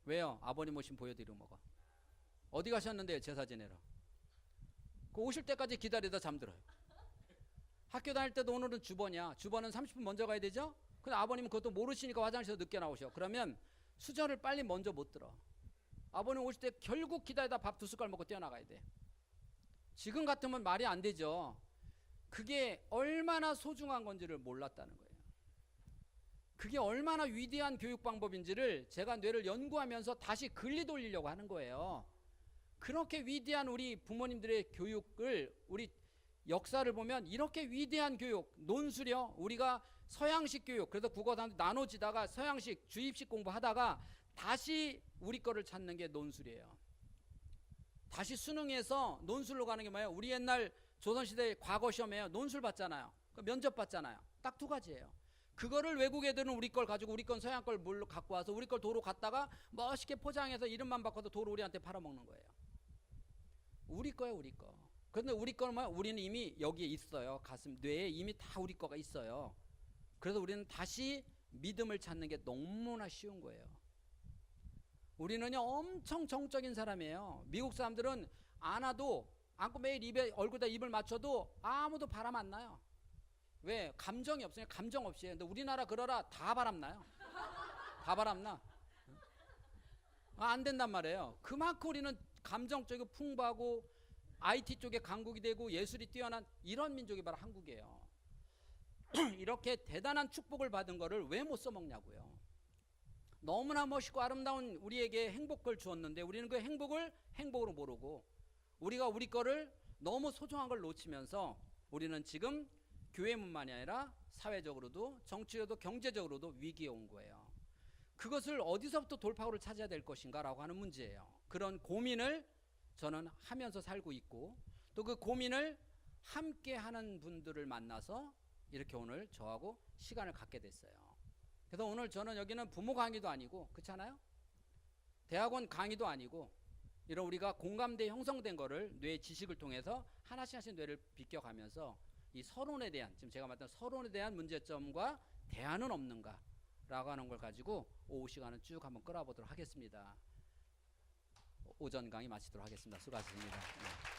왜요? 아버님 오시면 보여드리고 먹어. 어디 가셨는데요? 제사 지내러. 그 오실 때까지 기다리다 잠들어요. 학교 다닐 때도 오늘은 주번이야. 주번은 30분 먼저 가야 되죠? 근데 아버님은 그것도 모르시니까 화장실에서 늦게 나오셔. 그러면 수저를 빨리 먼저 못 들어. 아버님 오실 때 결국 기다리다 밥 2숟갈 먹고 뛰어나가야 돼. 지금 같으면 말이 안 되죠. 그게 얼마나 소중한 건지를 몰랐다는 거예요. 그게 얼마나 위대한 교육 방법인지를 제가 뇌를 연구하면서 다시 근리 돌리려고 하는 거예요. 그렇게 위대한 우리 부모님들의 교육을, 우리 역사를 보면 이렇게 위대한 교육, 논술이요. 우리가 서양식 교육, 그래서 국어 나눠지다가 서양식 주입식 공부하다가 다시 우리 거를 찾는 게 논술이에요. 다시 수능에서 논술로 가는 게 뭐예요? 우리 옛날 조선시대 과거 시험에요. 논술 봤잖아요. 면접 봤잖아요. 딱 2가지예요. 그거를 외국 애들은 우리 걸 가지고 우리 건 서양 걸 물로 갖고 와서 우리 걸 도로 갖다가 멋있게 포장해서 이름만 바꿔도 도로 우리한테 팔아먹는 거예요. 우리 거예요, 우리 거. 그런데 우리 거는 뭐야? 우리는 이미 여기에 있어요. 가슴, 뇌에 이미 다 우리 거가 있어요. 그래서 우리는 다시 믿음을 찾는 게 너무나 쉬운 거예요. 우리는요 엄청 정적인 사람이에요. 미국 사람들은 안아도, 안고 매일 얼굴에다 입을 맞춰도 아무도 바람 안 나요. 왜? 감정이 없으니까. 감정 없이 해요. 근데 우리나라 그러라 다 바람 나요. 다 바람 나. 안 된단 말이에요. 그만큼 우리는 감정적이고 풍부하고 IT 쪽에 강국이 되고 예술이 뛰어난 이런 민족이 바로 한국이에요. 이렇게 대단한 축복을 받은 거를 왜 못 써먹냐고요. 너무나 멋있고 아름다운 우리에게 행복을 주었는데 우리는 그 행복을 행복으로 모르고 우리가 우리 거를 너무 소중한 걸 놓치면서 우리는 지금 교회뿐만이 아니라 사회적으로도 정치적으로도 경제적으로도 위기에 온 거예요. 그것을 어디서부터 돌파구를 찾아야 될 것인가 라고 하는 문제예요. 그런 고민을 저는 하면서 살고 있고, 또 그 고민을 함께 하는 분들을 만나서 이렇게 오늘 저하고 시간을 갖게 됐어요. 그래서 오늘 저는 여기는 부모 강의도 아니고, 그렇잖아요? 대학원 강의도 아니고, 이런 우리가 공감대 형성된 거를 뇌 지식을 통해서 하나씩 뇌를 비껴가면서 이 서론에 대한, 지금 제가 말했던 서론에 대한 문제점과 대안은 없는가 라고 하는 걸 가지고 오후 시간은 쭉 한번 끌어보도록 하겠습니다. 오전 강의 마치도록 하겠습니다. 수고하셨습니다. 네.